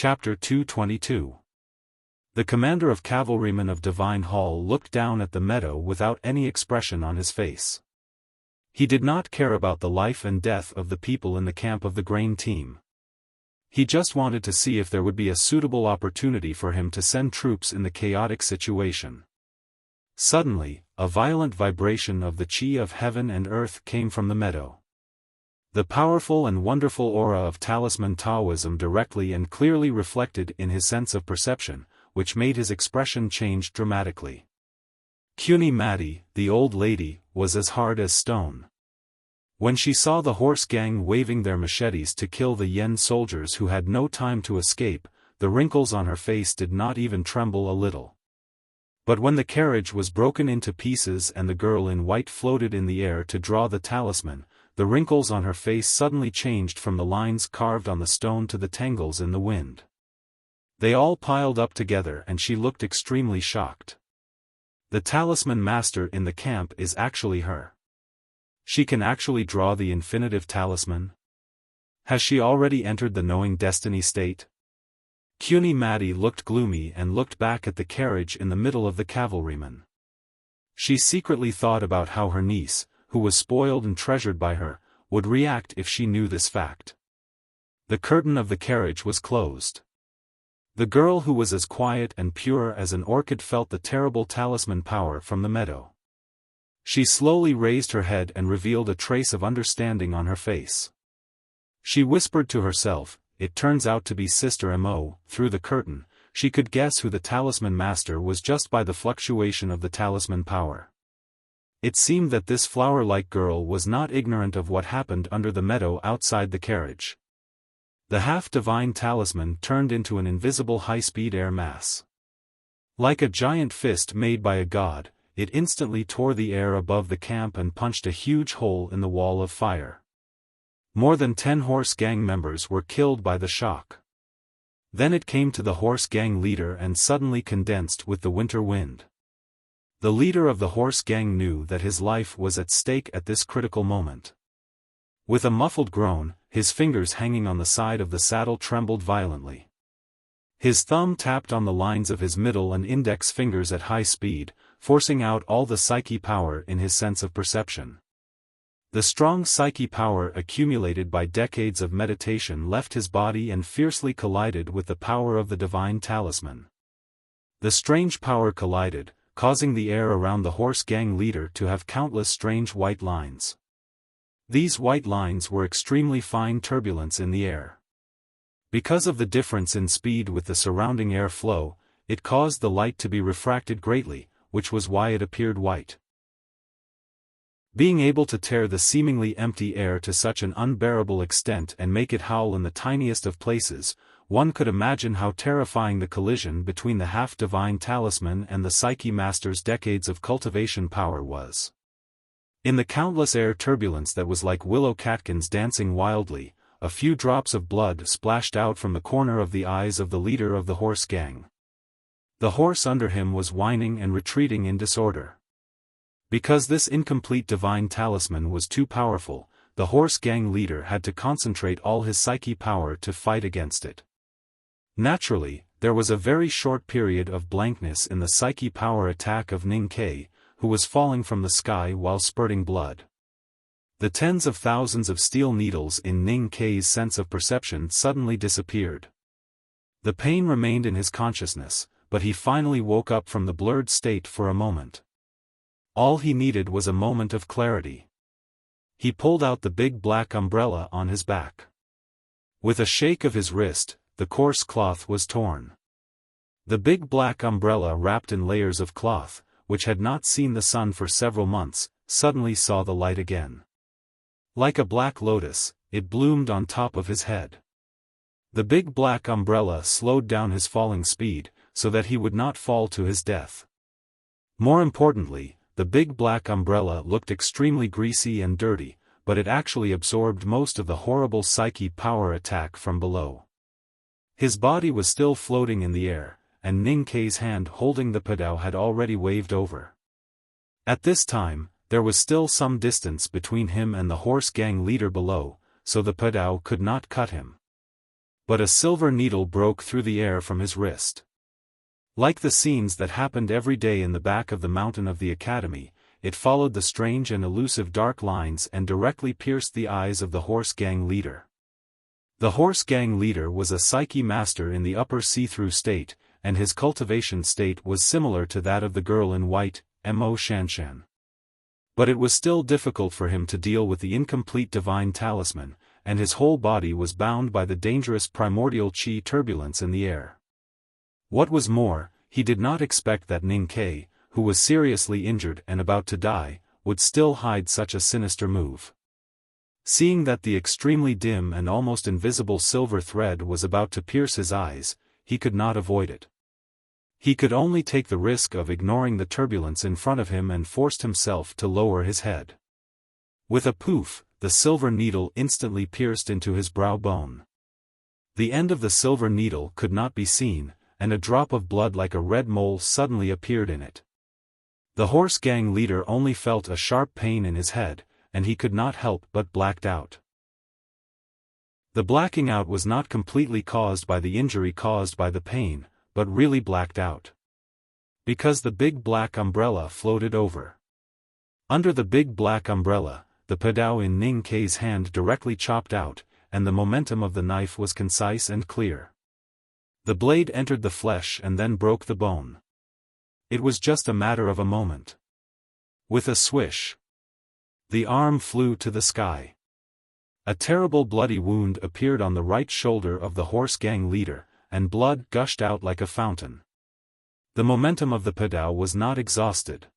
Chapter 222. The commander of cavalrymen of Divine Hall looked down at the meadow without any expression on his face. He did not care about the life and death of the people in the camp of the grain team. He just wanted to see if there would be a suitable opportunity for him to send troops in the chaotic situation. Suddenly, a violent vibration of the chi of heaven and earth came from the meadow. The powerful and wonderful aura of talisman Taoism directly and clearly reflected in his sense of perception, which made his expression change dramatically. Kuni Mati, the old lady, was as hard as stone. When she saw the horse gang waving their machetes to kill the Yen soldiers who had no time to escape, the wrinkles on her face did not even tremble a little. But when the carriage was broken into pieces and the girl in white floated in the air to draw the talisman, the wrinkles on her face suddenly changed from the lines carved on the stone to the tangles in the wind. They all piled up together and she looked extremely shocked. The talisman master in the camp is actually her. She can actually draw the infinitive talisman? Has she already entered the knowing destiny state? Kuni Mati looked gloomy and looked back at the carriage in the middle of the cavalrymen. She secretly thought about how her niece, who was spoiled and treasured by her, would react if she knew this fact. The curtain of the carriage was closed. The girl who was as quiet and pure as an orchid felt the terrible talisman power from the meadow. She slowly raised her head and revealed a trace of understanding on her face. She whispered to herself, "It turns out to be Sister Mo." Through the curtain, she could guess who the talisman master was just by the fluctuation of the talisman power. It seemed that this flower-like girl was not ignorant of what happened under the meadow outside the carriage. The half-divine talisman turned into an invisible high-speed air mass. Like a giant fist made by a god, it instantly tore the air above the camp and punched a huge hole in the wall of fire. More than 10 horse gang members were killed by the shock. Then it came to the horse gang leader and suddenly condensed with the winter wind. The leader of the horse gang knew that his life was at stake at this critical moment. With a muffled groan, his fingers hanging on the side of the saddle trembled violently. His thumb tapped on the lines of his middle and index fingers at high speed, forcing out all the psyche power in his sense of perception. The strong psyche power accumulated by decades of meditation left his body and fiercely collided with the power of the divine talisman. The strange power collided, causing the air around the horse gang leader to have countless strange white lines. These white lines were extremely fine turbulence in the air. Because of the difference in speed with the surrounding air flow, it caused the light to be refracted greatly, which was why it appeared white. Being able to tear the seemingly empty air to such an unbearable extent and make it howl in the tiniest of places, one could imagine how terrifying the collision between the half-divine talisman and the Psyche Master's decades of cultivation power was. In the countless air turbulence that was like willow catkins dancing wildly, a few drops of blood splashed out from the corner of the eyes of the leader of the horse gang. The horse under him was whining and retreating in disorder. Because this incomplete divine talisman was too powerful, the horse gang leader had to concentrate all his psyche power to fight against it. Naturally, there was a very short period of blankness in the psyche power attack of Ning Ke, who was falling from the sky while spurting blood. The tens of thousands of steel needles in Ning Ke's sense of perception suddenly disappeared. The pain remained in his consciousness, but he finally woke up from the blurred state for a moment. All he needed was a moment of clarity. He pulled out the big black umbrella on his back. With a shake of his wrist, the coarse cloth was torn. The big black umbrella wrapped in layers of cloth, which had not seen the sun for several months, suddenly saw the light again. Like a black lotus, it bloomed on top of his head. The big black umbrella slowed down his falling speed, so that he would not fall to his death. More importantly, the big black umbrella looked extremely greasy and dirty, but it actually absorbed most of the horrible psyche power attack from below. His body was still floating in the air, and Ning Ke's hand holding the padao had already waved over. At this time, there was still some distance between him and the horse gang leader below, so the padao could not cut him. But a silver needle broke through the air from his wrist. Like the scenes that happened every day in the back of the mountain of the academy, it followed the strange and elusive dark lines and directly pierced the eyes of the horse gang leader. The horse gang leader was a psyche master in the upper see-through state, and his cultivation state was similar to that of the girl in white, Mo Shanshan. But it was still difficult for him to deal with the incomplete divine talisman, and his whole body was bound by the dangerous primordial qi turbulence in the air. What was more, he did not expect that Ning Ke, who was seriously injured and about to die, would still hide such a sinister move. Seeing that the extremely dim and almost invisible silver thread was about to pierce his eyes, he could not avoid it. He could only take the risk of ignoring the turbulence in front of him and forced himself to lower his head. With a poof, the silver needle instantly pierced into his brow bone. The end of the silver needle could not be seen, and a drop of blood like a red mole suddenly appeared in it. The horse gang leader only felt a sharp pain in his head, and he could not help but blacked out. The blacking out was not completely caused by the injury caused by the pain, but really blacked out. Because the big black umbrella floated over. Under the big black umbrella, the padao in Ning Ke's hand directly chopped out, and the momentum of the knife was concise and clear. The blade entered the flesh and then broke the bone. It was just a matter of a moment. With a swish, the arm flew to the sky. A terrible bloody wound appeared on the right shoulder of the horse gang leader, and blood gushed out like a fountain. The momentum of the padao was not exhausted.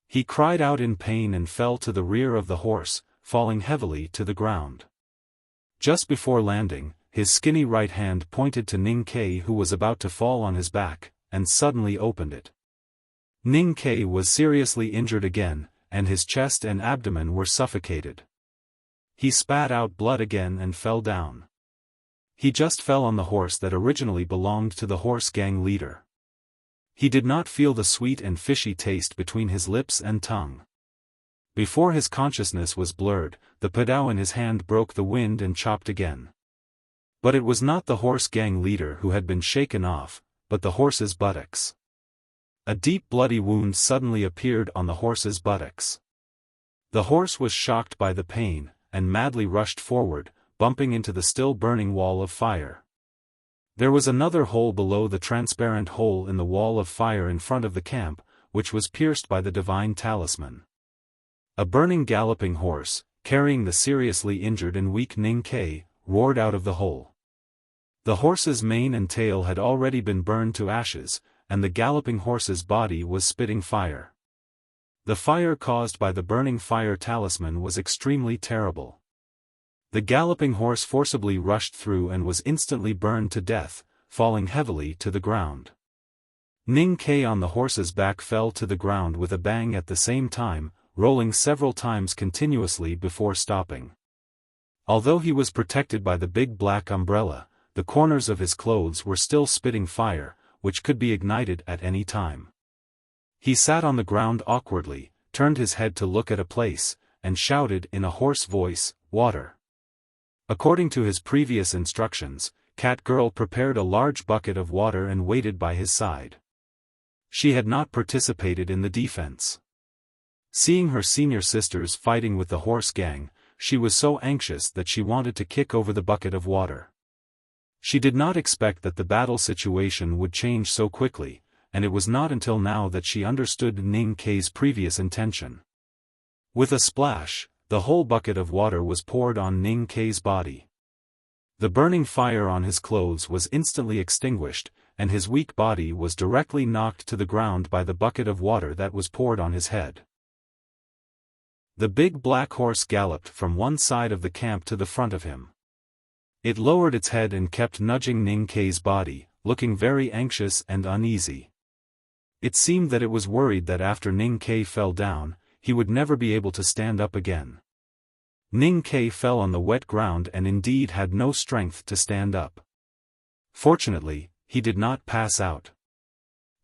He cried out in pain and fell to the rear of the horse, falling heavily to the ground. Just before landing, his skinny right hand pointed to Ning Ke, who was about to fall on his back, and suddenly opened it. Ning Ke was seriously injured again, and his chest and abdomen were suffocated. He spat out blood again and fell down. He just fell on the horse that originally belonged to the horse gang leader. He did not feel the sweet and fishy taste between his lips and tongue. Before his consciousness was blurred, the padao in his hand broke the wind and chopped again. But it was not the horse gang leader who had been shaken off, but the horse's buttocks. A deep bloody wound suddenly appeared on the horse's buttocks. The horse was shocked by the pain, and madly rushed forward, bumping into the still burning wall of fire. There was another hole below the transparent hole in the wall of fire in front of the camp, which was pierced by the divine talisman. A burning galloping horse, carrying the seriously injured and weak Ning Ke, roared out of the hole. The horse's mane and tail had already been burned to ashes, and the galloping horse's body was spitting fire. The fire caused by the burning fire talisman was extremely terrible. The galloping horse forcibly rushed through and was instantly burned to death, falling heavily to the ground. Ning Ke on the horse's back fell to the ground with a bang at the same time, rolling several times continuously before stopping. Although he was protected by the big black umbrella, the corners of his clothes were still spitting fire, which could be ignited at any time. He sat on the ground awkwardly, turned his head to look at a place, and shouted in a hoarse voice, "Water." According to his previous instructions, Cat Girl prepared a large bucket of water and waited by his side. She had not participated in the defense. Seeing her senior sisters fighting with the horse gang, she was so anxious that she wanted to kick over the bucket of water. She did not expect that the battle situation would change so quickly, and it was not until now that she understood Ning Ke's previous intention. With a splash, the whole bucket of water was poured on Ning Ke's body. The burning fire on his clothes was instantly extinguished, and his weak body was directly knocked to the ground by the bucket of water that was poured on his head. The big black horse galloped from one side of the camp to the front of him. It lowered its head and kept nudging Ning Ke's body, looking very anxious and uneasy. It seemed that it was worried that after Ning Ke fell down, he would never be able to stand up again. Ning Ke fell on the wet ground and indeed had no strength to stand up. Fortunately, he did not pass out.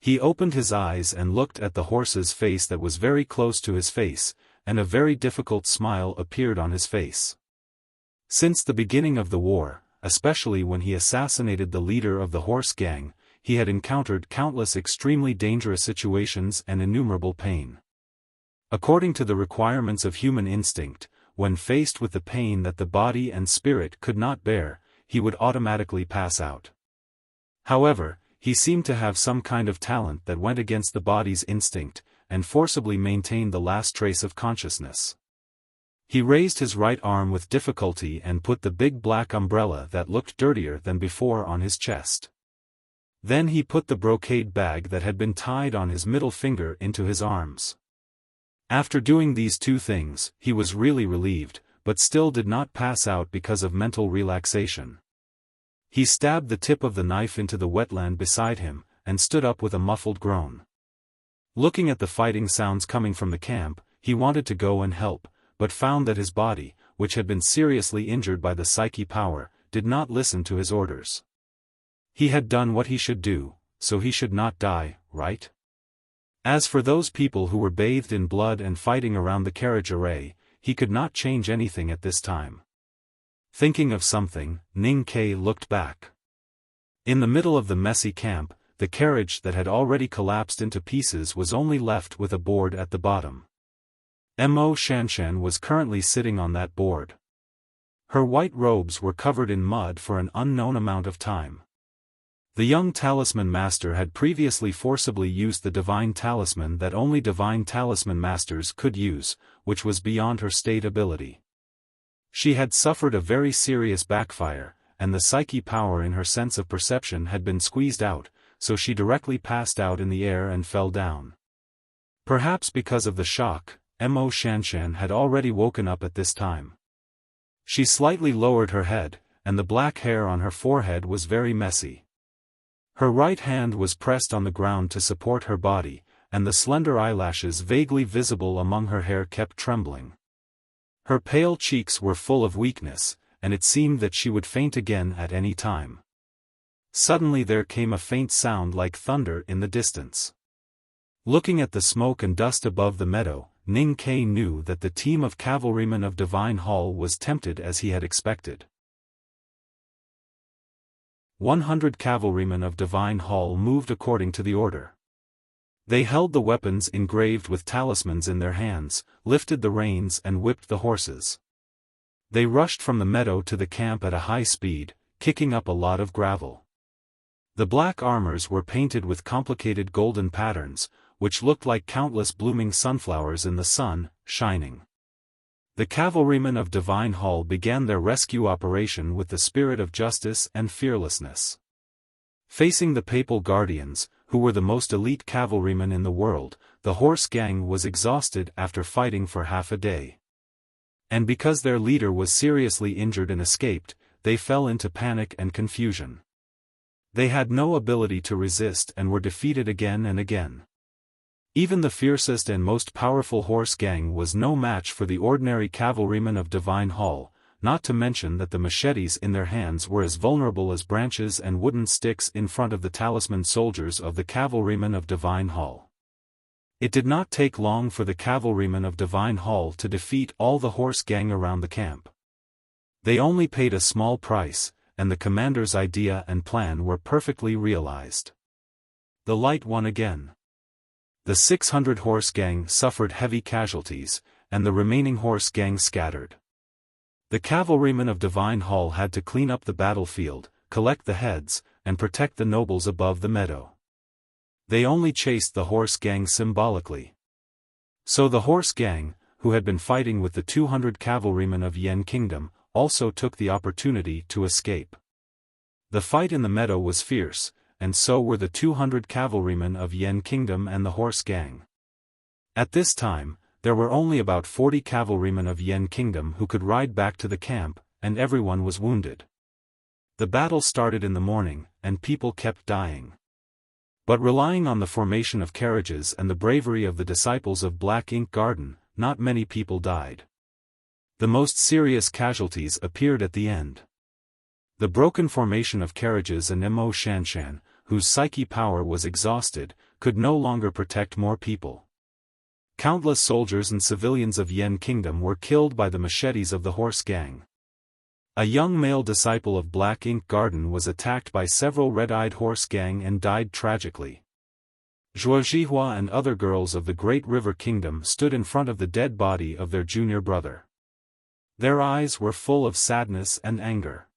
He opened his eyes and looked at the horse's face that was very close to his face, and a very difficult smile appeared on his face. Since the beginning of the war, especially when he assassinated the leader of the horse gang. He had encountered countless extremely dangerous situations and innumerable pain. According to the requirements of human instinct, when faced with the pain that the body and spirit could not bear, he would automatically pass out. However, he seemed to have some kind of talent that went against the body's instinct, and forcibly maintained the last trace of consciousness. He raised his right arm with difficulty and put the big black umbrella that looked dirtier than before on his chest. Then he put the brocade bag that had been tied on his middle finger into his arms. After doing these two things, he was really relieved, but still did not pass out because of mental relaxation. He stabbed the tip of the knife into the wetland beside him, and stood up with a muffled groan. Looking at the fighting sounds coming from the camp, he wanted to go and help, but found that his body, which had been seriously injured by the psyche power, did not listen to his orders. He had done what he should do, so he should not die, right? As for those people who were bathed in blood and fighting around the carriage array, he could not change anything at this time. Thinking of something, Ning Ke looked back. In the middle of the messy camp, the carriage that had already collapsed into pieces was only left with a board at the bottom. Mo Shanshan was currently sitting on that board. Her white robes were covered in mud for an unknown amount of time. The young talisman master had previously forcibly used the divine talisman that only divine talisman masters could use, which was beyond her state ability. She had suffered a very serious backfire, and the psyche power in her sense of perception had been squeezed out, so she directly passed out in the air and fell down. Perhaps because of the shock, Mo Shanshan had already woken up at this time. She slightly lowered her head, and the black hair on her forehead was very messy. Her right hand was pressed on the ground to support her body, and the slender eyelashes vaguely visible among her hair kept trembling. Her pale cheeks were full of weakness, and it seemed that she would faint again at any time. Suddenly there came a faint sound like thunder in the distance. Looking at the smoke and dust above the meadow, Ning Ke knew that the team of cavalrymen of Divine Hall was tempted as he had expected. 100 cavalrymen of Divine Hall moved according to the order. They held the weapons engraved with talismans in their hands, lifted the reins and whipped the horses. They rushed from the meadow to the camp at a high speed, kicking up a lot of gravel. The black armors were painted with complicated golden patterns, which looked like countless blooming sunflowers in the sun, shining. The cavalrymen of Divine Hall began their rescue operation with the spirit of justice and fearlessness. Facing the papal guardians, who were the most elite cavalrymen in the world, the horse gang was exhausted after fighting for half a day. And because their leader was seriously injured and escaped, they fell into panic and confusion. They had no ability to resist and were defeated again and again. Even the fiercest and most powerful horse gang was no match for the ordinary cavalrymen of Divine Hall, not to mention that the machetes in their hands were as vulnerable as branches and wooden sticks in front of the talisman soldiers of the cavalrymen of Divine Hall. It did not take long for the cavalrymen of Divine Hall to defeat all the horse gang around the camp. They only paid a small price, and the commander's idea and plan were perfectly realized. The light won again. The 600 horse gang suffered heavy casualties, and the remaining horse gang scattered. The cavalrymen of Divine Hall had to clean up the battlefield, collect the heads, and protect the nobles above the meadow. They only chased the horse gang symbolically. So the horse gang, who had been fighting with the 200 cavalrymen of Yan Kingdom, also took the opportunity to escape. The fight in the meadow was fierce, and so were the 200 cavalrymen of Yan Kingdom and the horse gang. At this time, there were only about 40 cavalrymen of Yan Kingdom who could ride back to the camp, and everyone was wounded. The battle started in the morning, and people kept dying. But relying on the formation of carriages and the bravery of the disciples of Black Ink Garden, not many people died. The most serious casualties appeared at the end. The broken formation of carriages and Mo Shanshan, whose psyche power was exhausted, could no longer protect more people. Countless soldiers and civilians of Yan Kingdom were killed by the machetes of the horse gang. A young male disciple of Black Ink Garden was attacked by several red-eyed horse gang and died tragically. Zhuozhihua and other girls of the Great River Kingdom stood in front of the dead body of their junior brother. Their eyes were full of sadness and anger.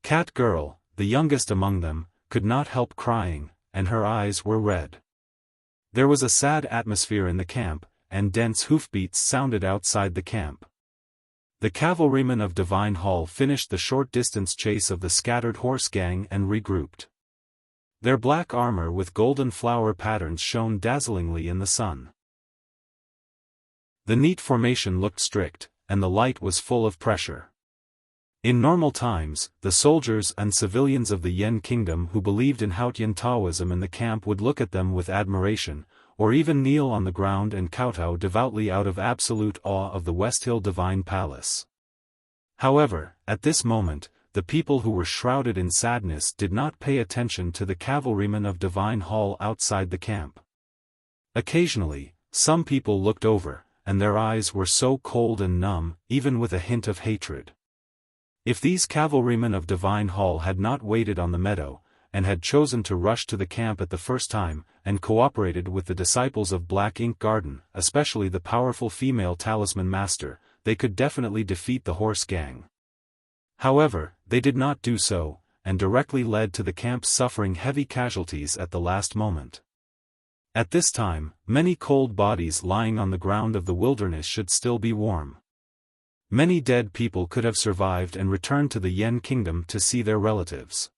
Cat Girl, the youngest among them, could not help crying, and her eyes were red. There was a sad atmosphere in the camp, and dense hoofbeats sounded outside the camp. The cavalrymen of Divine Hall finished the short-distance chase of the scattered horse gang and regrouped. Their black armor with golden flower patterns shone dazzlingly in the sun. The neat formation looked strict, and the light was full of pressure. In normal times, the soldiers and civilians of the Yen Kingdom who believed in Haotian Taoism in the camp would look at them with admiration, or even kneel on the ground and kowtow devoutly out of absolute awe of the West Hill Divine Palace. However, at this moment, the people who were shrouded in sadness did not pay attention to the cavalrymen of Divine Hall outside the camp. Occasionally, some people looked over, and their eyes were so cold and numb, even with a hint of hatred. If these cavalrymen of Divine Hall had not waited on the meadow, and had chosen to rush to the camp at the first time, and cooperated with the disciples of Black Ink Garden, especially the powerful female talisman master, they could definitely defeat the horse gang. However, they did not do so, and directly led to the camp suffering heavy casualties at the last moment. At this time, many cold bodies lying on the ground of the wilderness should still be warm. Many dead people could have survived and returned to the Yen Kingdom to see their relatives.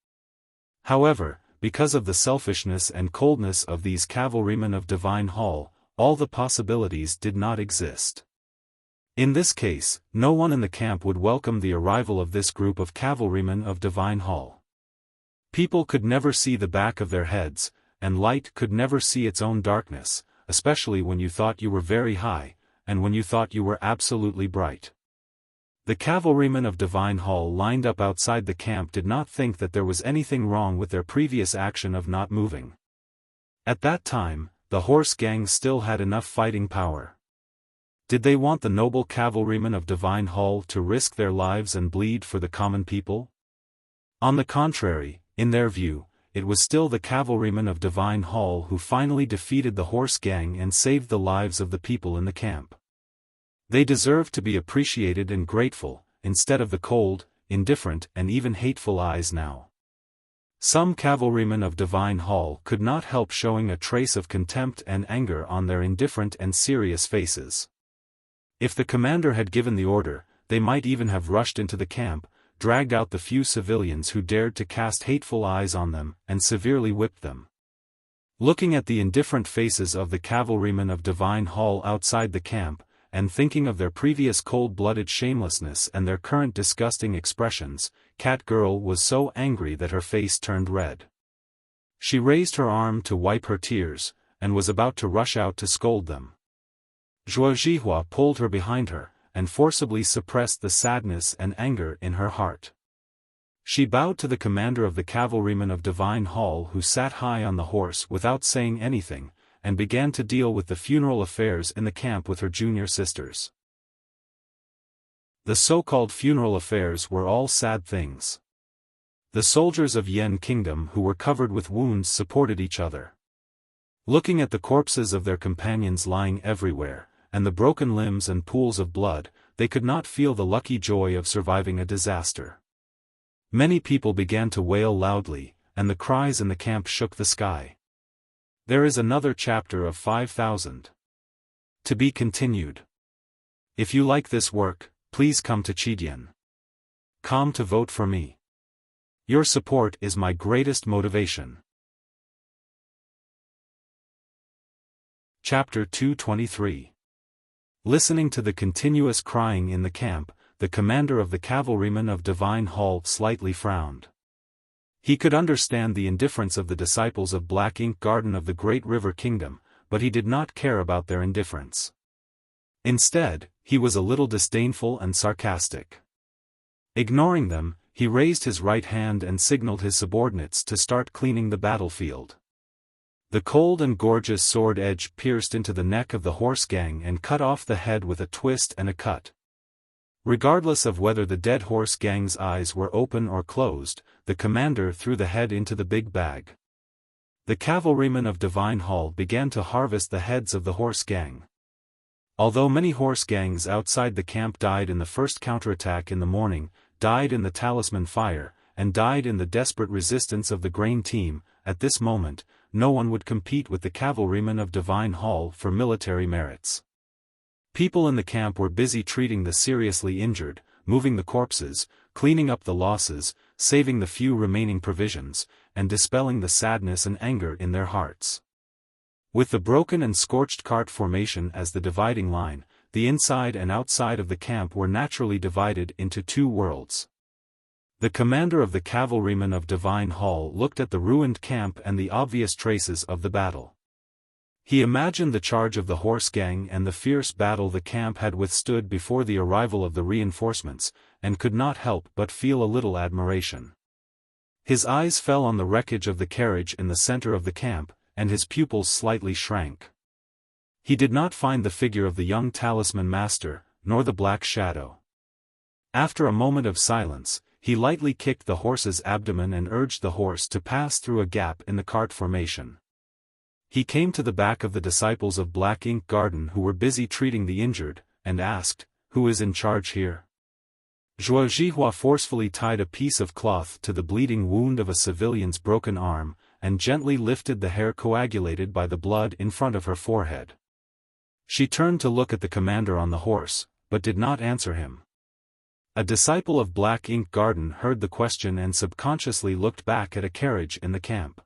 However, because of the selfishness and coldness of these cavalrymen of Divine Hall, all the possibilities did not exist. In this case, no one in the camp would welcome the arrival of this group of cavalrymen of Divine Hall. People could never see the back of their heads, and light could never see its own darkness, especially when you thought you were very high, and when you thought you were absolutely bright. The cavalrymen of Divine Hall lined up outside the camp did not think that there was anything wrong with their previous action of not moving. At that time, the horse gang still had enough fighting power. Did they want the noble cavalrymen of Divine Hall to risk their lives and bleed for the common people? On the contrary, in their view, it was still the cavalrymen of Divine Hall who finally defeated the horse gang and saved the lives of the people in the camp. They deserved to be appreciated and grateful, instead of the cold, indifferent and even hateful eyes now. Some cavalrymen of Divine Hall could not help showing a trace of contempt and anger on their indifferent and serious faces. If the commander had given the order, they might even have rushed into the camp, dragged out the few civilians who dared to cast hateful eyes on them, and severely whipped them. Looking at the indifferent faces of the cavalrymen of Divine Hall outside the camp, and thinking of their previous cold-blooded shamelessness and their current disgusting expressions, Cat Girl was so angry that her face turned red. She raised her arm to wipe her tears, and was about to rush out to scold them. Zhuozhihua pulled her behind her, and forcibly suppressed the sadness and anger in her heart. She bowed to the commander of the cavalrymen of Divine Hall who sat high on the horse without saying anything, and began to deal with the funeral affairs in the camp with her junior sisters. The so-called funeral affairs were all sad things. The soldiers of Yen Kingdom who were covered with wounds supported each other. Looking at the corpses of their companions lying everywhere, and the broken limbs and pools of blood, they could not feel the lucky joy of surviving a disaster. Many people began to wail loudly, and the cries in the camp shook the sky. There is another chapter of 5000. To be continued. If you like this work, please come to Chidian.com to vote for me. Your support is my greatest motivation. Chapter 223. Listening to the continuous crying in the camp, the commander of the cavalrymen of Divine Hall slightly frowned. He could understand the indifference of the disciples of Black Ink Garden of the Great River Kingdom, but he did not care about their indifference. Instead, he was a little disdainful and sarcastic. Ignoring them, he raised his right hand and signaled his subordinates to start cleaning the battlefield. The cold and gorgeous sword edge pierced into the neck of the horse gang and cut off the head with a twist and a cut. Regardless of whether the dead horse gang's eyes were open or closed, the commander threw the head into the big bag. The cavalrymen of Divine Hall began to harvest the heads of the horse gang. Although many horse gangs outside the camp died in the first counterattack in the morning, died in the talisman fire, and died in the desperate resistance of the grain team, at this moment, no one would compete with the cavalrymen of Divine Hall for military merits. People in the camp were busy treating the seriously injured, moving the corpses, cleaning up the losses, saving the few remaining provisions, and dispelling the sadness and anger in their hearts. With the broken and scorched cart formation as the dividing line, the inside and outside of the camp were naturally divided into two worlds. The commander of the cavalrymen of Divine Hall looked at the ruined camp and the obvious traces of the battle. He imagined the charge of the horse gang and the fierce battle the camp had withstood before the arrival of the reinforcements, and could not help but feel a little admiration. His eyes fell on the wreckage of the carriage in the center of the camp, and his pupils slightly shrank. He did not find the figure of the young talisman master, nor the black shadow. After a moment of silence, he lightly kicked the horse's abdomen and urged the horse to pass through a gap in the cart formation. He came to the back of the disciples of Black Ink Garden who were busy treating the injured, and asked, "Who is in charge here?" Zhuo Zhihua forcefully tied a piece of cloth to the bleeding wound of a civilian's broken arm, and gently lifted the hair coagulated by the blood in front of her forehead. She turned to look at the commander on the horse, but did not answer him. A disciple of Black Ink Garden heard the question and subconsciously looked back at a carriage in the camp.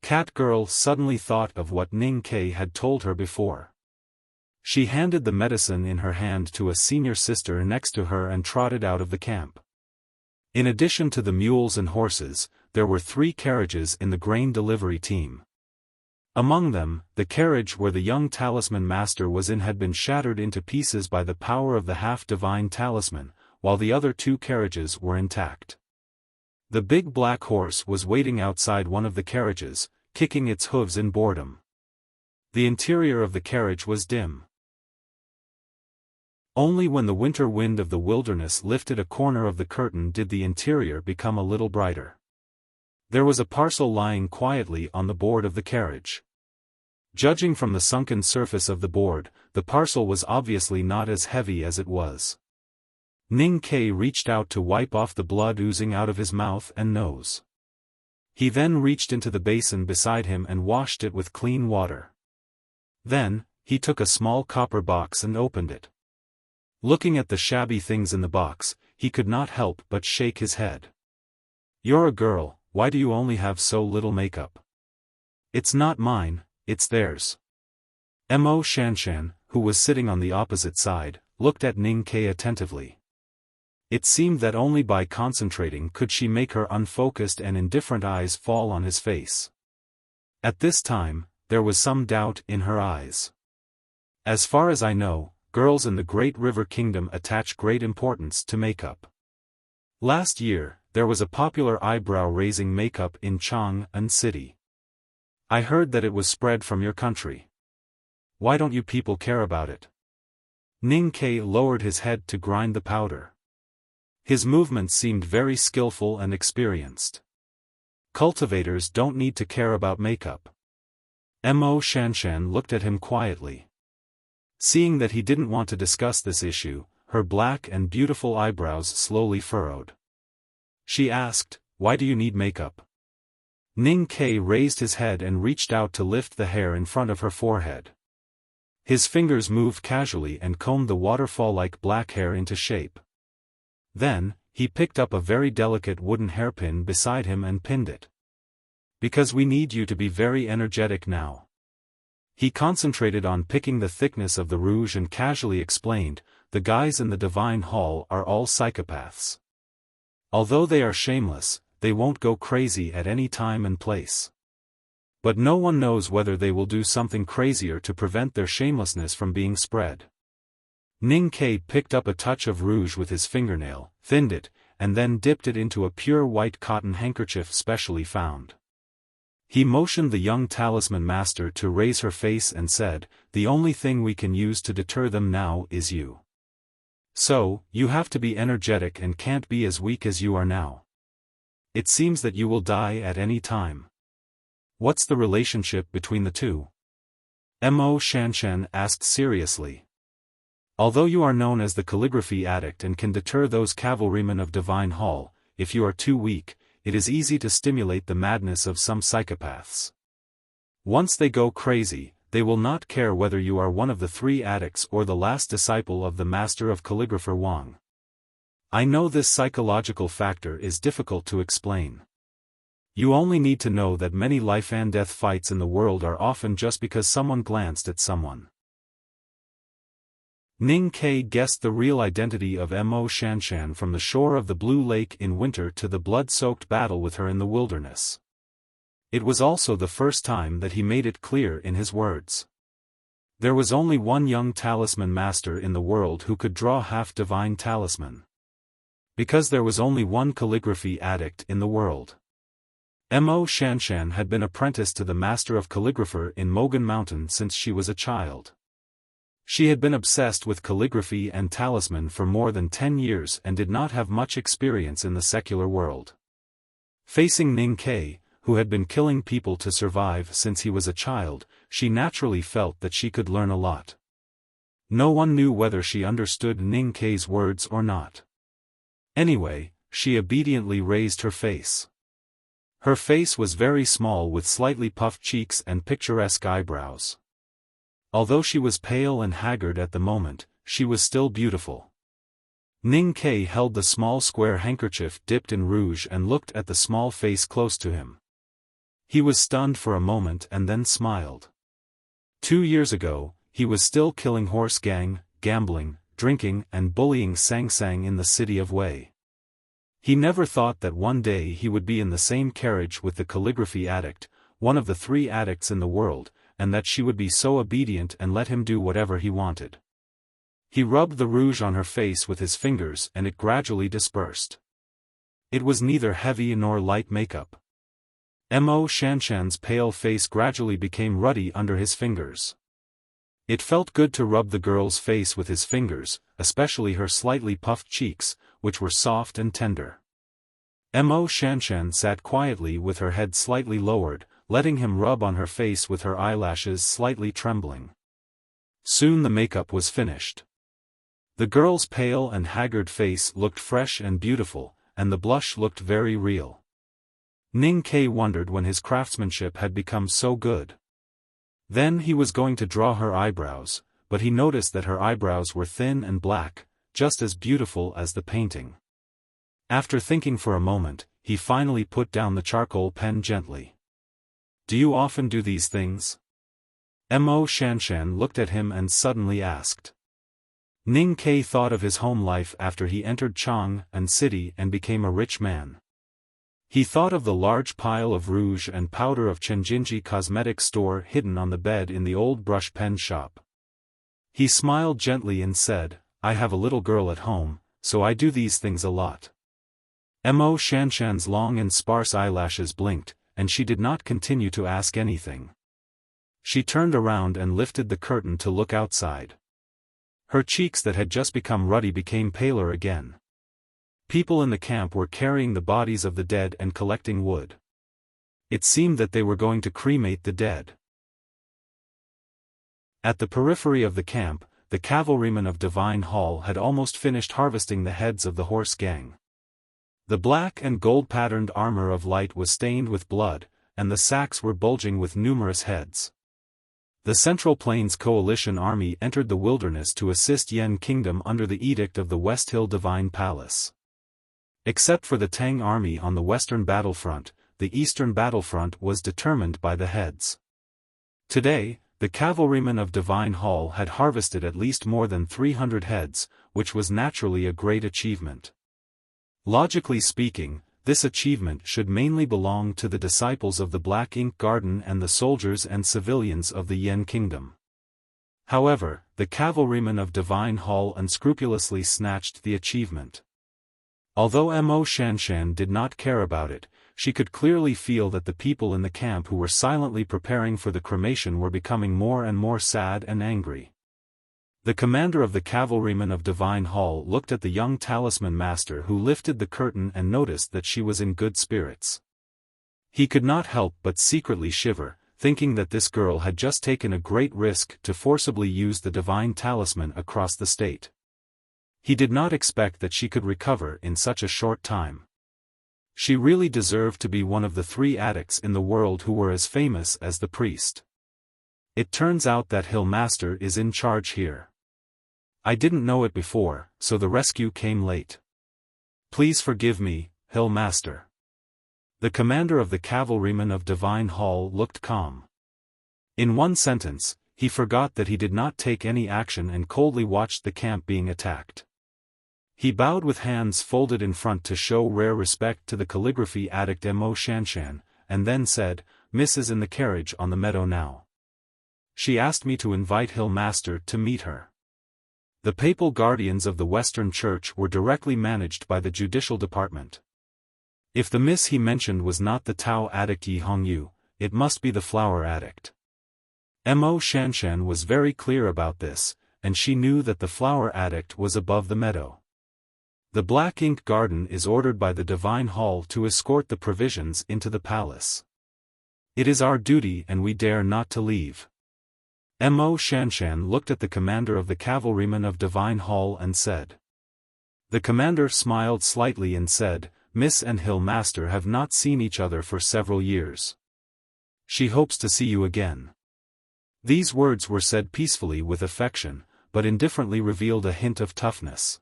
Cat Girl suddenly thought of what Ning Kei had told her before. She handed the medicine in her hand to a senior sister next to her and trotted out of the camp. In addition to the mules and horses, there were 3 carriages in the grain delivery team. Among them, the carriage where the young talisman master was in had been shattered into pieces by the power of the half-divine talisman, while the other 2 carriages were intact. The big black horse was waiting outside one of the carriages, kicking its hooves in boredom. The interior of the carriage was dim. Only when the winter wind of the wilderness lifted a corner of the curtain did the interior become a little brighter. There was a parcel lying quietly on the board of the carriage. Judging from the sunken surface of the board, the parcel was obviously not as heavy as it was. Ning Kei reached out to wipe off the blood oozing out of his mouth and nose. He then reached into the basin beside him and washed it with clean water. Then, he took a small copper box and opened it. Looking at the shabby things in the box, he could not help but shake his head. "You're a girl, why do you only have so little makeup?" "It's not mine, it's theirs." Mo Shanshan, who was sitting on the opposite side, looked at Ning Kei attentively. It seemed that only by concentrating could she make her unfocused and indifferent eyes fall on his face. At this time, there was some doubt in her eyes. "As far as I know, girls in the Great River Kingdom attach great importance to makeup. Last year, there was a popular eyebrow-raising makeup in Chang'an City. I heard that it was spread from your country. Why don't you people care about it?" Ning Kei lowered his head to grind the powder. His movements seemed very skillful and experienced. Cultivators don't need to care about makeup. Mo Shanshan looked at him quietly. Seeing that he didn't want to discuss this issue, her black and beautiful eyebrows slowly furrowed. She asked, "Why do you need makeup?" Ning Kei raised his head and reached out to lift the hair in front of her forehead. His fingers moved casually and combed the waterfall-like black hair into shape. Then, he picked up a very delicate wooden hairpin beside him and pinned it. "Because we need you to be very energetic now." He concentrated on picking the thickness of the rouge and casually explained, "The guys in the Divine Hall are all psychopaths. Although they are shameless, they won't go crazy at any time and place. But no one knows whether they will do something crazier to prevent their shamelessness from being spread." Ning Kei picked up a touch of rouge with his fingernail, thinned it, and then dipped it into a pure white cotton handkerchief specially found. He motioned the young talisman master to raise her face and said, "The only thing we can use to deter them now is you." So, you have to be energetic and can't be as weak as you are now. It seems that you will die at any time. What's the relationship between the two? Mo Shanshan asked seriously. Although you are known as the calligraphy addict and can deter those cavalrymen of Divine Hall, if you are too weak, it is easy to stimulate the madness of some psychopaths. Once they go crazy, they will not care whether you are one of the 3 addicts or the last disciple of the master of calligrapher Wang. I know this psychological factor is difficult to explain. You only need to know that many life and death fights in the world are often just because someone glanced at someone. Ning Ke guessed the real identity of Mo Shanshan from the shore of the Blue Lake in winter to the blood-soaked battle with her in the wilderness. It was also the first time that he made it clear in his words. There was only one young talisman master in the world who could draw half-divine talisman. Because there was only one calligraphy addict in the world. Mo Shanshan had been apprenticed to the master of calligrapher in Mogan Mountain since she was a child. She had been obsessed with calligraphy and talisman for more than 10 years and did not have much experience in the secular world. Facing Ning Ke, who had been killing people to survive since he was a child, she naturally felt that she could learn a lot. No one knew whether she understood Ning Ke's words or not. Anyway, she obediently raised her face. Her face was very small with slightly puffed cheeks and picturesque eyebrows. Although she was pale and haggard at the moment, she was still beautiful. Ning Ke held the small square handkerchief dipped in rouge and looked at the small face close to him. He was stunned for a moment and then smiled. 2 years ago, he was still killing horse gang, gambling, drinking and bullying Sang Sang in the city of Wei. He never thought that one day he would be in the same carriage with the calligraphy addict, one of the 3 addicts in the world, and that she would be so obedient and let him do whatever he wanted. He rubbed the rouge on her face with his fingers and it gradually dispersed. It was neither heavy nor light makeup. Mo Shanshan's pale face gradually became ruddy under his fingers. It felt good to rub the girl's face with his fingers, especially her slightly puffed cheeks, which were soft and tender. Mo Shanshan sat quietly with her head slightly lowered, letting him rub on her face with her eyelashes slightly trembling. Soon the makeup was finished. The girl's pale and haggard face looked fresh and beautiful, and the blush looked very real. Ning Ke wondered when his craftsmanship had become so good. Then he was going to draw her eyebrows, but he noticed that her eyebrows were thin and black, just as beautiful as the painting. After thinking for a moment, he finally put down the charcoal pen gently. Do you often do these things? Mo Shanshan looked at him and suddenly asked. Ning Ke thought of his home life after he entered Chang'an City and became a rich man. He thought of the large pile of rouge and powder of Chenjinji cosmetic store hidden on the bed in the old brush pen shop. He smiled gently and said, I have a little girl at home, so I do these things a lot. Mo Shanshan's long and sparse eyelashes blinked, and she did not continue to ask anything. She turned around and lifted the curtain to look outside. Her cheeks that had just become ruddy became paler again. People in the camp were carrying the bodies of the dead and collecting wood. It seemed that they were going to cremate the dead. At the periphery of the camp, the cavalrymen of Divine Hall had almost finished harvesting the heads of the horse gang. The black and gold-patterned armor of light was stained with blood, and the sacks were bulging with numerous heads. The Central Plains Coalition Army entered the wilderness to assist Yen Kingdom under the edict of the West Hill Divine Palace. Except for the Tang Army on the western battlefront, the eastern battlefront was determined by the heads. Today, the cavalrymen of Divine Hall had harvested at least more than 300 heads, which was naturally a great achievement. Logically speaking, this achievement should mainly belong to the disciples of the Black Ink Garden and the soldiers and civilians of the Yen Kingdom. However, the cavalrymen of Divine Hall unscrupulously snatched the achievement. Although Mo Shanshan did not care about it, she could clearly feel that the people in the camp who were silently preparing for the cremation were becoming more and more sad and angry. The commander of the cavalrymen of Divine Hall looked at the young talisman master who lifted the curtain and noticed that she was in good spirits. He could not help but secretly shiver, thinking that this girl had just taken a great risk to forcibly use the divine talisman across the state. He did not expect that she could recover in such a short time. She really deserved to be one of the 3 addicts in the world who were as famous as the priest. It turns out that Hill Master is in charge here. I didn't know it before, so the rescue came late. Please forgive me, Hill Master. The commander of the cavalrymen of Divine Hall looked calm. In one sentence, he forgot that he did not take any action and coldly watched the camp being attacked. He bowed with hands folded in front to show rare respect to the calligraphy addict Mo Shanshan, and then said, "Miss is in the carriage on the meadow now. She asked me to invite Hill Master to meet her." The papal guardians of the Western Church were directly managed by the judicial department. If the miss he mentioned was not the Tao addict Yi Hongyu, it must be the flower addict. Mo Shanshan was very clear about this, and she knew that the flower addict was above the meadow. The black ink garden is ordered by the Divine Hall to escort the provisions into the palace. It is our duty and we dare not to leave. Mo Shanshan looked at the commander of the cavalrymen of Divine Hall and said. The commander smiled slightly and said, "Miss and Hill Master have not seen each other for several years. She hopes to see you again." These words were said peacefully with affection, but indifferently revealed a hint of toughness.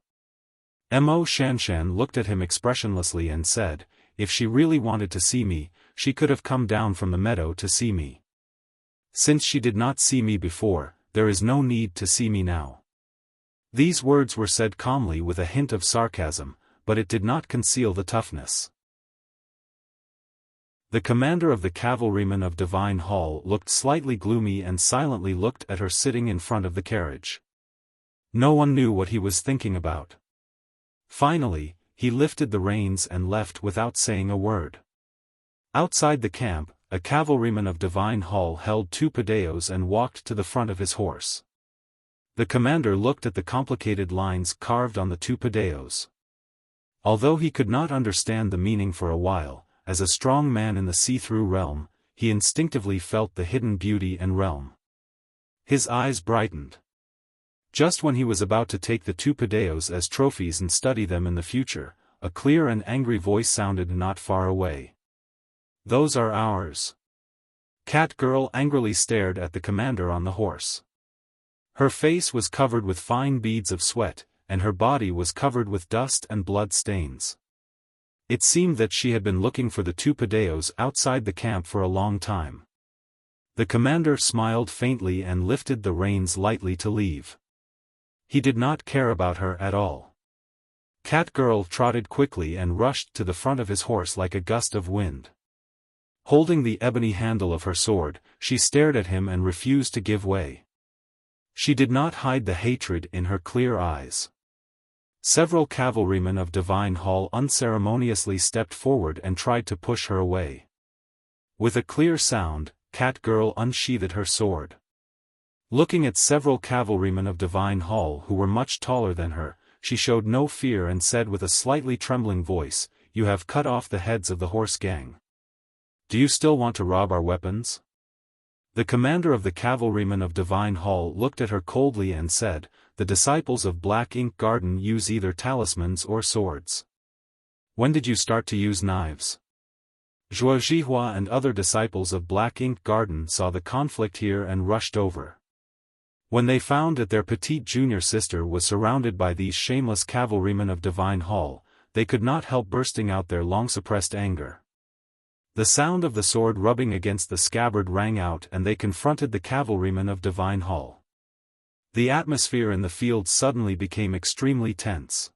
Mo Shanshan looked at him expressionlessly and said, "If she really wanted to see me, she could have come down from the meadow to see me. Since she did not see me before, there is no need to see me now." These words were said calmly with a hint of sarcasm, but it did not conceal the toughness. The commander of the cavalrymen of Divine Hall looked slightly gloomy and silently looked at her sitting in front of the carriage. No one knew what he was thinking about. Finally, he lifted the reins and left without saying a word. Outside the camp, a cavalryman of Divine Hall held 2 padeos and walked to the front of his horse. The commander looked at the complicated lines carved on the 2 padeos. Although he could not understand the meaning for a while, as a strong man in the see-through realm, he instinctively felt the hidden beauty and realm. His eyes brightened. Just when he was about to take the 2 padeos as trophies and study them in the future, a clear and angry voice sounded not far away. "Those are ours." Cat Girl angrily stared at the commander on the horse. Her face was covered with fine beads of sweat, and her body was covered with dust and blood stains. It seemed that she had been looking for the 2 padeos outside the camp for a long time. The commander smiled faintly and lifted the reins lightly to leave. He did not care about her at all. Cat Girl trotted quickly and rushed to the front of his horse like a gust of wind. Holding the ebony handle of her sword, she stared at him and refused to give way. She did not hide the hatred in her clear eyes. Several cavalrymen of Divine Hall unceremoniously stepped forward and tried to push her away. With a clear sound, Cat Girl unsheathed her sword. Looking at several cavalrymen of Divine Hall who were much taller than her, she showed no fear and said with a slightly trembling voice, "You have cut off the heads of the horse gang. Do you still want to rob our weapons?" The commander of the cavalrymen of Divine Hall looked at her coldly and said, "The disciples of Black Ink Garden use either talismans or swords. When did you start to use knives?" Zhuo Zhihua and other disciples of Black Ink Garden saw the conflict here and rushed over. When they found that their petite junior sister was surrounded by these shameless cavalrymen of Divine Hall, they could not help bursting out their long-suppressed anger. The sound of the sword rubbing against the scabbard rang out and they confronted the cavalrymen of Divine Hall. The atmosphere in the field suddenly became extremely tense.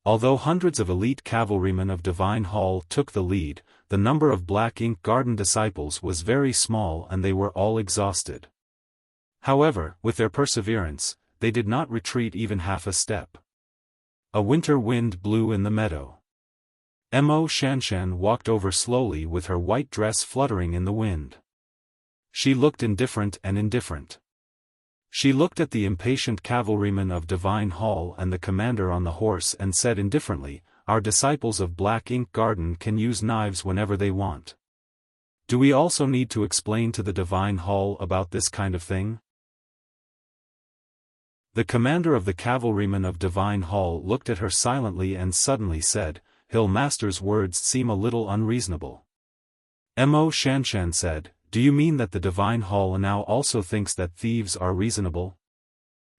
Although hundreds of elite cavalrymen of Divine Hall took the lead, the number of Black Ink Garden disciples was very small and they were all exhausted. However, with their perseverance, they did not retreat even half a step. A winter wind blew in the meadow. Mo Shanshan walked over slowly with her white dress fluttering in the wind. She looked indifferent. She looked at the impatient cavalryman of Divine Hall and the commander on the horse and said indifferently, "Our disciples of Black Ink Garden can use knives whenever they want. Do we also need to explain to the Divine Hall about this kind of thing?" The commander of the cavalrymen of Divine Hall looked at her silently and suddenly said, "Hill Master's words seem a little unreasonable." Mo Shanshan said, "Do you mean that the Divine Hall now also thinks that thieves are reasonable?"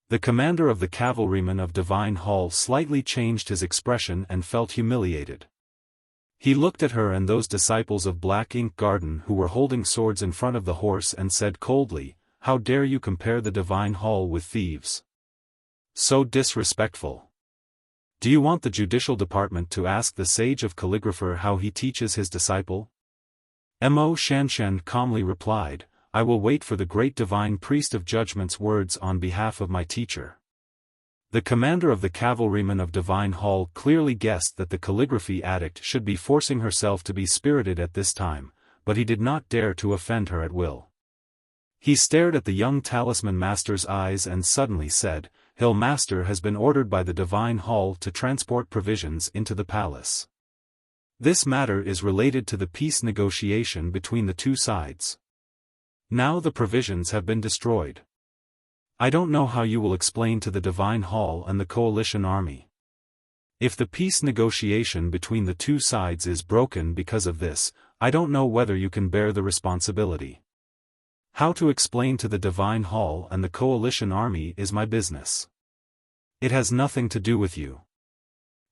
The commander of the cavalrymen of Divine Hall slightly changed his expression and felt humiliated. He looked at her and those disciples of Black Ink Garden who were holding swords in front of the horse and said coldly, "How dare you compare the Divine Hall with thieves? So disrespectful. Do you want the judicial department to ask the sage of calligrapher how he teaches his disciple?" Mo Shanshan calmly replied, "I will wait for the great divine priest of judgment's words on behalf of my teacher." The commander of the cavalrymen of Divine Hall clearly guessed that the calligraphy addict should be forcing herself to be spirited at this time, but he did not dare to offend her at will. He stared at the young talisman master's eyes and suddenly said, "Hill Master has been ordered by the Divine Hall to transport provisions into the palace. This matter is related to the peace negotiation between the two sides. Now the provisions have been destroyed. I don't know how you will explain to the Divine Hall and the coalition army. If the peace negotiation between the two sides is broken because of this, I don't know whether you can bear the responsibility. How to explain to the Divine Hall and the coalition army is my business. It has nothing to do with you."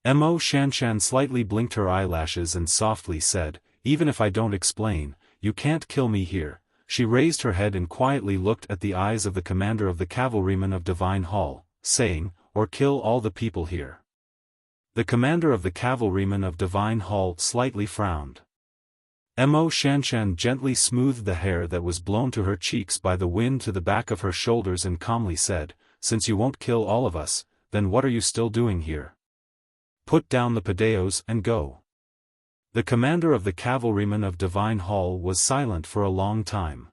Mo Shanshan slightly blinked her eyelashes and softly said, "Even if I don't explain, you can't kill me here." She raised her head and quietly looked at the eyes of the commander of the cavalrymen of Divine Hall, saying, "Or kill all the people here." The commander of the cavalrymen of Divine Hall slightly frowned. Mo Shanshan gently smoothed the hair that was blown to her cheeks by the wind to the back of her shoulders and calmly said, "Since you won't kill all of us, then what are you still doing here? Put down the padeos and go." The commander of the cavalrymen of Divine Hall was silent for a long time.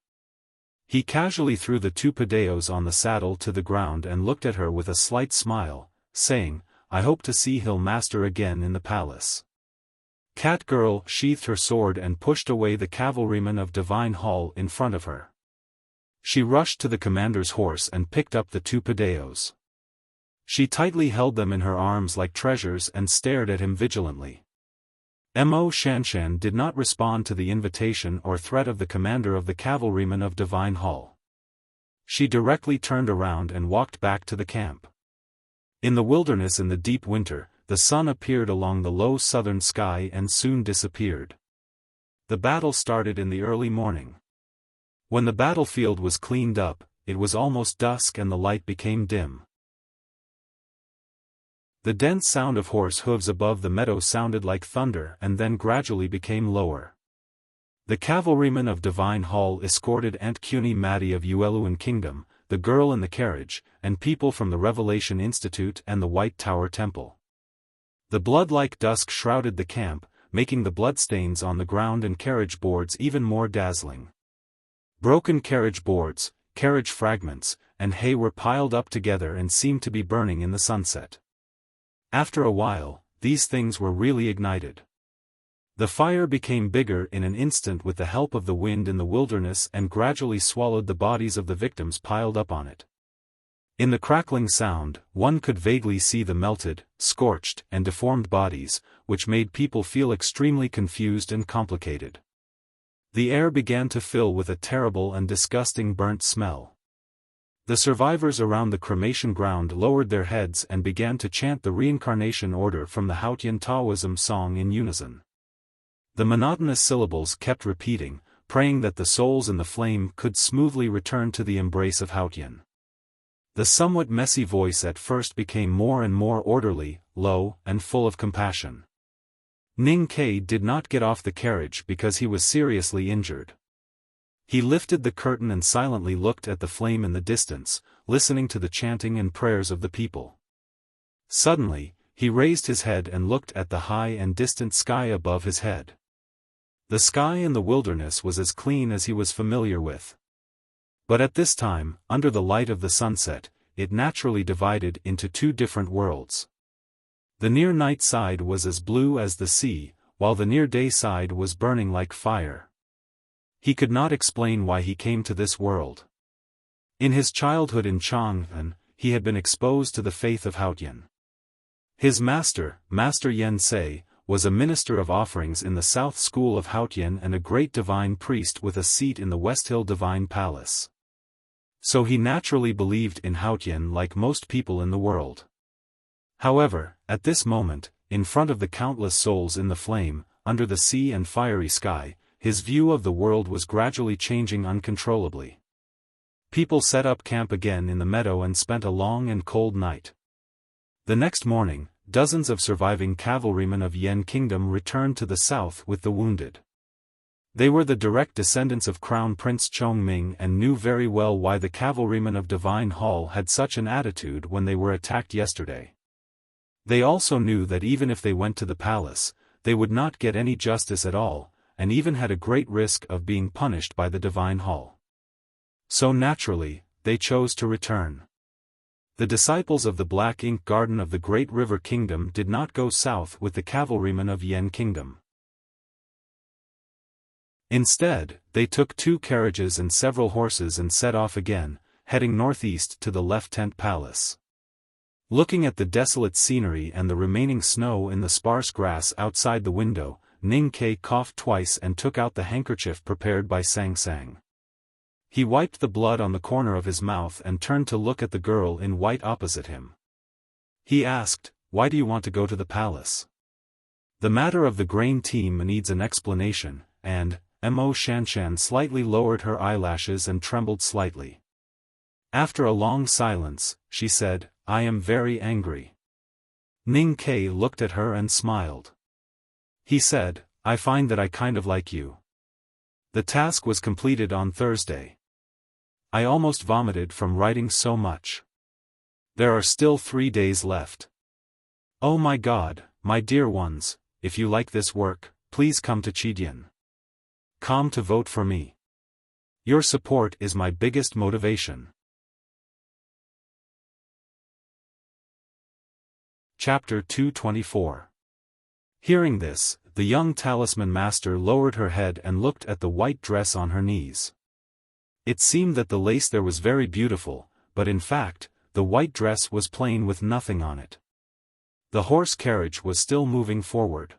He casually threw the two padeos on the saddle to the ground and looked at her with a slight smile, saying, "I hope to see Hill Master again in the palace." Cat Girl sheathed her sword and pushed away the cavalryman of Divine Hall in front of her. She rushed to the commander's horse and picked up the two padeos. She tightly held them in her arms like treasures and stared at him vigilantly. Mo Shanshan did not respond to the invitation or threat of the commander of the cavalrymen of Divine Hall. She directly turned around and walked back to the camp. In the wilderness in the deep winter, the sun appeared along the low southern sky and soon disappeared. The battle started in the early morning. When the battlefield was cleaned up, it was almost dusk and the light became dim. The dense sound of horse hooves above the meadow sounded like thunder and then gradually became lower. The cavalrymen of Divine Hall escorted Aunt Cuny Maddie of Yueluan Kingdom, the girl in the carriage, and people from the Revelation Institute and the White Tower Temple. The blood-like dusk shrouded the camp, making the bloodstains on the ground and carriage boards even more dazzling. Broken carriage boards, carriage fragments, and hay were piled up together and seemed to be burning in the sunset. After a while, these things were really ignited. The fire became bigger in an instant with the help of the wind in the wilderness and gradually swallowed the bodies of the victims piled up on it. In the crackling sound, one could vaguely see the melted, scorched, and deformed bodies, which made people feel extremely confused and complicated. The air began to fill with a terrible and disgusting burnt smell. The survivors around the cremation ground lowered their heads and began to chant the reincarnation order from the Hautian Taoism song in unison. The monotonous syllables kept repeating, praying that the souls in the flame could smoothly return to the embrace of Hautian. The somewhat messy voice at first became more and more orderly, low, and full of compassion. Ning Kei did not get off the carriage because he was seriously injured. He lifted the curtain and silently looked at the flame in the distance, listening to the chanting and prayers of the people. Suddenly, he raised his head and looked at the high and distant sky above his head. The sky in the wilderness was as clean as he was familiar with. But at this time, under the light of the sunset, it naturally divided into two different worlds. The near-night side was as blue as the sea, while the near-day side was burning like fire. He could not explain why he came to this world. In his childhood in Chang'an, he had been exposed to the faith of Haotian. His master, Master Yen Sei, was a minister of offerings in the South School of Haotian and a great divine priest with a seat in the West Hill Divine Palace. So he naturally believed in Haotian like most people in the world. However, at this moment, in front of the countless souls in the flame, under the sea and fiery sky, his view of the world was gradually changing uncontrollably. People set up camp again in the meadow and spent a long and cold night. The next morning, dozens of surviving cavalrymen of Yen Kingdom returned to the south with the wounded. They were the direct descendants of Crown Prince Chongming and knew very well why the cavalrymen of Divine Hall had such an attitude when they were attacked yesterday. They also knew that even if they went to the palace, they would not get any justice at all, and even had a great risk of being punished by the Divine Hall. So naturally, they chose to return. The disciples of the Black Ink Garden of the Great River Kingdom did not go south with the cavalrymen of Yen Kingdom. Instead, they took 2 carriages and several horses and set off again, heading northeast to the Left Tent Palace. Looking at the desolate scenery and the remaining snow in the sparse grass outside the window, Ning Ke coughed twice and took out the handkerchief prepared by Sang Sang. He wiped the blood on the corner of his mouth and turned to look at the girl in white opposite him. He asked, "Why do you want to go to the palace?" The matter of the grain team needs an explanation, and Mo Shanshan slightly lowered her eyelashes and trembled slightly. After a long silence, she said, "I am very angry." Ning Ke looked at her and smiled. He said, "I find that I kind of like you. The task was completed on Thursday. I almost vomited from writing so much. There are still 3 days left. Oh my God, my dear ones, if you like this work, please come to Chidian. Come to vote for me. Your support is my biggest motivation." Chapter 224. Hearing this, the young talisman master lowered her head and looked at the white dress on her knees. It seemed that the lace there was very beautiful, but in fact, the white dress was plain with nothing on it. The horse carriage was still moving forward.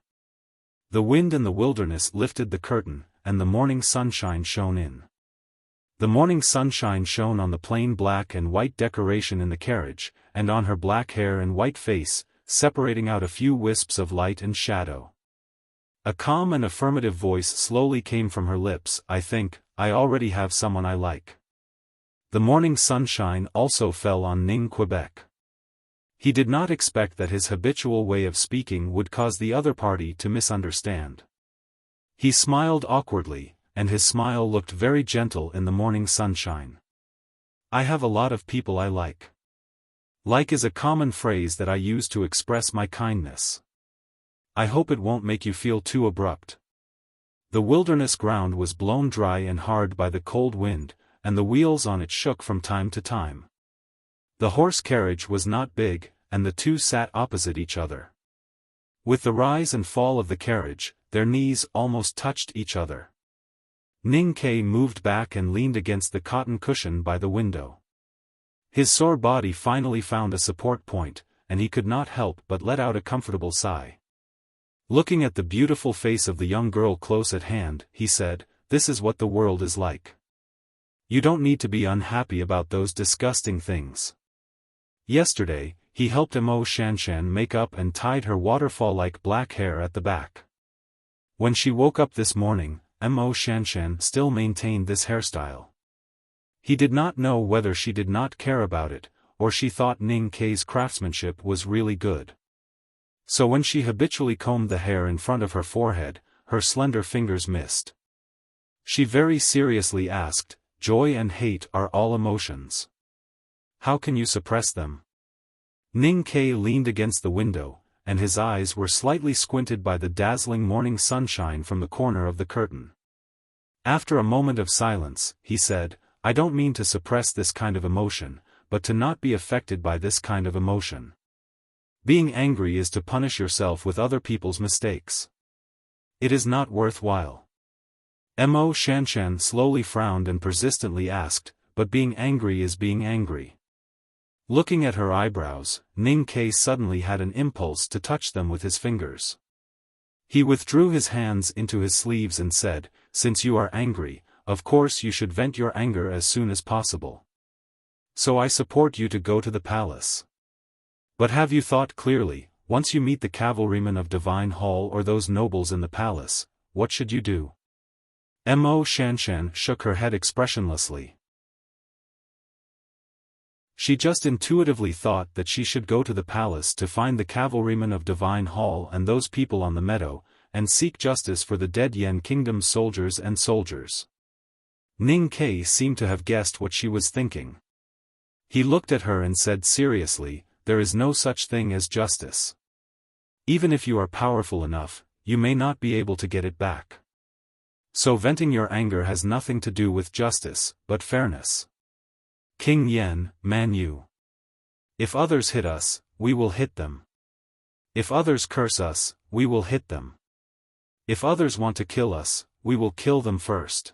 The wind in the wilderness lifted the curtain, and the morning sunshine shone in. The morning sunshine shone on the plain black and white decoration in the carriage, and on her black hair and white face, separating out a few wisps of light and shadow. A calm and affirmative voice slowly came from her lips, "I think, I already have someone I like." The morning sunshine also fell on Ning Quebec. He did not expect that his habitual way of speaking would cause the other party to misunderstand. He smiled awkwardly, and his smile looked very gentle in the morning sunshine. "I have a lot of people I like. Like is a common phrase that I use to express my kindness. I hope it won't make you feel too abrupt." The wilderness ground was blown dry and hard by the cold wind, and the wheels on it shook from time to time. The horse carriage was not big, and the two sat opposite each other. With the rise and fall of the carriage, their knees almost touched each other. Ning Ke moved back and leaned against the cotton cushion by the window. His sore body finally found a support point, and he could not help but let out a comfortable sigh. Looking at the beautiful face of the young girl close at hand, he said, "This is what the world is like. You don't need to be unhappy about those disgusting things." Yesterday, he helped Mo Shanshan make up and tied her waterfall-like black hair at the back. When she woke up this morning, Mo Shanshan still maintained this hairstyle. He did not know whether she did not care about it, or she thought Ning Ke's craftsmanship was really good. So when she habitually combed the hair in front of her forehead, her slender fingers missed. She very seriously asked, "Joy and hate are all emotions. How can you suppress them?" Ning Ke leaned against the window, and his eyes were slightly squinted by the dazzling morning sunshine from the corner of the curtain. After a moment of silence, he said, I don't mean to suppress this kind of emotion, but to not be affected by this kind of emotion. Being angry is to punish yourself with other people's mistakes. It is not worthwhile. Mo Shanshan slowly frowned and persistently asked, but being angry is being angry. Looking at her eyebrows, Ning Ke suddenly had an impulse to touch them with his fingers. He withdrew his hands into his sleeves and said, "Since you are angry, of course you should vent your anger as soon as possible. So I support you to go to the palace. But have you thought clearly, once you meet the cavalrymen of Divine Hall or those nobles in the palace, what should you do?" Mo Shanshan shook her head expressionlessly. She just intuitively thought that she should go to the palace to find the cavalrymen of Divine Hall and those people on the meadow, and seek justice for the dead Yan Kingdom's soldiers and soldiers. Ning Ke seemed to have guessed what she was thinking. He looked at her and said seriously, "There is no such thing as justice. Even if you are powerful enough, you may not be able to get it back. So venting your anger has nothing to do with justice, but fairness. King Yen, Man Yu. If others hit us, we will hit them. If others curse us, we will hit them. If others want to kill us, we will kill them first."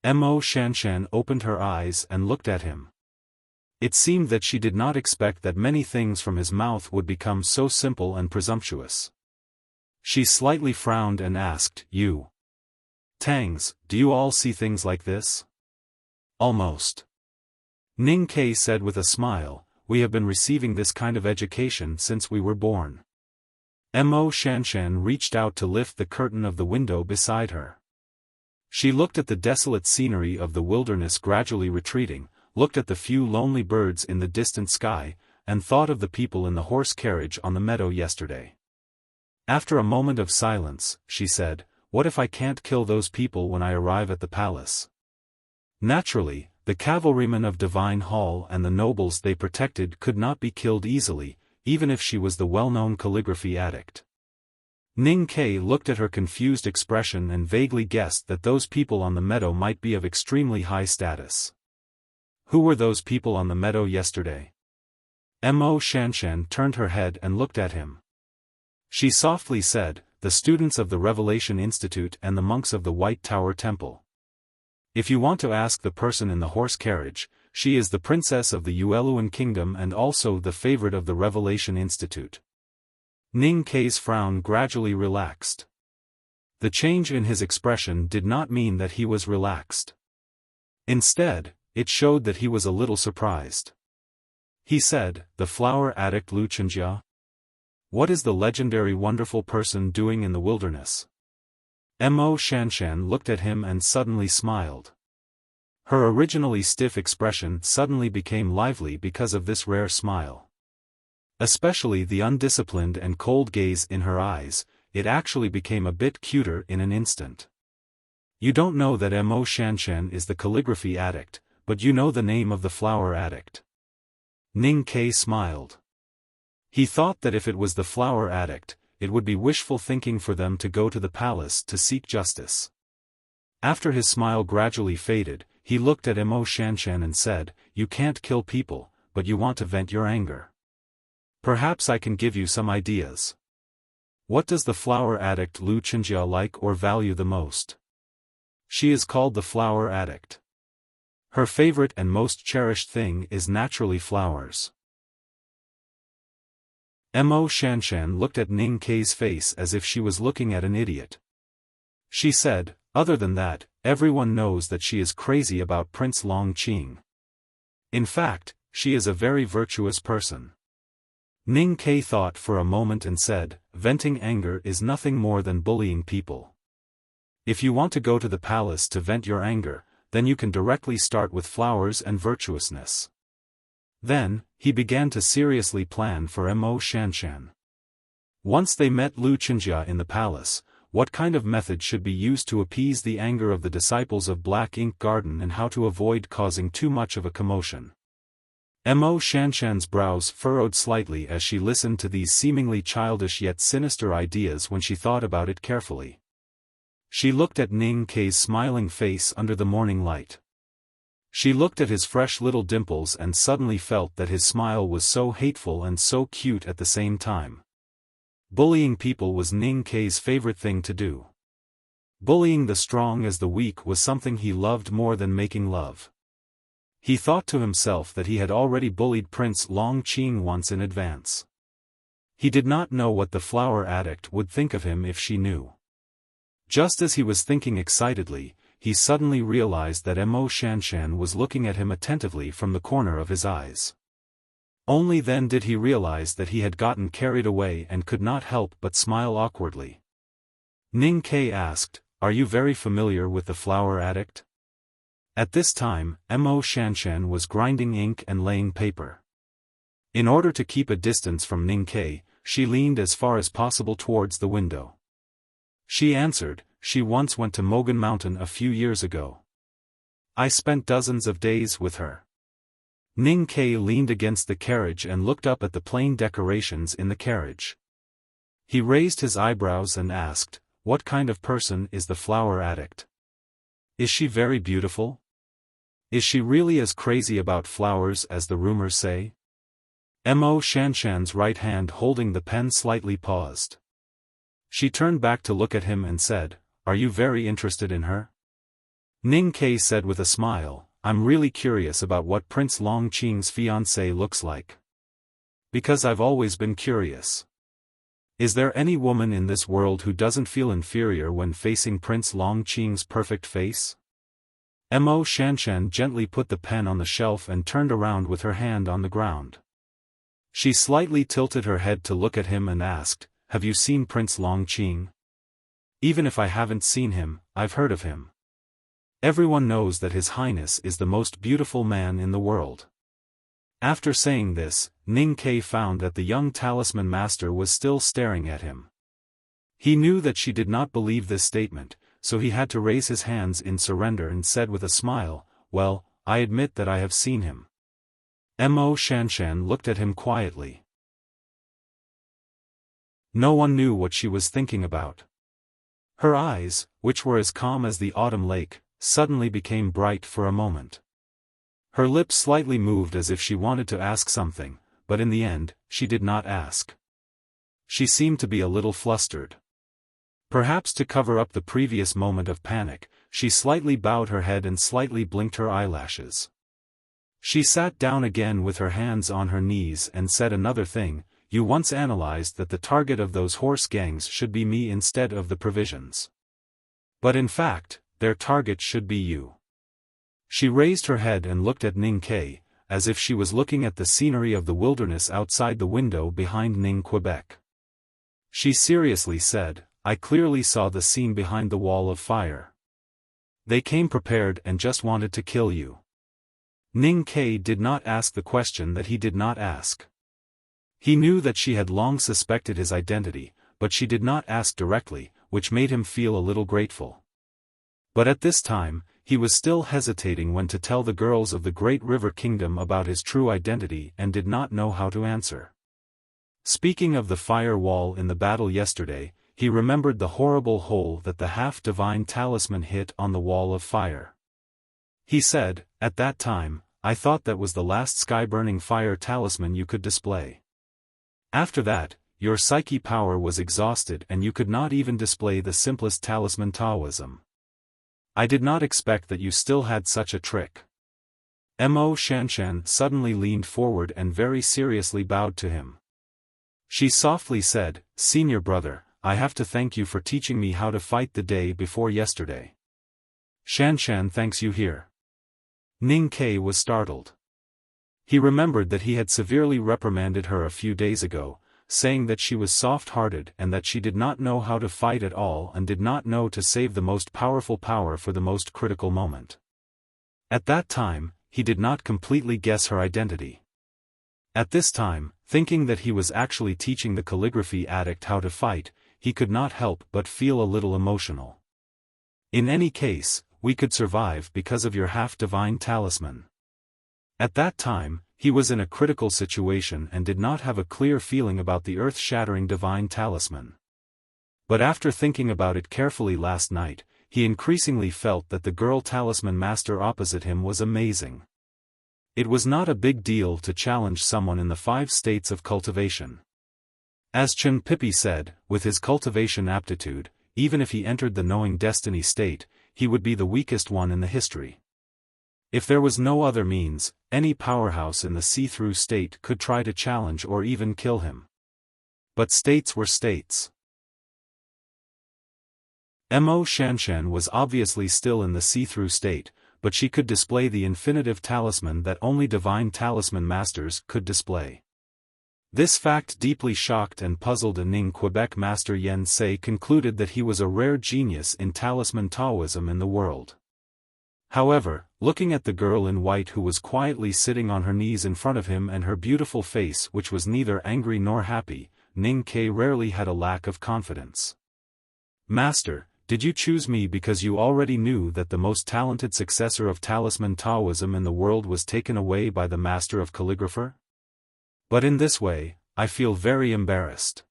Mo Shanshan opened her eyes and looked at him. It seemed that she did not expect that many things from his mouth would become so simple and presumptuous. She slightly frowned and asked, "You Tangs, do you all see things like this?" "Almost." Ning Ke said with a smile, "We have been receiving this kind of education since we were born." Mo Shanshan reached out to lift the curtain of the window beside her. She looked at the desolate scenery of the wilderness gradually retreating, looked at the few lonely birds in the distant sky, and thought of the people in the horse carriage on the meadow yesterday. After a moment of silence, she said, "What if I can't kill those people when I arrive at the palace?" Naturally, the cavalrymen of Divine Hall and the nobles they protected could not be killed easily, even if she was the well-known calligraphy addict. Ning Ke looked at her confused expression and vaguely guessed that those people on the meadow might be of extremely high status. Who were those people on the meadow yesterday? Mo Shanshan turned her head and looked at him. She softly said, "The students of the Revelation Institute and the monks of the White Tower Temple. If you want to ask the person in the horse carriage, she is the princess of the Yueluan Kingdom and also the favorite of the Revelation Institute." Ning Ke's frown gradually relaxed. The change in his expression did not mean that he was relaxed. Instead, it showed that he was a little surprised. He said, "The flower addict Lu Chenjia? What is the legendary wonderful person doing in the wilderness?" Mo Shanshan looked at him and suddenly smiled. Her originally stiff expression suddenly became lively because of this rare smile. Especially the undisciplined and cold gaze in her eyes, it actually became a bit cuter in an instant. "You don't know that Mo Shanshan is the calligraphy addict, but you know the name of the flower addict." Ning Ke smiled. He thought that if it was the flower addict, it would be wishful thinking for them to go to the palace to seek justice. After his smile gradually faded, he looked at Mo Shanshan and said, "You can't kill people, but you want to vent your anger. Perhaps I can give you some ideas. What does the flower addict Lu Chenjia like or value the most?" "She is called the flower addict. Her favorite and most cherished thing is naturally flowers." Mo Shanshan looked at Ning Ke's face as if she was looking at an idiot. She said, "Other than that, everyone knows that she is crazy about Prince Long Qing. In fact, she is a very virtuous person." Ning Ke thought for a moment and said, "Venting anger is nothing more than bullying people. If you want to go to the palace to vent your anger, then you can directly start with flowers and virtuousness." Then, he began to seriously plan for Mo Shanshan. Once they met Lu Chenjia in the palace, what kind of method should be used to appease the anger of the disciples of Black Ink Garden and how to avoid causing too much of a commotion. Mo Shanshan's brows furrowed slightly as she listened to these seemingly childish yet sinister ideas when she thought about it carefully. She looked at Ning Ke's smiling face under the morning light. She looked at his fresh little dimples and suddenly felt that his smile was so hateful and so cute at the same time. Bullying people was Ning Kei's favorite thing to do. Bullying the strong as the weak was something he loved more than making love. He thought to himself that he had already bullied Prince Longqing once in advance. He did not know what the flower addict would think of him if she knew. Just as he was thinking excitedly, he suddenly realized that Mo Shanshan was looking at him attentively from the corner of his eyes. Only then did he realize that he had gotten carried away and could not help but smile awkwardly. Ning Kei asked, "Are you very familiar with the flower addict?" At this time, Mo Shanshan was grinding ink and laying paper. In order to keep a distance from Ning Kei, she leaned as far as possible towards the window. She answered, "She once went to Mogan Mountain a few years ago. I spent dozens of days with her." Ning Kei leaned against the carriage and looked up at the plain decorations in the carriage. He raised his eyebrows and asked, "What kind of person is the flower addict? Is she very beautiful? Is she really as crazy about flowers as the rumors say?" Mo Shanshan's right hand holding the pen slightly paused. She turned back to look at him and said, "Are you very interested in her?" Ning Kei said with a smile, "I'm really curious about what Prince Longqing's fiancée looks like. Because I've always been curious. Is there any woman in this world who doesn't feel inferior when facing Prince Longqing's perfect face?" Mo Shanshan gently put the pen on the shelf and turned around with her hand on the ground. She slightly tilted her head to look at him and asked, "Have you seen Prince Longqing?" "Even if I haven't seen him, I've heard of him. Everyone knows that His Highness is the most beautiful man in the world." After saying this, Ning Kei found that the young talisman master was still staring at him. He knew that she did not believe this statement, so he had to raise his hands in surrender and said with a smile, "Well, I admit that I have seen him." Mo Shanshan looked at him quietly. No one knew what she was thinking about. Her eyes, which were as calm as the autumn lake, suddenly became bright for a moment. Her lips slightly moved as if she wanted to ask something, but in the end, she did not ask. She seemed to be a little flustered. Perhaps to cover up the previous moment of panic, she slightly bowed her head and slightly blinked her eyelashes. She sat down again with her hands on her knees and said another thing, "You once analyzed that the target of those horse gangs should be me instead of the provisions. But in fact, their target should be you." She raised her head and looked at Ning Kei, as if she was looking at the scenery of the wilderness outside the window behind Ning Quebec. She seriously said, "I clearly saw the scene behind the wall of fire. They came prepared and just wanted to kill you." Ning Kei did not ask the question that he did not ask. He knew that she had long suspected his identity, but she did not ask directly, which made him feel a little grateful. But at this time, he was still hesitating when to tell the girls of the Great River Kingdom about his true identity and did not know how to answer. Speaking of the fire wall in the battle yesterday, he remembered the horrible hole that the half-divine talisman hit on the wall of fire. He said, "At that time, I thought that was the last sky-burning fire talisman you could display. After that, your psyche power was exhausted and you could not even display the simplest talisman Taoism. I did not expect that you still had such a trick." Mo Shanshan suddenly leaned forward and very seriously bowed to him. She softly said, "Senior brother, I have to thank you for teaching me how to fight the day before yesterday." "Shanshan thanks you here." Ning Kei was startled. He remembered that he had severely reprimanded her a few days ago, saying that she was soft-hearted and that she did not know how to fight at all and did not know to save the most powerful power for the most critical moment. At that time, he did not completely guess her identity. At this time, thinking that he was actually teaching the calligraphy addict how to fight, he could not help but feel a little emotional. "In any case, we could survive because of your half-divine talisman." At that time, he was in a critical situation and did not have a clear feeling about the earth-shattering divine talisman. But after thinking about it carefully last night, he increasingly felt that the girl talisman master opposite him was amazing. It was not a big deal to challenge someone in the 5 states of cultivation. As Chen Pipi said, with his cultivation aptitude, even if he entered the knowing destiny state, he would be the weakest one in the history. If there was no other means, any powerhouse in the see-through state could try to challenge or even kill him. But states were states. Mo Shanshan was obviously still in the see-through state, but she could display the infinitive talisman that only divine talisman masters could display. This fact deeply shocked and puzzled a Ning Quebec master Yen Sei concluded that he was a rare genius in talisman Taoism in the world. However, looking at the girl in white who was quietly sitting on her knees in front of him and her beautiful face which was neither angry nor happy, Ning Ke rarely had a lack of confidence. Master, did you choose me because you already knew that the most talented successor of talisman Taoism in the world was taken away by the master of calligrapher? But in this way, I feel very embarrassed.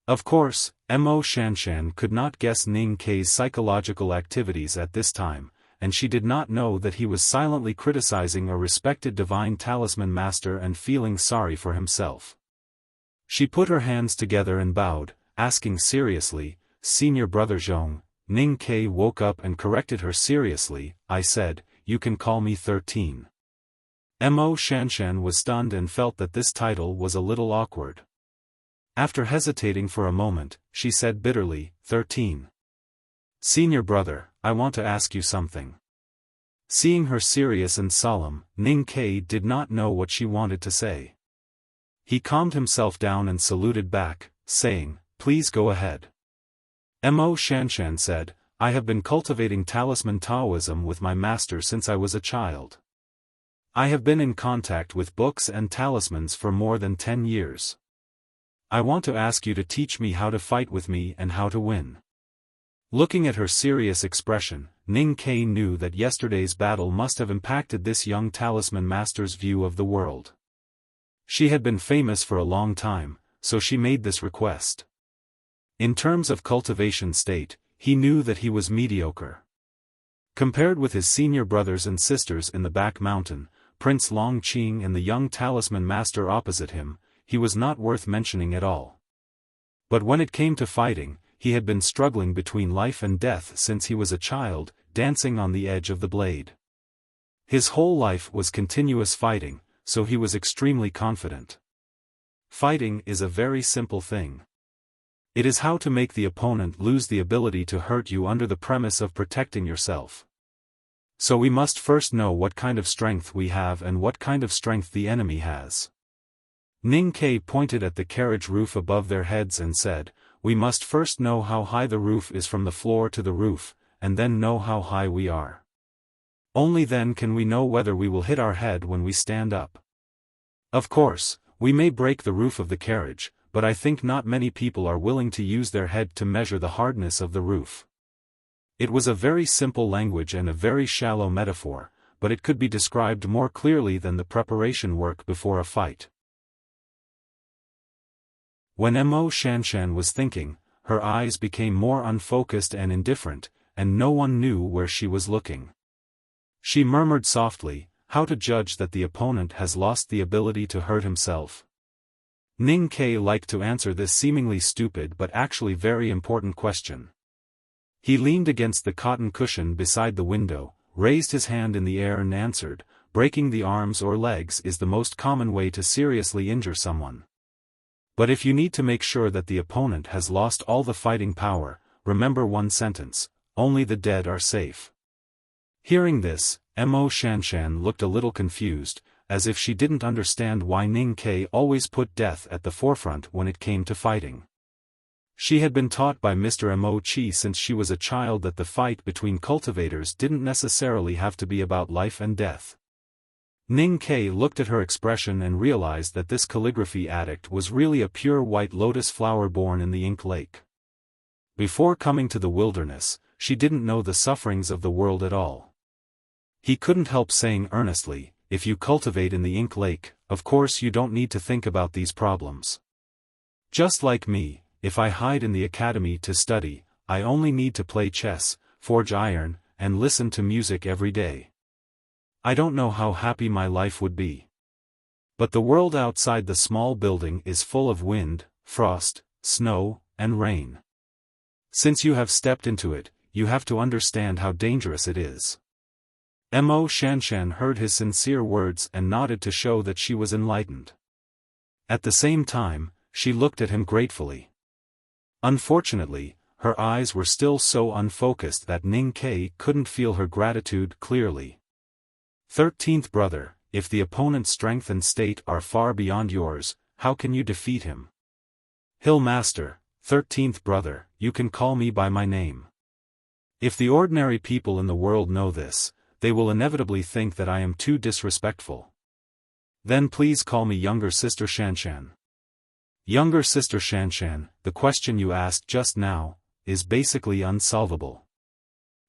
Of course, Mo Shanshan could not guess Ning Ke's psychological activities at this time, and she did not know that he was silently criticizing a respected divine talisman master and feeling sorry for himself. She put her hands together and bowed, asking seriously, "Senior brother Zhong." Ning Ke woke up and corrected her seriously, "I said, you can call me 13. Mo Shanshan was stunned and felt that this title was a little awkward. After hesitating for a moment, she said bitterly, 13. Senior brother, I want to ask you something. Seeing her serious and solemn, Ning Ke did not know what she wanted to say. He calmed himself down and saluted back, saying, "Please go ahead." Mo Shanshan said, "I have been cultivating talisman Taoism with my master since I was a child. I have been in contact with books and talismans for more than 10 years. I want to ask you to teach me how to fight with me and how to win." Looking at her serious expression, Ning Ke knew that yesterday's battle must have impacted this young talisman master's view of the world. She had been famous for a long time, so she made this request. In terms of cultivation state, he knew that he was mediocre. Compared with his senior brothers and sisters in the back mountain, Prince Long Qing and the young talisman master opposite him, he was not worth mentioning at all. But when it came to fighting, he had been struggling between life and death since he was a child, dancing on the edge of the blade. His whole life was continuous fighting, so he was extremely confident. Fighting is a very simple thing. It is how to make the opponent lose the ability to hurt you under the premise of protecting yourself. So we must first know what kind of strength we have and what kind of strength the enemy has. Ning Ke pointed at the carriage roof above their heads and said, "We must first know how high the roof is from the floor to the roof, and then know how high we are. Only then can we know whether we will hit our head when we stand up. Of course, we may break the roof of the carriage, but I think not many people are willing to use their head to measure the hardness of the roof." It was a very simple language and a very shallow metaphor, but it could be described more clearly than the preparation work before a fight. When Mo Shanshan was thinking, her eyes became more unfocused and indifferent, and no one knew where she was looking. She murmured softly, "How to judge that the opponent has lost the ability to hurt himself?" Ning Ke liked to answer this seemingly stupid but actually very important question. He leaned against the cotton cushion beside the window, raised his hand in the air and answered, "Breaking the arms or legs is the most common way to seriously injure someone. But if you need to make sure that the opponent has lost all the fighting power, remember one sentence, only the dead are safe." Hearing this, Mo Shanshan looked a little confused, as if she didn't understand why Ning Ke always put death at the forefront when it came to fighting. She had been taught by Mr. Mo Chi since she was a child that the fight between cultivators didn't necessarily have to be about life and death. Ning Ke looked at her expression and realized that this calligraphy addict was really a pure white lotus flower born in the ink lake. Before coming to the wilderness, she didn't know the sufferings of the world at all. He couldn't help saying earnestly, "If you cultivate in the ink lake, of course you don't need to think about these problems. Just like me, if I hide in the academy to study, I only need to play chess, forge iron, and listen to music every day. I don't know how happy my life would be. But the world outside the small building is full of wind, frost, snow, and rain. Since you have stepped into it, you have to understand how dangerous it is. Mo Shanshan heard his sincere words and nodded to show that she was enlightened. At the same time, she looked at him gratefully. Unfortunately, her eyes were still so unfocused that Ning Ke couldn't feel her gratitude clearly. 13th brother, if the opponent's strength and state are far beyond yours, how can you defeat him? Hill Master, 13th brother, you can call me by my name. If the ordinary people in the world know this, they will inevitably think that I am too disrespectful. Then please call me younger sister Shanshan. Younger sister Shanshan, the question you asked just now, is basically unsolvable.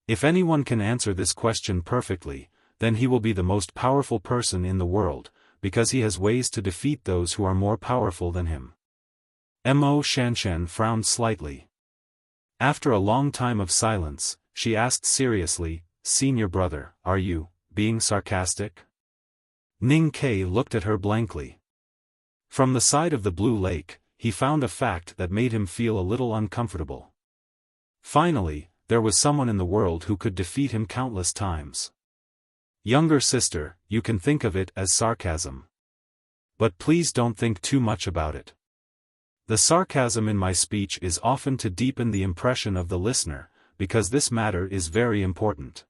If anyone can answer this question perfectly, then he will be the most powerful person in the world, because he has ways to defeat those who are more powerful than him. Mo Shanshan frowned slightly. After a long time of silence, she asked seriously, Senior brother, are you being sarcastic? Ning Ke looked at her blankly. From the side of the blue lake, he found a fact that made him feel a little uncomfortable. Finally, there was someone in the world who could defeat him countless times. Younger sister, you can think of it as sarcasm. But please don't think too much about it. The sarcasm in my speech is often to deepen the impression of the listener, because this matter is very important.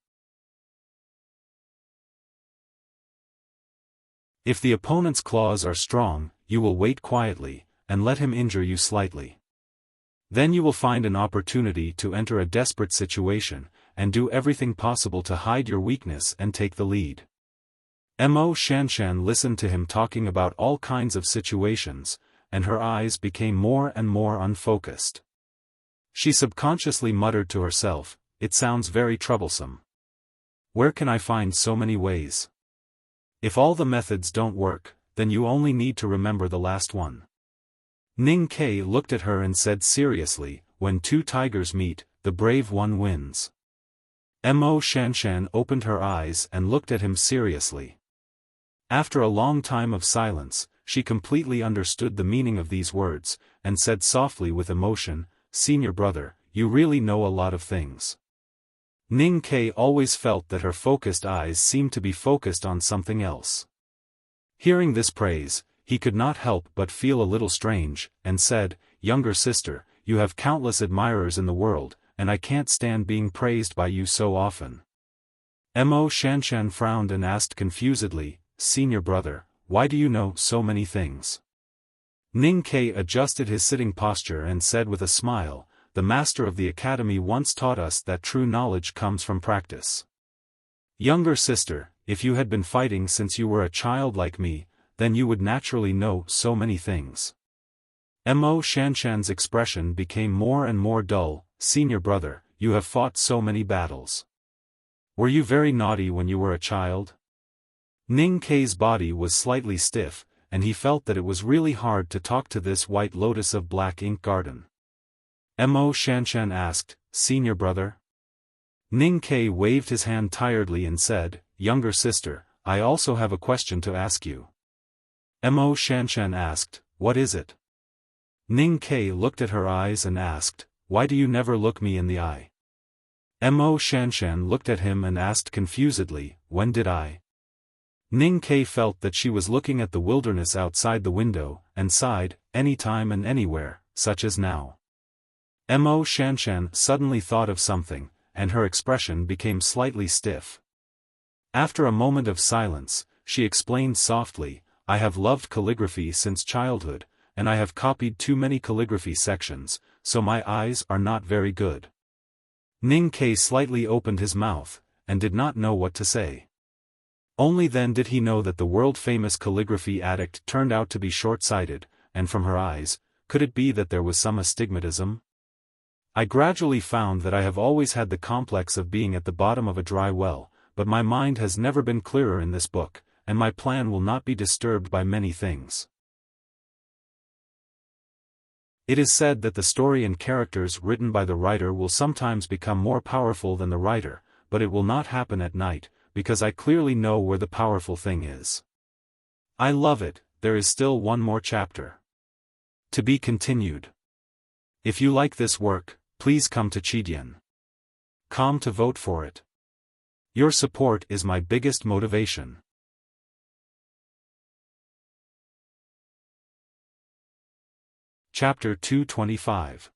If the opponent's claws are strong, you will wait quietly, and let him injure you slightly. Then you will find an opportunity to enter a desperate situation, and do everything possible to hide your weakness and take the lead. Mo Shanshan listened to him talking about all kinds of situations, and her eyes became more and more unfocused. She subconsciously muttered to herself, it sounds very troublesome. Where can I find so many ways? If all the methods don't work, then you only need to remember the last one. Ning Ke looked at her and said seriously, when two tigers meet, the brave one wins. Mo Shanshan opened her eyes and looked at him seriously. After a long time of silence, she completely understood the meaning of these words, and said softly with emotion, Senior brother, you really know a lot of things. Ning Ke always felt that her focused eyes seemed to be focused on something else. Hearing this praise, he could not help but feel a little strange, and said, Younger sister, you have countless admirers in the world, and I can't stand being praised by you so often. Mo Shanshan frowned and asked confusedly, Senior brother, why do you know so many things? Ning Ke adjusted his sitting posture and said with a smile, the master of the academy once taught us that true knowledge comes from practice. Younger sister, if you had been fighting since you were a child like me, then you would naturally know so many things. Mo Shanshan's expression became more and more dull, Senior brother, you have fought so many battles. Were you very naughty when you were a child? Ning Ke's body was slightly stiff, and he felt that it was really hard to talk to this white lotus of black ink garden. Mo Shanshan asked, Senior brother? Ning Ke waved his hand tiredly and said, Younger sister, I also have a question to ask you. Mo Shanshan asked, What is it? Ning Ke looked at her eyes and asked, Why do you never look me in the eye? Mo Shanshan looked at him and asked confusedly, When did I? Ning Ke felt that she was looking at the wilderness outside the window, and sighed, anytime and anywhere, such as now. Mo Shanshan suddenly thought of something, and her expression became slightly stiff. After a moment of silence, she explained softly, I have loved calligraphy since childhood, and I have copied too many calligraphy sections, so my eyes are not very good. Ning Ke slightly opened his mouth, and did not know what to say. Only then did he know that the world-famous calligraphy addict turned out to be short-sighted, and from her eyes, could it be that there was some astigmatism? I gradually found that I have always had the complex of being at the bottom of a dry well, but my mind has never been clearer in this book, and my plan will not be disturbed by many things. It is said that the story and characters written by the writer will sometimes become more powerful than the writer, but it will not happen at night, because I clearly know where the powerful thing is. I love it. There is still one more chapter. To be continued. If you like this work, please come to Chidian.com to vote for it. Your support is my biggest motivation. Chapter 225.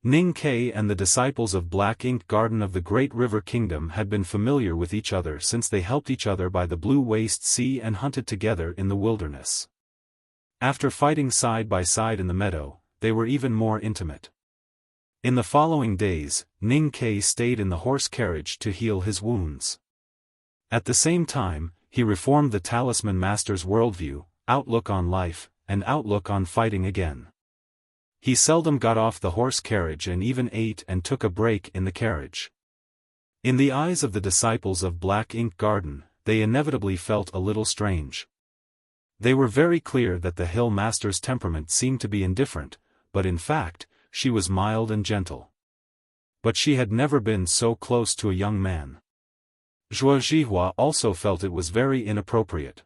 Ning Ke and the disciples of Black Ink Garden of the Great River Kingdom had been familiar with each other since they helped each other by the Blue Waste Sea and hunted together in the wilderness. After fighting side by side in the meadow, they were even more intimate. In the following days, Ning Ke stayed in the horse carriage to heal his wounds. At the same time, he reformed the Talisman Master's worldview, outlook on life, and outlook on fighting again. He seldom got off the horse carriage and even ate and took a break in the carriage. In the eyes of the disciples of Black Ink Garden, they inevitably felt a little strange. They were very clear that the Hill Master's temperament seemed to be indifferent, but in fact, she was mild and gentle. But she had never been so close to a young man. Zhuo Zhihua also felt it was very inappropriate.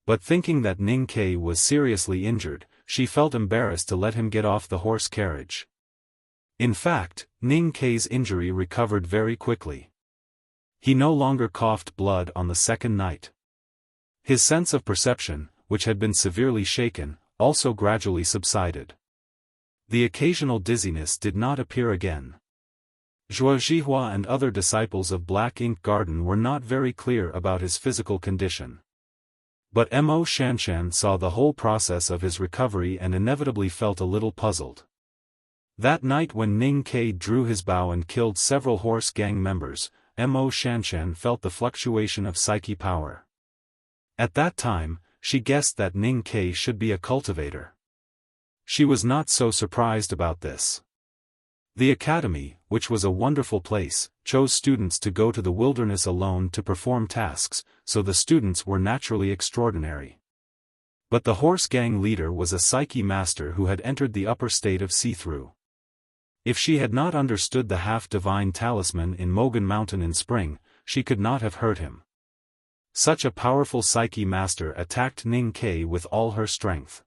But thinking that Ning Ke was seriously injured, she felt embarrassed to let him get off the horse carriage. In fact, Ning Ke's injury recovered very quickly. He no longer coughed blood on the second night. His sense of perception, which had been severely shaken, also gradually subsided. The occasional dizziness did not appear again. Zhuo Zhihua and other disciples of Black Ink Garden were not very clear about his physical condition. But Mo Shanshan saw the whole process of his recovery and inevitably felt a little puzzled. That night when Ning Ke drew his bow and killed several horse gang members, Mo Shanshan felt the fluctuation of psyche power. At that time, she guessed that Ning Ke should be a cultivator. She was not so surprised about this. The academy, which was a wonderful place, chose students to go to the wilderness alone to perform tasks, so the students were naturally extraordinary. But the horse gang leader was a psyche master who had entered the upper state of see-through. If she had not understood the half-divine talisman in Mogan Mountain in spring, she could not have hurt him. Such a powerful psyche master attacked Ning Ke with all her strength.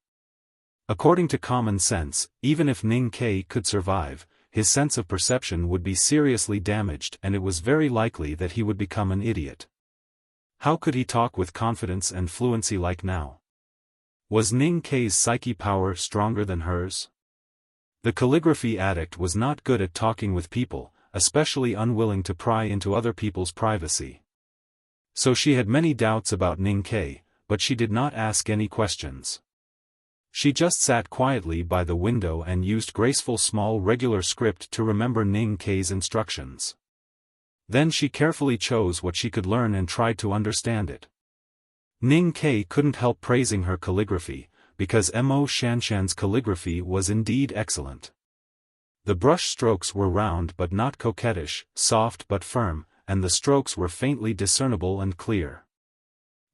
According to common sense, even if Ning Ke could survive, his sense of perception would be seriously damaged and it was very likely that he would become an idiot. How could he talk with confidence and fluency like now? Was Ning Ke's psyche power stronger than hers? The calligraphy addict was not good at talking with people, especially unwilling to pry into other people's privacy. So she had many doubts about Ning Ke, but she did not ask any questions. She just sat quietly by the window and used graceful small regular script to remember Ning Ke's instructions. Then she carefully chose what she could learn and tried to understand it. Ning Ke couldn't help praising her calligraphy, because Mo Shanshan's calligraphy was indeed excellent. The brush strokes were round but not coquettish, soft but firm, and the strokes were faintly discernible and clear.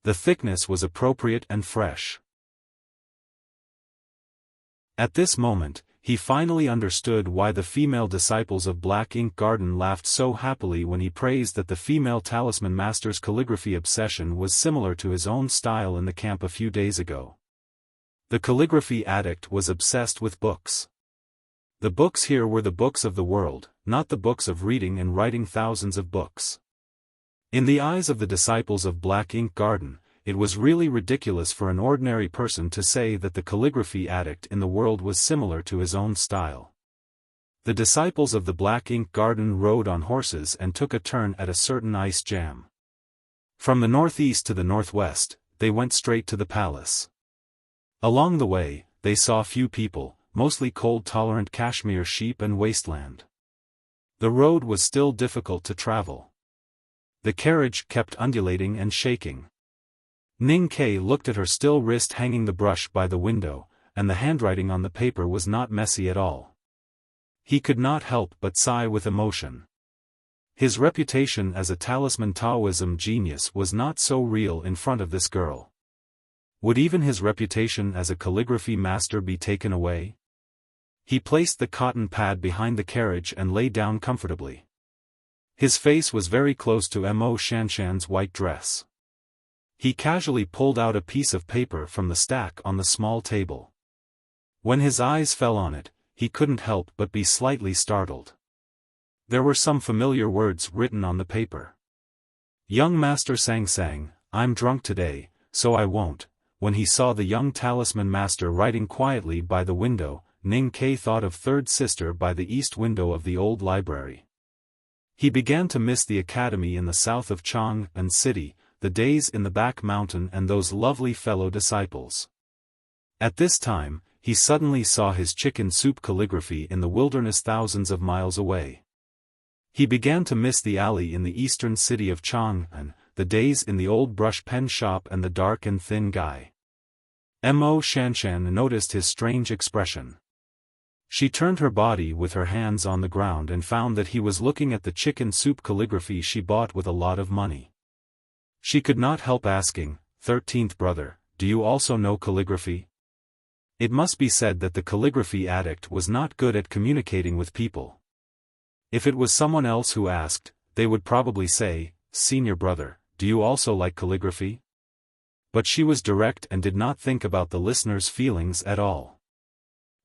The thickness was appropriate and fresh. At this moment, he finally understood why the female disciples of Black Ink Garden laughed so happily when he praised that the female talisman master's calligraphy obsession was similar to his own style in the camp a few days ago. The calligraphy addict was obsessed with books. The books here were the books of the world, not the books of reading and writing thousands of books. In the eyes of the disciples of Black Ink Garden, it was really ridiculous for an ordinary person to say that the calligraphy addict in the world was similar to his own style. The disciples of the Black Ink Garden rode on horses and took a turn at a certain ice jam. From the northeast to the northwest, they went straight to the palace. Along the way, they saw few people, mostly cold-tolerant Kashmir sheep and wasteland. The road was still difficult to travel. The carriage kept undulating and shaking. Ning Ke looked at her still wrist hanging the brush by the window, and the handwriting on the paper was not messy at all. He could not help but sigh with emotion. His reputation as a talisman Taoism genius was not so real in front of this girl. Would even his reputation as a calligraphy master be taken away? He placed the cotton pad behind the carriage and lay down comfortably. His face was very close to Mo Shanshan's white dress. He casually pulled out a piece of paper from the stack on the small table. When his eyes fell on it, he couldn't help but be slightly startled. There were some familiar words written on the paper. Young Master Sang, I'm drunk today, so I won't. When he saw the young talisman master writing quietly by the window, Ning Ke thought of third sister by the east window of the old library. He began to miss the academy in the south of Chang'an City, the days in the back mountain and those lovely fellow disciples. At this time, he suddenly saw his chicken soup calligraphy in the wilderness thousands of miles away. He began to miss the alley in the eastern city of Chang'an, the days in the old brush pen shop and the dark and thin guy. Mo Shanshan noticed his strange expression. She turned her body with her hands on the ground and found that he was looking at the chicken soup calligraphy she bought with a lot of money. She could not help asking, 13th brother, do you also know calligraphy? It must be said that the calligraphy addict was not good at communicating with people. If it was someone else who asked, they would probably say, senior brother, do you also like calligraphy? But she was direct and did not think about the listener's feelings at all.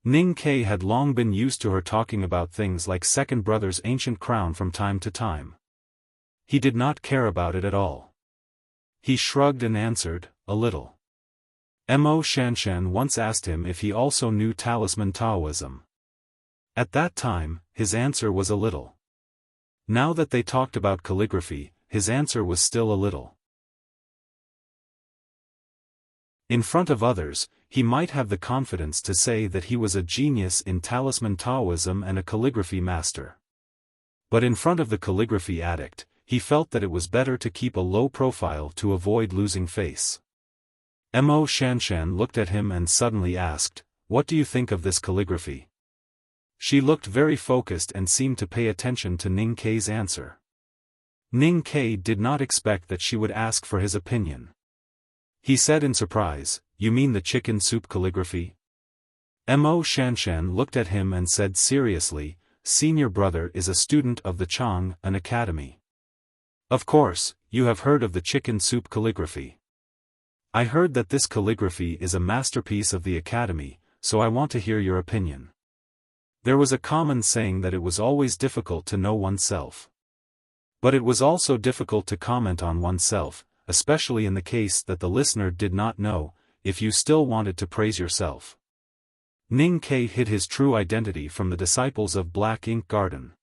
Ning Ke had long been used to her talking about things like second brother's ancient crown from time to time. He did not care about it at all. He shrugged and answered, a little. Mo Shanshan once asked him if he also knew talisman Taoism. At that time, his answer was a little. Now that they talked about calligraphy, his answer was still a little. In front of others, he might have the confidence to say that he was a genius in talisman Taoism and a calligraphy master. But in front of the calligraphy addict, he felt that it was better to keep a low profile to avoid losing face. Mo Shanshan looked at him and suddenly asked, what do you think of this calligraphy? She looked very focused and seemed to pay attention to Ning Ke's answer. Ning Ke did not expect that she would ask for his opinion. He said in surprise, you mean the chicken soup calligraphy? Mo Shanshan looked at him and said seriously, senior brother is a student of the Chang'an Academy. Of course, you have heard of the chicken soup calligraphy. I heard that this calligraphy is a masterpiece of the academy, so I want to hear your opinion. There was a common saying that it was always difficult to know oneself. But it was also difficult to comment on oneself, especially in the case that the listener did not know, if you still wanted to praise yourself. Ning Ke hid his true identity from the disciples of Black Ink Garden.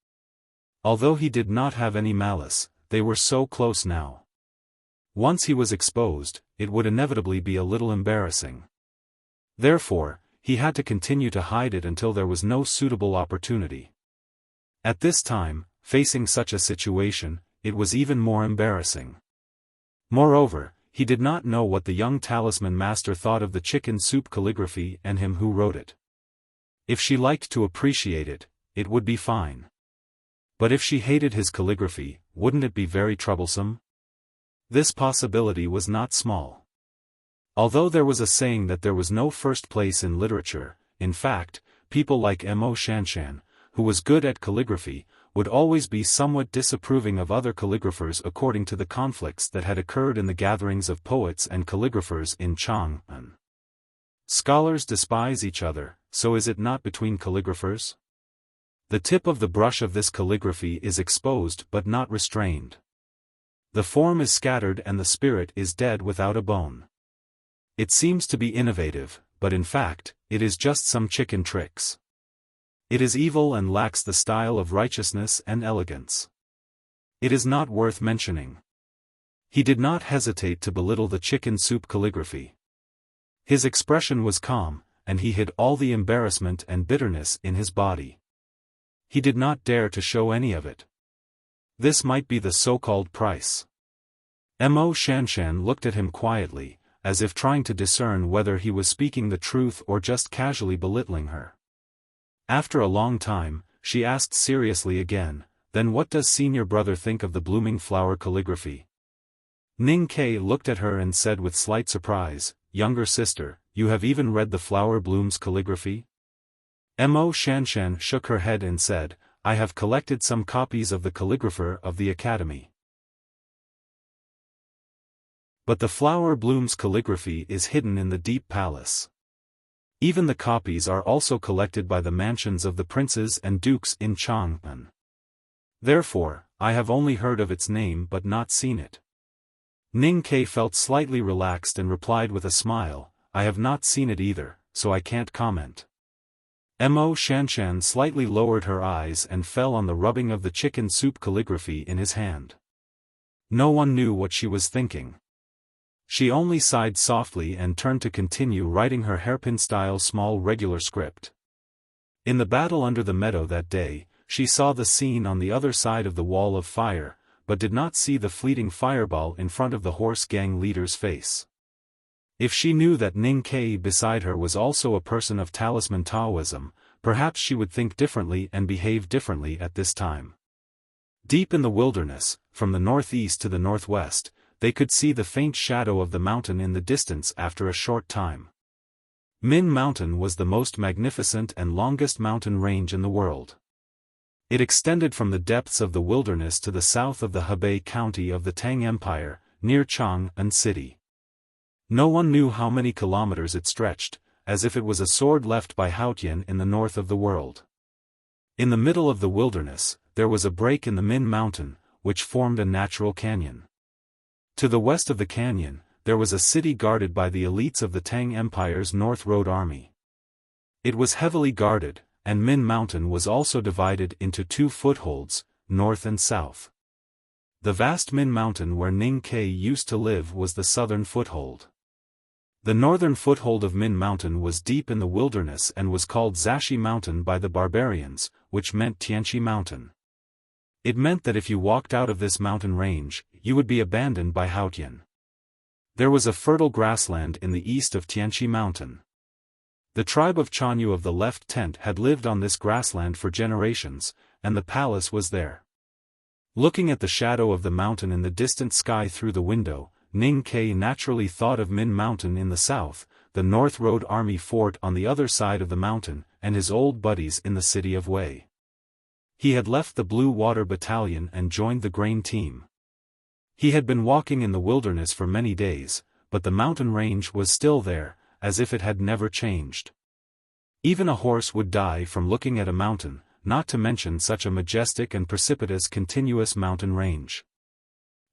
Although he did not have any malice, they were so close now. Once he was exposed, it would inevitably be a little embarrassing. Therefore, he had to continue to hide it until there was no suitable opportunity. At this time, facing such a situation, it was even more embarrassing. Moreover, he did not know what the young talisman master thought of the chicken soup calligraphy and him who wrote it. If she liked to appreciate it, it would be fine. But if she hated his calligraphy, wouldn't it be very troublesome? This possibility was not small. Although there was a saying that there was no first place in literature, in fact, people like Mo Shanshan, who was good at calligraphy, would always be somewhat disapproving of other calligraphers according to the conflicts that had occurred in the gatherings of poets and calligraphers in Chang'an. Scholars despise each other, so is it not between calligraphers? The tip of the brush of this calligraphy is exposed but not restrained. The form is scattered and the spirit is dead without a bone. It seems to be innovative, but in fact, it is just some chicken tricks. It is evil and lacks the style of righteousness and elegance. It is not worth mentioning. He did not hesitate to belittle the chicken soup calligraphy. His expression was calm, and he hid all the embarrassment and bitterness in his body. He did not dare to show any of it. This might be the so-called price. Mo Shanshan looked at him quietly, as if trying to discern whether he was speaking the truth or just casually belittling her. After a long time, she asked seriously again, then what does senior brother think of the blooming flower calligraphy? Ning Ke looked at her and said with slight surprise, younger sister, you have even read the flower blooms calligraphy? Mo Shanshan shook her head and said, I have collected some copies of the calligrapher of the academy. But the flower bloom's calligraphy is hidden in the deep palace. Even the copies are also collected by the mansions of the princes and dukes in Chang'an. Therefore, I have only heard of its name but not seen it. Ning Ke felt slightly relaxed and replied with a smile, I have not seen it either, so I can't comment. Mo Shanshan slightly lowered her eyes and fell on the rubbing of the chicken soup calligraphy in his hand. No one knew what she was thinking. She only sighed softly and turned to continue writing her hairpin-style small regular script. In the battle under the meadow that day, she saw the scene on the other side of the wall of fire, but did not see the fleeting fireball in front of the horse gang leader's face. If she knew that Ning Ke beside her was also a person of talisman Taoism, perhaps she would think differently and behave differently at this time. Deep in the wilderness, from the northeast to the northwest, they could see the faint shadow of the mountain in the distance after a short time. Min Mountain was the most magnificent and longest mountain range in the world. It extended from the depths of the wilderness to the south of the Hebei county of the Tang Empire, near Chang'an City. No one knew how many kilometers it stretched, as if it was a sword left by Haotian in the north of the world. In the middle of the wilderness, there was a break in the Min Mountain, which formed a natural canyon. To the west of the canyon, there was a city guarded by the elites of the Tang Empire's North Road Army. It was heavily guarded, and Min Mountain was also divided into two footholds, north and south. The vast Min Mountain where Ning Ke used to live was the southern foothold. The northern foothold of Min Mountain was deep in the wilderness and was called Zashi Mountain by the barbarians, which meant Tianqi Mountain. It meant that if you walked out of this mountain range, you would be abandoned by Haotian. There was a fertile grassland in the east of Tianqi Mountain. The tribe of Chanyu of the left tent had lived on this grassland for generations, and the palace was there. Looking at the shadow of the mountain in the distant sky through the window, Ning Ke naturally thought of Min Mountain in the south, the North Road Army fort on the other side of the mountain, and his old buddies in the city of Wei. He had left the Blue Water Battalion and joined the grain team. He had been walking in the wilderness for many days, but the mountain range was still there, as if it had never changed. Even a horse would die from looking at a mountain, not to mention such a majestic and precipitous continuous mountain range.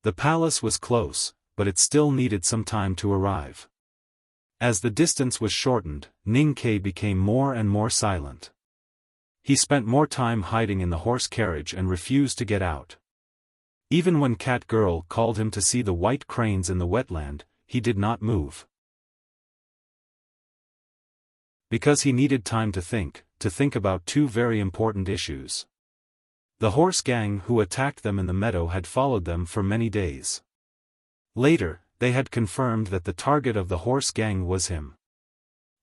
The palace was close, but it still needed some time to arrive. As the distance was shortened, Ning Ke became more and more silent. He spent more time hiding in the horse carriage and refused to get out. Even when Cat Girl called him to see the white cranes in the wetland, he did not move. Because he needed time to think about two very important issues. The horse gang who attacked them in the meadow had followed them for many days. Later, they had confirmed that the target of the horse gang was him.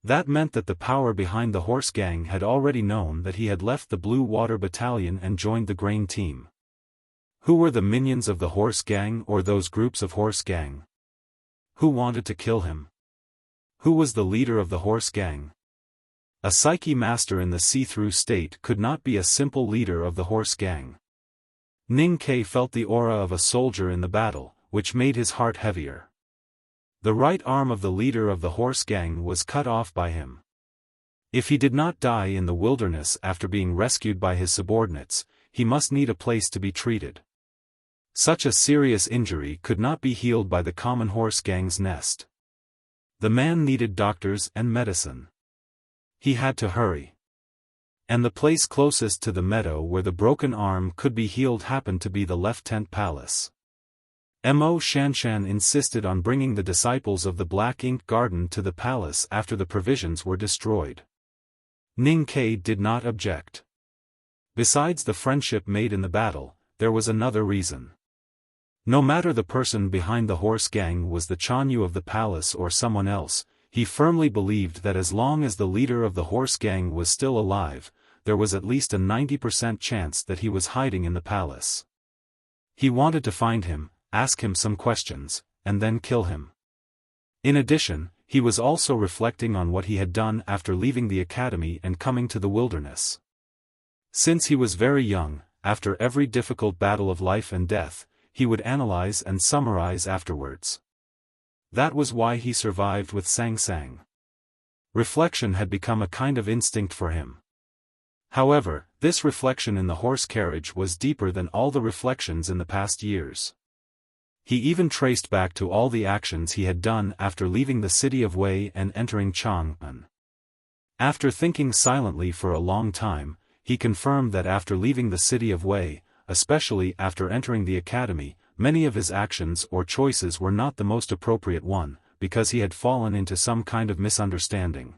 That meant that the power behind the horse gang had already known that he had left the Blue Water Battalion and joined the grain team. Who were the minions of the horse gang or those groups of horse gang? Who wanted to kill him? Who was the leader of the horse gang? A psyche master in the see-through state could not be a simple leader of the horse gang. Ning Ke felt the aura of a soldier in the battle, which made his heart heavier. The right arm of the leader of the horse gang was cut off by him. If he did not die in the wilderness after being rescued by his subordinates, he must need a place to be treated. Such a serious injury could not be healed by the common horse gang's nest. The man needed doctors and medicine. He had to hurry. And the place closest to the meadow where the broken arm could be healed happened to be the left tent palace. Mo Shanshan insisted on bringing the disciples of the Black Ink Garden to the palace after the provisions were destroyed. Ning Ke did not object. Besides the friendship made in the battle, there was another reason. No matter the person behind the horse gang was the Chanyu of the palace or someone else, he firmly believed that as long as the leader of the horse gang was still alive, there was at least a 90% chance that he was hiding in the palace. He wanted to find him, ask him some questions, and then kill him. In addition, he was also reflecting on what he had done after leaving the academy and coming to the wilderness. Since he was very young, after every difficult battle of life and death, he would analyze and summarize afterwards. That was why he survived with Sang Sang. Reflection had become a kind of instinct for him. However, this reflection in the horse carriage was deeper than all the reflections in the past years. He even traced back to all the actions he had done after leaving the city of Wei and entering Chang'an. After thinking silently for a long time, he confirmed that after leaving the city of Wei, especially after entering the academy, many of his actions or choices were not the most appropriate one, because he had fallen into some kind of misunderstanding.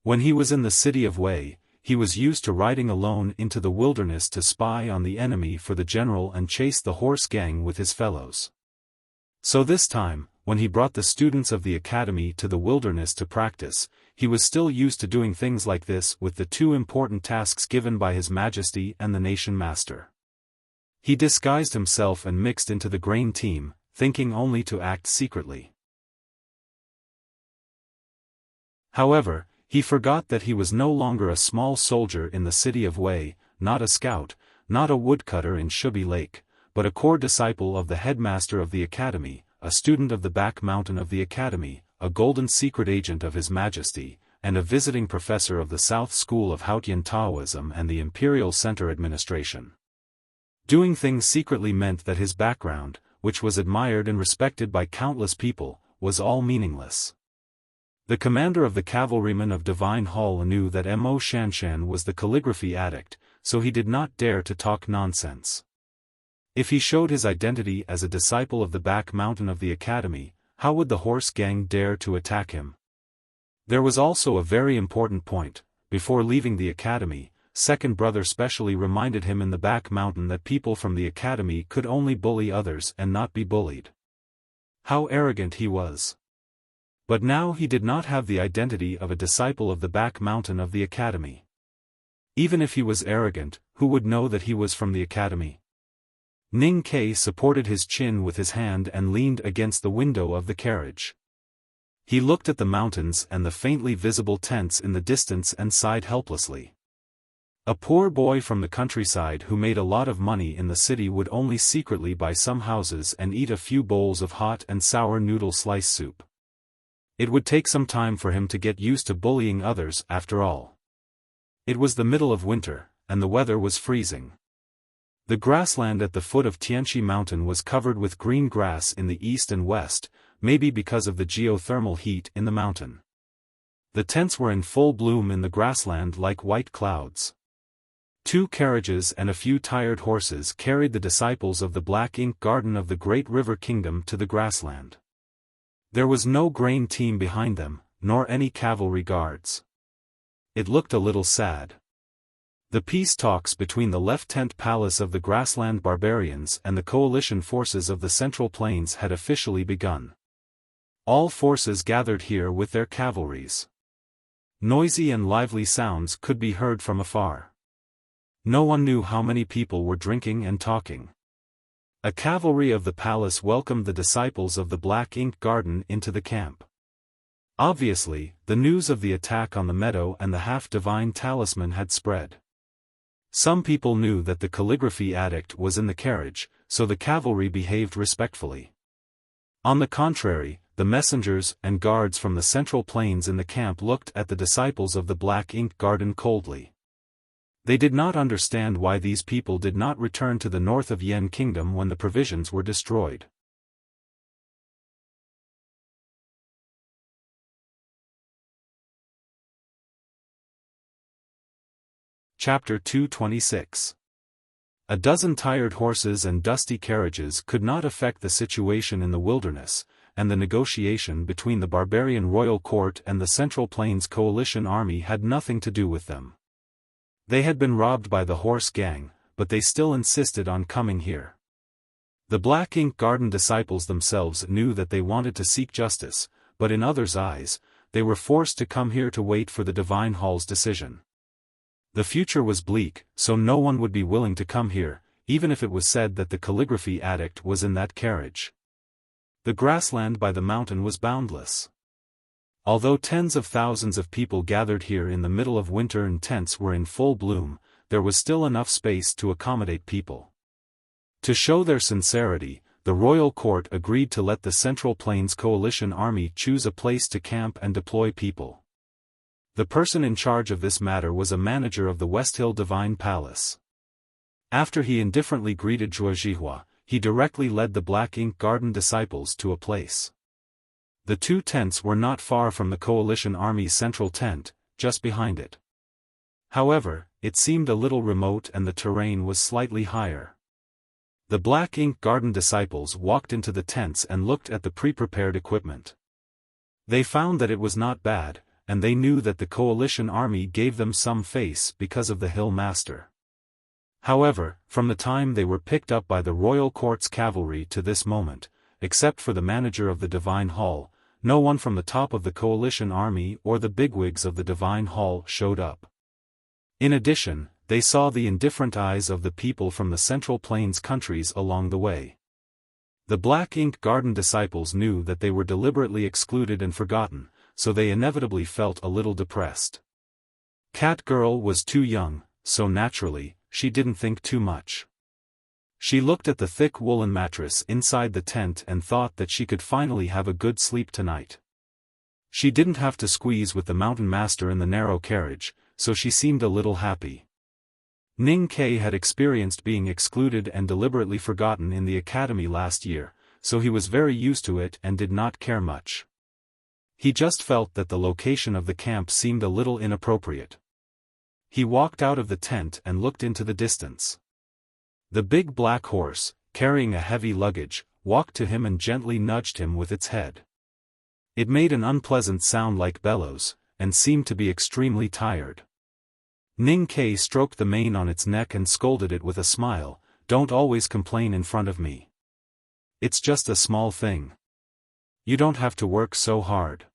When he was in the city of Wei, he was used to riding alone into the wilderness to spy on the enemy for the general and chase the horse gang with his fellows. So this time, when he brought the students of the academy to the wilderness to practice, he was still used to doing things like this with the two important tasks given by His Majesty and the nation master. He disguised himself and mixed into the grain team, thinking only to act secretly. However, he forgot that he was no longer a small soldier in the city of Wei, not a scout, not a woodcutter in Shubi Lake, but a core disciple of the headmaster of the academy, a student of the back mountain of the academy, a golden secret agent of His Majesty, and a visiting professor of the South School of Haotian Taoism and the Imperial Center Administration. Doing things secretly meant that his background, which was admired and respected by countless people, was all meaningless. The commander of the cavalrymen of Divine Hall knew that Mo Shanshan was the calligraphy addict, so he did not dare to talk nonsense. If he showed his identity as a disciple of the back mountain of the academy, how would the horse gang dare to attack him? There was also a very important point. Before leaving the academy, second brother specially reminded him in the back mountain that people from the academy could only bully others and not be bullied. How arrogant he was! But now he did not have the identity of a disciple of the back mountain of the academy. Even if he was arrogant, who would know that he was from the academy? Ning Kai supported his chin with his hand and leaned against the window of the carriage. He looked at the mountains and the faintly visible tents in the distance and sighed helplessly. A poor boy from the countryside who made a lot of money in the city would only secretly buy some houses and eat a few bowls of hot and sour noodle slice soup. It would take some time for him to get used to bullying others after all. It was the middle of winter, and the weather was freezing. The grassland at the foot of Tianqi Mountain was covered with green grass in the east and west, maybe because of the geothermal heat in the mountain. The tents were in full bloom in the grassland like white clouds. 2 carriages and a few tired horses carried the disciples of the Black Ink Garden of the Great River Kingdom to the grassland. There was no grain team behind them, nor any cavalry guards. It looked a little sad. The peace talks between the left tent palace of the grassland barbarians and the coalition forces of the Central Plains had officially begun. All forces gathered here with their cavalries. Noisy and lively sounds could be heard from afar. No one knew how many people were drinking and talking. A cavalry of the palace welcomed the disciples of the Black Ink Garden into the camp. Obviously, the news of the attack on the meadow and the half-divine talisman had spread. Some people knew that the calligraphy addict was in the carriage, so the cavalry behaved respectfully. On the contrary, the messengers and guards from the Central Plains in the camp looked at the disciples of the Black Ink Garden coldly. They did not understand why these people did not return to the north of Yan Kingdom when the provisions were destroyed. Chapter 226. A dozen tired horses and dusty carriages could not affect the situation in the wilderness, and the negotiation between the barbarian royal court and the Central Plains coalition army had nothing to do with them. They had been robbed by the horse gang, but they still insisted on coming here. The Black Ink Garden disciples themselves knew that they wanted to seek justice, but in others' eyes, they were forced to come here to wait for the Divine Hall's decision. The future was bleak, so no one would be willing to come here, even if it was said that the calligraphy addict was in that carriage. The grassland by the mountain was boundless. Although tens of thousands of people gathered here in the middle of winter and tents were in full bloom, there was still enough space to accommodate people. To show their sincerity, the royal court agreed to let the Central Plains Coalition Army choose a place to camp and deploy people. The person in charge of this matter was a manager of the West Hill Divine Palace. After he indifferently greeted Zhuozhihua, he directly led the Black Ink Garden disciples to a place. The two tents were not far from the Coalition Army's central tent, just behind it. However, it seemed a little remote and the terrain was slightly higher. The Black Ink Garden disciples walked into the tents and looked at the pre-prepared equipment. They found that it was not bad, and they knew that the Coalition Army gave them some face because of the Hill Master. However, from the time they were picked up by the royal court's cavalry to this moment, except for the manager of the Divine Hall, no one from the top of the Coalition Army or the bigwigs of the Divine Hall showed up. In addition, they saw the indifferent eyes of the people from the Central Plains countries along the way. The Black Ink Garden disciples knew that they were deliberately excluded and forgotten, so they inevitably felt a little depressed. Cat Girl was too young, so naturally, she didn't think too much. She looked at the thick woolen mattress inside the tent and thought that she could finally have a good sleep tonight. She didn't have to squeeze with the Mountain Master in the narrow carriage, so she seemed a little happy. Ning Ke had experienced being excluded and deliberately forgotten in the academy last year, so he was very used to it and did not care much. He just felt that the location of the camp seemed a little inappropriate. He walked out of the tent and looked into the distance. The big black horse, carrying a heavy luggage, walked to him and gently nudged him with its head. It made an unpleasant sound like bellows, and seemed to be extremely tired. Ning Ke stroked the mane on its neck and scolded it with a smile, "Don't always complain in front of me. It's just a small thing. You don't have to work so hard.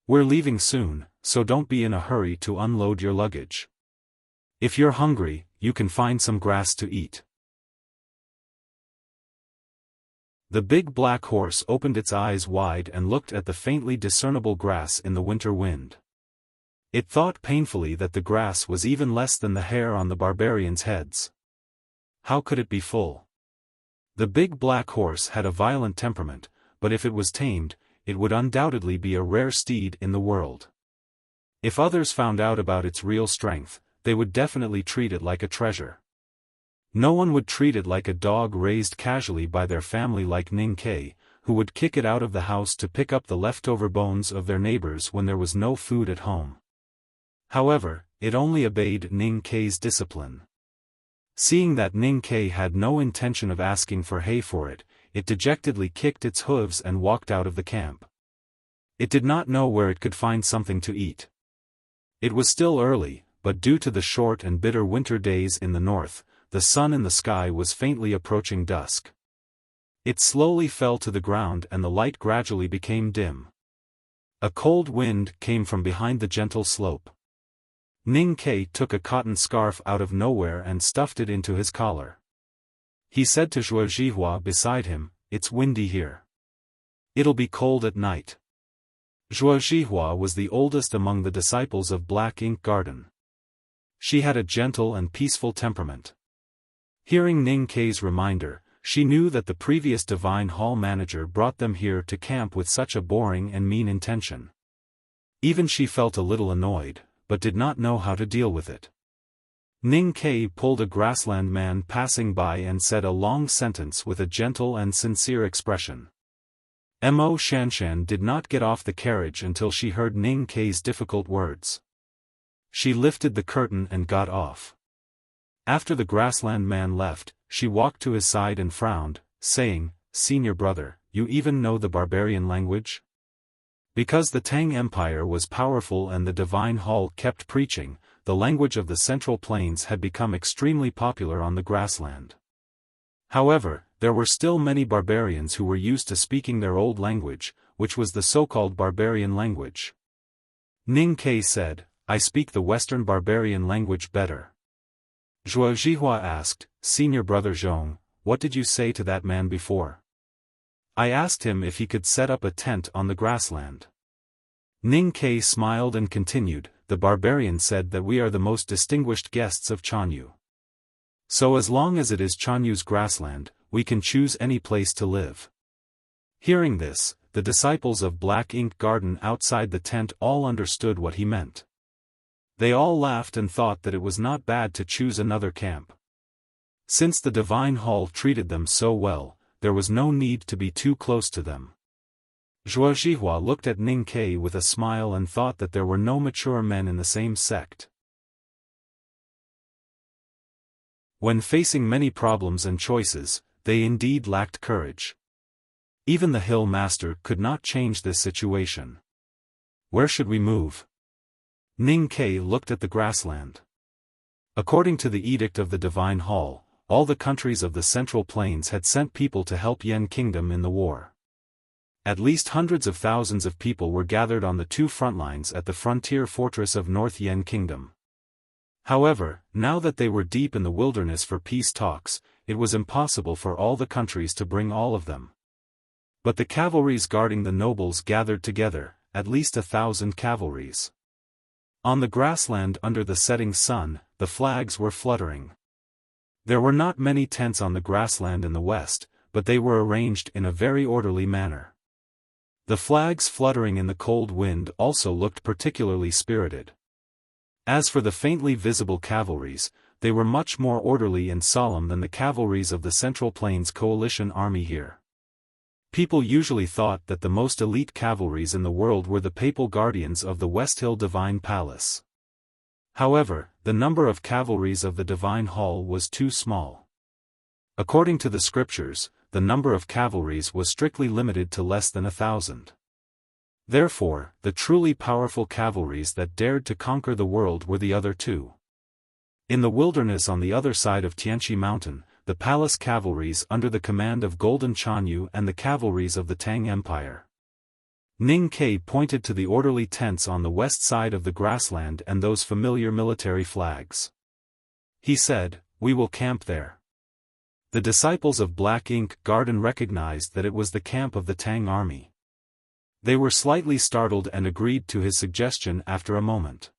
We're leaving soon, so don't be in a hurry to unload your luggage. If you're hungry, you can find some grass to eat." The big black horse opened its eyes wide and looked at the faintly discernible grass in the winter wind. It thought painfully that the grass was even less than the hair on the barbarians' heads. How could it be full? The big black horse had a violent temperament, but if it was tamed, it would undoubtedly be a rare steed in the world. If others found out about its real strength, they would definitely treat it like a treasure. No one would treat it like a dog raised casually by their family like Ning Ke, who would kick it out of the house to pick up the leftover bones of their neighbors when there was no food at home. However, it only obeyed Ning Ke's discipline. Seeing that Ning Ke had no intention of asking for hay for it, it dejectedly kicked its hooves and walked out of the camp. It did not know where it could find something to eat. It was still early, but due to the short and bitter winter days in the north, the sun in the sky was faintly approaching dusk. It slowly fell to the ground and the light gradually became dim. A cold wind came from behind the gentle slope. Ning Ke took a cotton scarf out of nowhere and stuffed it into his collar. He said to Zhuozhihua beside him, "It's windy here. It'll be cold at night." Zhuozhihua was the oldest among the disciples of Black Ink Garden. She had a gentle and peaceful temperament. Hearing Ning Ke's reminder, she knew that the previous Divine Hall manager brought them here to camp with such a boring and mean intention. Even she felt a little annoyed, but did not know how to deal with it. Ning Ke pulled a grassland man passing by and said a long sentence with a gentle and sincere expression. Mo Shanshan did not get off the carriage until she heard Ning Ke's difficult words. She lifted the curtain and got off. After the grassland man left, she walked to his side and frowned, saying, "Senior brother, you even know the barbarian language?" Because the Tang Empire was powerful and the Divine Hall kept preaching, the language of the Central Plains had become extremely popular on the grassland. However, there were still many barbarians who were used to speaking their old language, which was the so-called barbarian language. Ning Ke said, "I speak the Western barbarian language better." Zhuozhihua asked, "Senior brother Zhong, what did you say to that man before?" "I asked him if he could set up a tent on the grassland." Ning Ke smiled and continued, "The barbarian said that we are the most distinguished guests of Chanyu. So as long as it is Chanyu's grassland, we can choose any place to live." Hearing this, the disciples of Black Ink Garden outside the tent all understood what he meant. They all laughed and thought that it was not bad to choose another camp. Since the Divine Hall treated them so well, there was no need to be too close to them. Zhuo Zhihua looked at Ning Ke with a smile and thought that there were no mature men in the same sect. When facing many problems and choices, they indeed lacked courage. Even the Hill Master could not change this situation. Where should we move? Ning Ke looked at the grassland. According to the edict of the Divine Hall, all the countries of the Central Plains had sent people to help Yan Kingdom in the war. At least hundreds of thousands of people were gathered on the two front lines at the frontier fortress of North Yan Kingdom. However, now that they were deep in the wilderness for peace talks, it was impossible for all the countries to bring all of them. But the cavalries guarding the nobles gathered together, at least 1,000 cavalries. On the grassland under the setting sun, the flags were fluttering. There were not many tents on the grassland in the west, but they were arranged in a very orderly manner. The flags fluttering in the cold wind also looked particularly spirited. As for the faintly visible cavalries, they were much more orderly and solemn than the cavalries of the Central Plains Coalition Army here. People usually thought that the most elite cavalries in the world were the papal guardians of the West Hill Divine Palace. However, the number of cavalries of the Divine Hall was too small. According to the scriptures, the number of cavalries was strictly limited to less than 1,000. Therefore, the truly powerful cavalries that dared to conquer the world were the other two. In the wilderness on the other side of Tianqi Mountain, the palace cavalries under the command of Golden Chanyu and the cavalries of the Tang Empire. Ning Ke pointed to the orderly tents on the west side of the grassland and those familiar military flags. He said, "We will camp there." The disciples of Black Ink Garden recognized that it was the camp of the Tang army. They were slightly startled and agreed to his suggestion after a moment.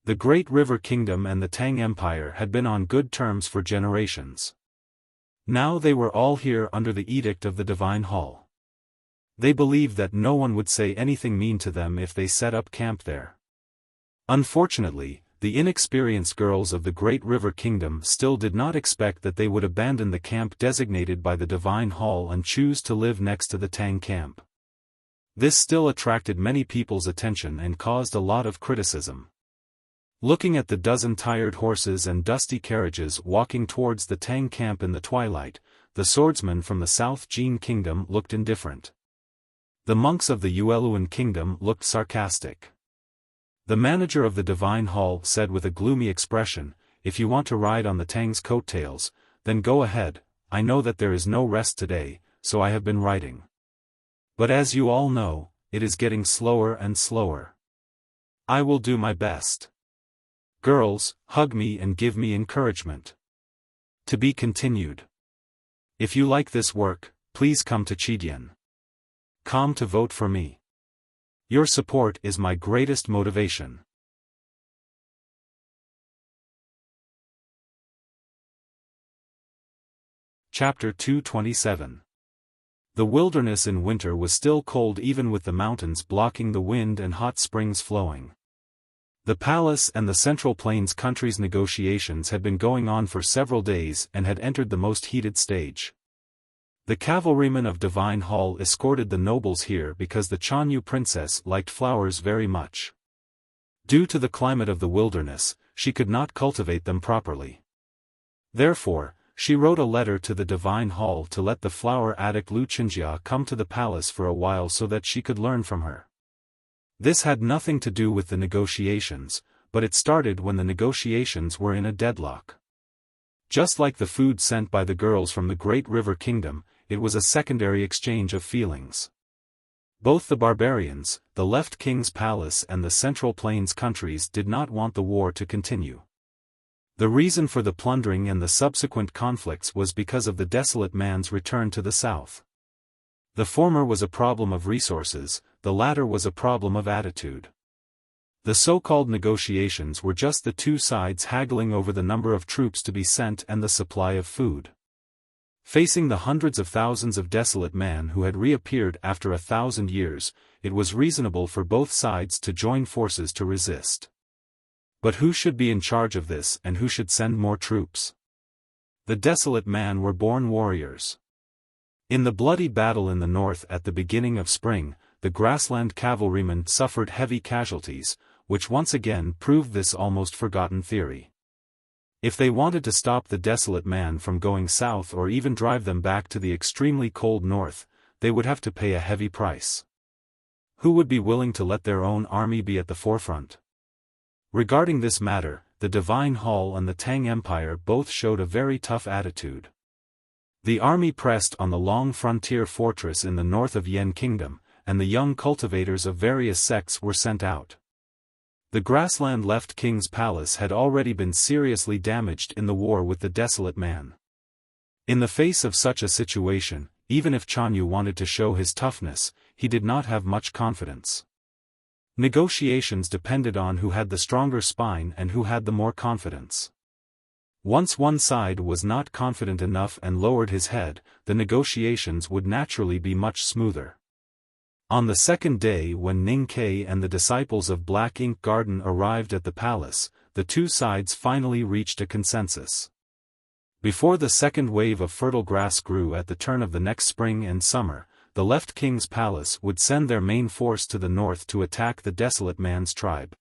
The Great River Kingdom and the Tang Empire had been on good terms for generations. Now they were all here under the edict of the Divine Hall. They believed that no one would say anything mean to them if they set up camp there. Unfortunately, the inexperienced girls of the Great River Kingdom still did not expect that they would abandon the camp designated by the Divine Hall and choose to live next to the Tang camp. This still attracted many people's attention and caused a lot of criticism. Looking at the dozen tired horses and dusty carriages walking towards the Tang camp in the twilight, the swordsmen from the South Jin Kingdom looked indifferent. The monks of the Yueluan Kingdom looked sarcastic. The manager of the Divine Hall said with a gloomy expression, "If you want to ride on the Tang's coattails, then go ahead. I know that there is no rest today, so I have been riding. But as you all know, it is getting slower and slower. I will do my best. Girls, hug me and give me encouragement." To be continued. If you like this work, please come to Chidian. Come to vote for me. Your support is my greatest motivation. Chapter 227. The wilderness in winter was still cold even with the mountains blocking the wind and hot springs flowing. The palace and the Central Plains countries' negotiations had been going on for several days and had entered the most heated stage. The cavalrymen of Divine Hall escorted the nobles here because the Chanyu princess liked flowers very much. Due to the climate of the wilderness, she could not cultivate them properly. Therefore, she wrote a letter to the Divine Hall to let the flower addict Lu Qinjia come to the palace for a while so that she could learn from her. This had nothing to do with the negotiations, but it started when the negotiations were in a deadlock. Just like the food sent by the girls from the Great River Kingdom, it was a secondary exchange of feelings. Both the barbarians, the Left King's palace and the Central Plains countries did not want the war to continue. The reason for the plundering and the subsequent conflicts was because of the desolate man's return to the south. The former was a problem of resources, the latter was a problem of attitude. The so-called negotiations were just the two sides haggling over the number of troops to be sent and the supply of food. Facing the hundreds of thousands of desolate men who had reappeared after 1,000 years, it was reasonable for both sides to join forces to resist. But who should be in charge of this and who should send more troops? The desolate men were born warriors. In the bloody battle in the north at the beginning of spring, the grassland cavalrymen suffered heavy casualties, which once again proved this almost forgotten theory. If they wanted to stop the desolate man from going south or even drive them back to the extremely cold north, they would have to pay a heavy price. Who would be willing to let their own army be at the forefront? Regarding this matter, the Divine Hall and the Tang Empire both showed a very tough attitude. The army pressed on the long frontier fortress in the north of Yan Kingdom, and the young cultivators of various sects were sent out. The grassland left king's palace had already been seriously damaged in the war with the desolate man. In the face of such a situation, even if Chanyu wanted to show his toughness, he did not have much confidence. Negotiations depended on who had the stronger spine and who had the more confidence. Once one side was not confident enough and lowered his head, the negotiations would naturally be much smoother. On the second day when Ning Kai and the disciples of Black Ink Garden arrived at the palace, the two sides finally reached a consensus. Before the second wave of fertile grass grew at the turn of the next spring and summer, the left king's palace would send their main force to the north to attack the desolate man's tribe.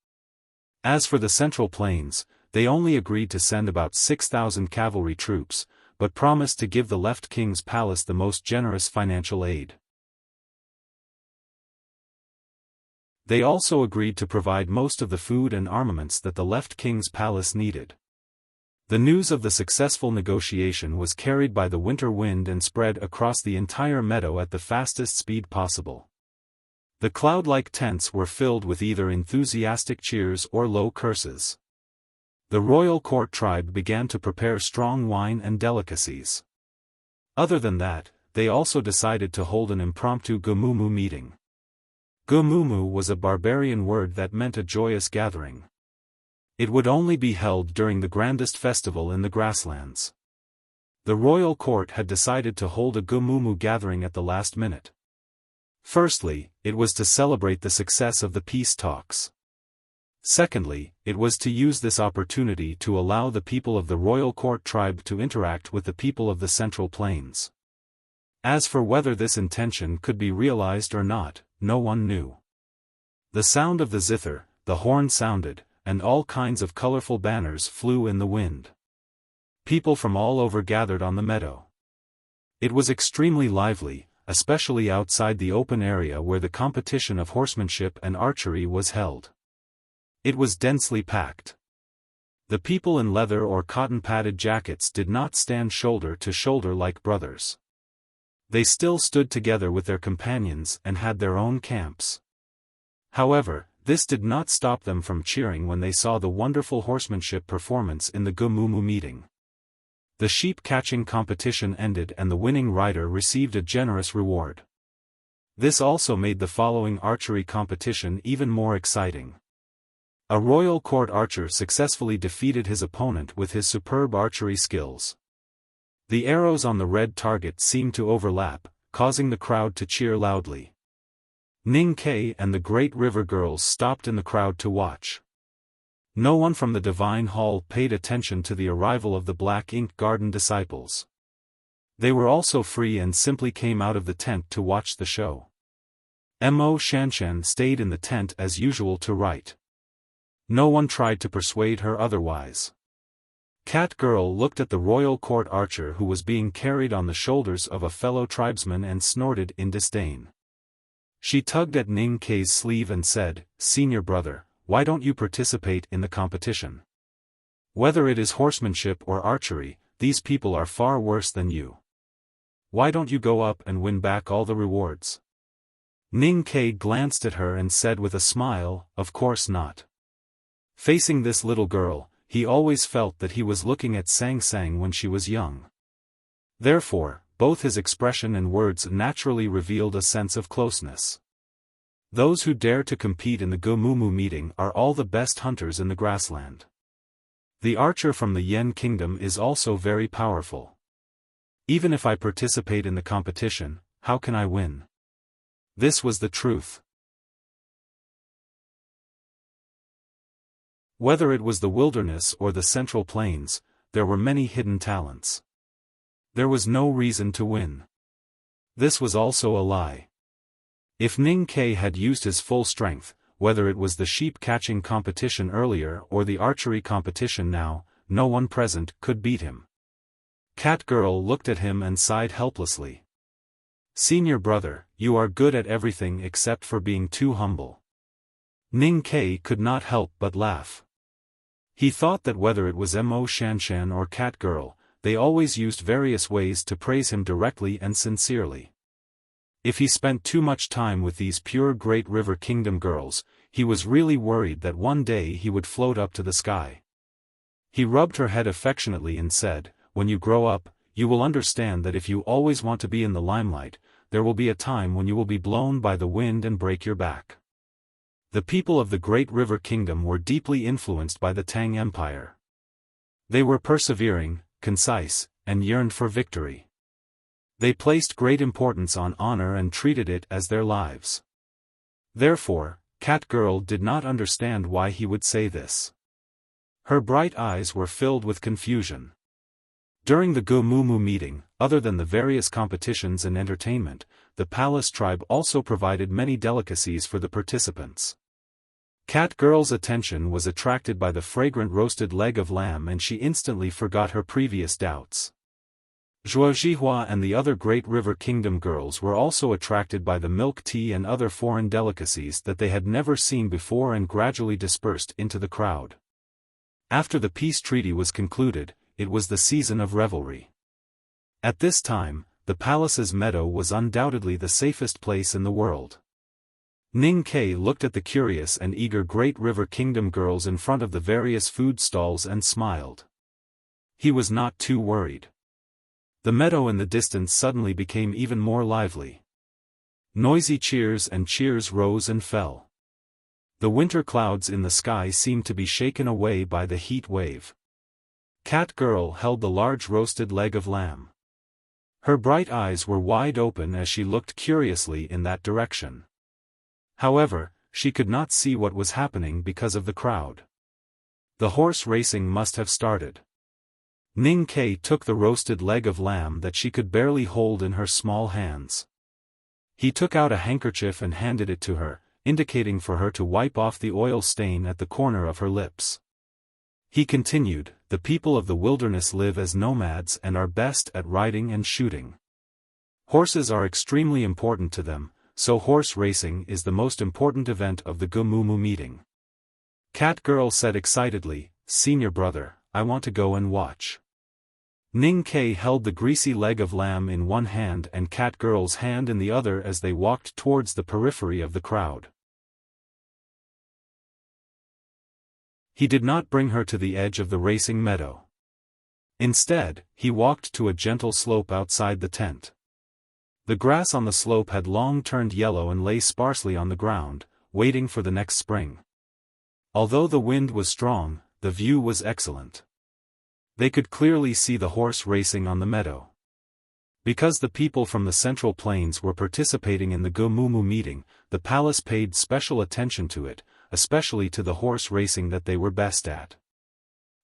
As for the central plains, they only agreed to send about 6,000 cavalry troops, but promised to give the left king's palace the most generous financial aid. They also agreed to provide most of the food and armaments that the left king's palace needed. The news of the successful negotiation was carried by the winter wind and spread across the entire meadow at the fastest speed possible. The cloud-like tents were filled with either enthusiastic cheers or low curses. The royal court tribe began to prepare strong wine and delicacies. Other than that, they also decided to hold an impromptu Gumumu meeting. Gumumu was a barbarian word that meant a joyous gathering. It would only be held during the grandest festival in the grasslands. The royal court had decided to hold a Gumumu gathering at the last minute. Firstly, it was to celebrate the success of the peace talks. Secondly, it was to use this opportunity to allow the people of the royal court tribe to interact with the people of the Central Plains. As for whether this intention could be realized or not, no one knew. The sound of the zither, the horn sounded, and all kinds of colorful banners flew in the wind. People from all over gathered on the meadow. It was extremely lively, especially outside the open area where the competition of horsemanship and archery was held. It was densely packed. The people in leather or cotton-padded jackets did not stand shoulder to shoulder like brothers. They still stood together with their companions and had their own camps. However, this did not stop them from cheering when they saw the wonderful horsemanship performance in the Gumumu meeting. The sheep-catching competition ended and the winning rider received a generous reward. This also made the following archery competition even more exciting. A royal court archer successfully defeated his opponent with his superb archery skills. The arrows on the red target seemed to overlap, causing the crowd to cheer loudly. Ning Kai and the great river girls stopped in the crowd to watch. No one from the Divine Hall paid attention to the arrival of the Black Ink Garden disciples. They were also free and simply came out of the tent to watch the show. Mo Shanshan stayed in the tent as usual to write. No one tried to persuade her otherwise. Cat Girl looked at the royal court archer who was being carried on the shoulders of a fellow tribesman and snorted in disdain. She tugged at Ning Kai's sleeve and said, "Senior brother, why don't you participate in the competition? Whether it is horsemanship or archery, these people are far worse than you. Why don't you go up and win back all the rewards?" Ning Kai glanced at her and said with a smile, "Of course not." Facing this little girl, he always felt that he was looking at Sang Sang when she was young. Therefore, both his expression and words naturally revealed a sense of closeness. Those who dare to compete in the Gomumu meeting are all the best hunters in the grassland. The archer from the Yen Kingdom is also very powerful. Even if I participate in the competition, how can I win? This was the truth. Whether it was the wilderness or the central plains, there were many hidden talents. There was no reason to win. This was also a lie. If Ning Ke had used his full strength, whether it was the sheep-catching competition earlier or the archery competition now, no one present could beat him. Cat Girl looked at him and sighed helplessly. Senior brother, you are good at everything except for being too humble. Ning Ke could not help but laugh. He thought that whether it was Mo Shanshan or Cat Girl, they always used various ways to praise him directly and sincerely. If he spent too much time with these pure Great River Kingdom girls, he was really worried that one day he would float up to the sky. He rubbed her head affectionately and said, "When you grow up, you will understand that if you always want to be in the limelight, there will be a time when you will be blown by the wind and break your back." The people of the Great River Kingdom were deeply influenced by the Tang Empire. They were persevering, concise, and yearned for victory. They placed great importance on honor and treated it as their lives. Therefore, Cat Girl did not understand why he would say this. Her bright eyes were filled with confusion. During the Gomumu meeting, other than the various competitions and entertainment, the palace tribe also provided many delicacies for the participants. Cat Girl's attention was attracted by the fragrant roasted leg of lamb and she instantly forgot her previous doubts. Zhuozhihua and the other Great River Kingdom girls were also attracted by the milk tea and other foreign delicacies that they had never seen before and gradually dispersed into the crowd. After the peace treaty was concluded, it was the season of revelry. At this time, the palace's meadow was undoubtedly the safest place in the world. Ning Ke looked at the curious and eager Great River Kingdom girls in front of the various food stalls and smiled. He was not too worried. The meadow in the distance suddenly became even more lively. Noisy cheers and cheers rose and fell. The winter clouds in the sky seemed to be shaken away by the heat wave. Cat Girl held the large roasted leg of lamb. Her bright eyes were wide open as she looked curiously in that direction. However, she could not see what was happening because of the crowd. The horse racing must have started. Ning Ke took the roasted leg of lamb that she could barely hold in her small hands. He took out a handkerchief and handed it to her, indicating for her to wipe off the oil stain at the corner of her lips. He continued, "The people of the wilderness live as nomads and are best at riding and shooting. Horses are extremely important to them, so horse racing is the most important event of the Gomumu meeting." Cat Girl said excitedly, "Senior brother, I want to go and watch." Ning Ke held the greasy leg of lamb in one hand and Cat Girl's hand in the other as they walked towards the periphery of the crowd. He did not bring her to the edge of the racing meadow. Instead, he walked to a gentle slope outside the tent. The grass on the slope had long turned yellow and lay sparsely on the ground, waiting for the next spring. Although the wind was strong, the view was excellent. They could clearly see the horse racing on the meadow. Because the people from the Central Plains were participating in the Gomumu meeting, the palace paid special attention to it, especially to the horse racing that they were best at.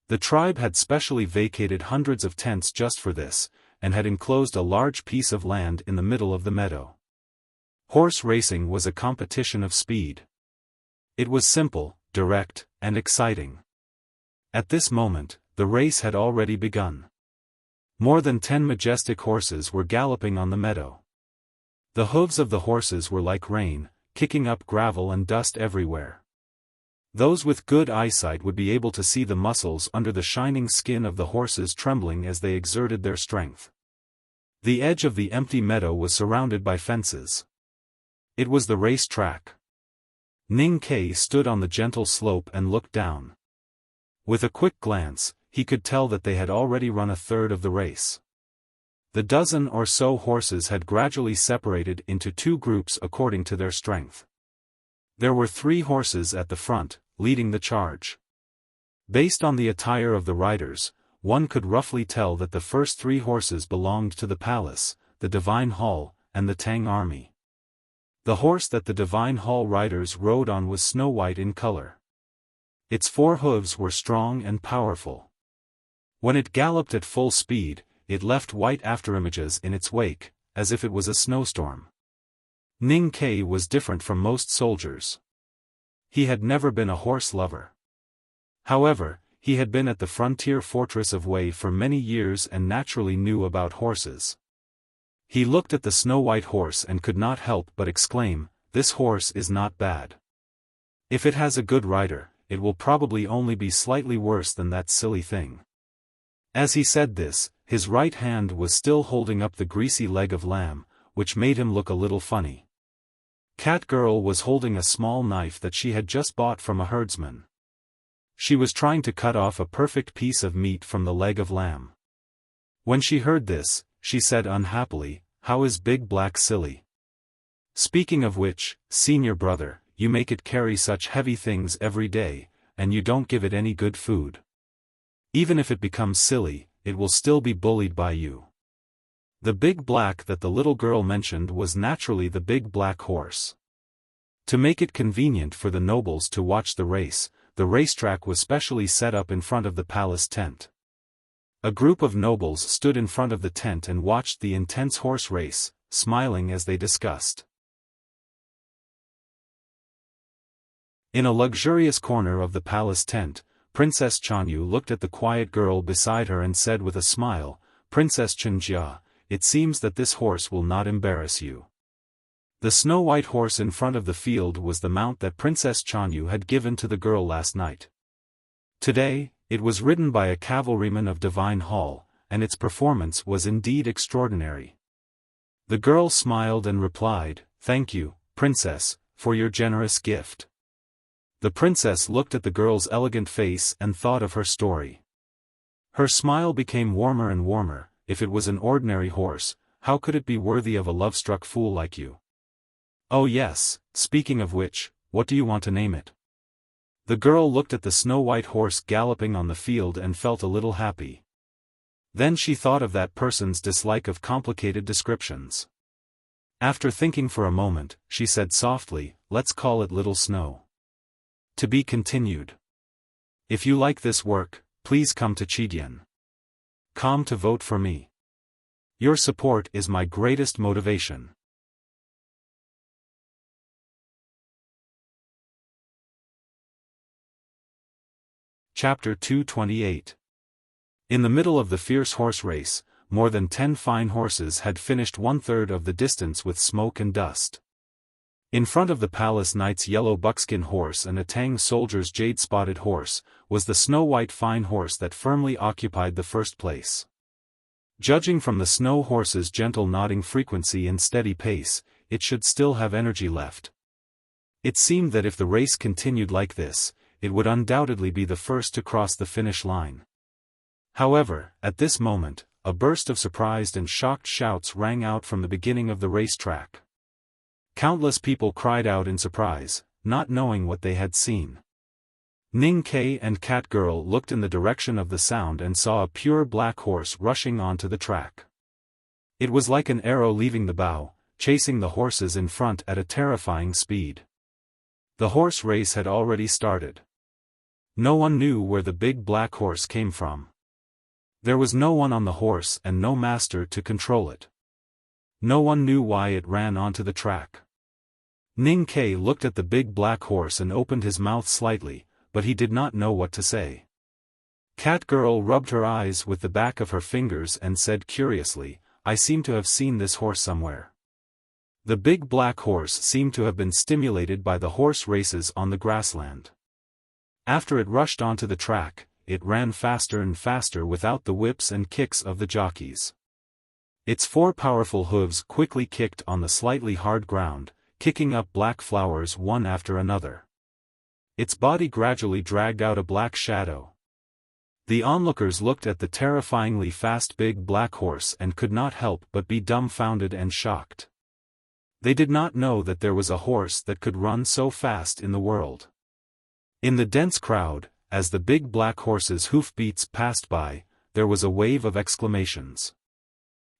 The tribe had specially vacated hundreds of tents just for this, and had enclosed a large piece of land in the middle of the meadow. Horse racing was a competition of speed. It was simple, direct, and exciting. At this moment, the race had already begun. More than 10 majestic horses were galloping on the meadow. The hooves of the horses were like rain, kicking up gravel and dust everywhere. Those with good eyesight would be able to see the muscles under the shining skin of the horses trembling as they exerted their strength. The edge of the empty meadow was surrounded by fences. It was the race track. Ning Ke stood on the gentle slope and looked down. With a quick glance, he could tell that they had already run a third of the race. The dozen or so horses had gradually separated into two groups according to their strength. There were 3 horses at the front, leading the charge. Based on the attire of the riders, one could roughly tell that the first 3 horses belonged to the palace, the Divine Hall, and the Tang army. The horse that the Divine Hall riders rode on was snow-white in color. Its 4 hooves were strong and powerful. When it galloped at full speed, it left white afterimages in its wake, as if it was a snowstorm. Ning Kai was different from most soldiers. He had never been a horse lover. However, he had been at the frontier fortress of Wei for many years and naturally knew about horses. He looked at the snow-white horse and could not help but exclaim, "This horse is not bad. If it has a good rider, it will probably only be slightly worse than that silly thing." As he said this, his right hand was still holding up the greasy leg of lamb, which made him look a little funny. Cat Girl was holding a small knife that she had just bought from a herdsman. She was trying to cut off a perfect piece of meat from the leg of lamb. When she heard this, she said unhappily, "How is Big Black silly? Speaking of which, senior brother, you make it carry such heavy things every day, and you don't give it any good food. Even if it becomes silly, it will still be bullied by you." The Big Black that the little girl mentioned was naturally the Big Black horse. To make it convenient for the nobles to watch the racetrack was specially set up in front of the palace tent. A group of nobles stood in front of the tent and watched the intense horse race, smiling as they discussed. In a luxurious corner of the palace tent, Princess Chanyu looked at the quiet girl beside her and said with a smile, "Princess Chenjia, it seems that this horse will not embarrass you." The snow-white horse in front of the field was the mount that Princess Chanyu had given to the girl last night. Today, it was ridden by a cavalryman of Divine Hall, and its performance was indeed extraordinary. The girl smiled and replied, "Thank you, Princess, for your generous gift." The princess looked at the girl's elegant face and thought of her story. Her smile became warmer and warmer. If it was an ordinary horse, how could it be worthy of a love-struck fool like you? "Oh yes, speaking of which, what do you want to name it?" The girl looked at the snow-white horse galloping on the field and felt a little happy. Then she thought of that person's dislike of complicated descriptions. After thinking for a moment, she said softly, "Let's call it Little Snow." To be continued. If you like this work, please come to Chidian.com to vote for me. Your support is my greatest motivation. Chapter 228. In the middle of the fierce horse race, more than 10 fine horses had finished 1/3 of the distance with smoke and dust. In front of the palace knight's yellow buckskin horse and a Tang soldier's jade-spotted horse, was the snow-white fine horse that firmly occupied the first place. Judging from the snow horse's gentle nodding frequency and steady pace, it should still have energy left. It seemed that if the race continued like this, it would undoubtedly be the first to cross the finish line. However, at this moment, a burst of surprised and shocked shouts rang out from the beginning of the racetrack. Countless people cried out in surprise, not knowing what they had seen. Ning Kai and Cat Girl looked in the direction of the sound and saw a pure black horse rushing onto the track. It was like an arrow leaving the bow, chasing the horses in front at a terrifying speed. The horse race had already started. No one knew where the big black horse came from. There was no one on the horse and no master to control it. No one knew why it ran onto the track. Ning Kai looked at the big black horse and opened his mouth slightly, but he did not know what to say. Cat Girl rubbed her eyes with the back of her fingers and said curiously, "I seem to have seen this horse somewhere." The big black horse seemed to have been stimulated by the horse races on the grassland. After it rushed onto the track, it ran faster and faster without the whips and kicks of the jockeys. Its 4 powerful hooves quickly kicked on the slightly hard ground, kicking up black flowers one after another. Its body gradually dragged out a black shadow. The onlookers looked at the terrifyingly fast big black horse and could not help but be dumbfounded and shocked. They did not know that there was a horse that could run so fast in the world. In the dense crowd, as the big black horse's hoofbeats passed by, there was a wave of exclamations.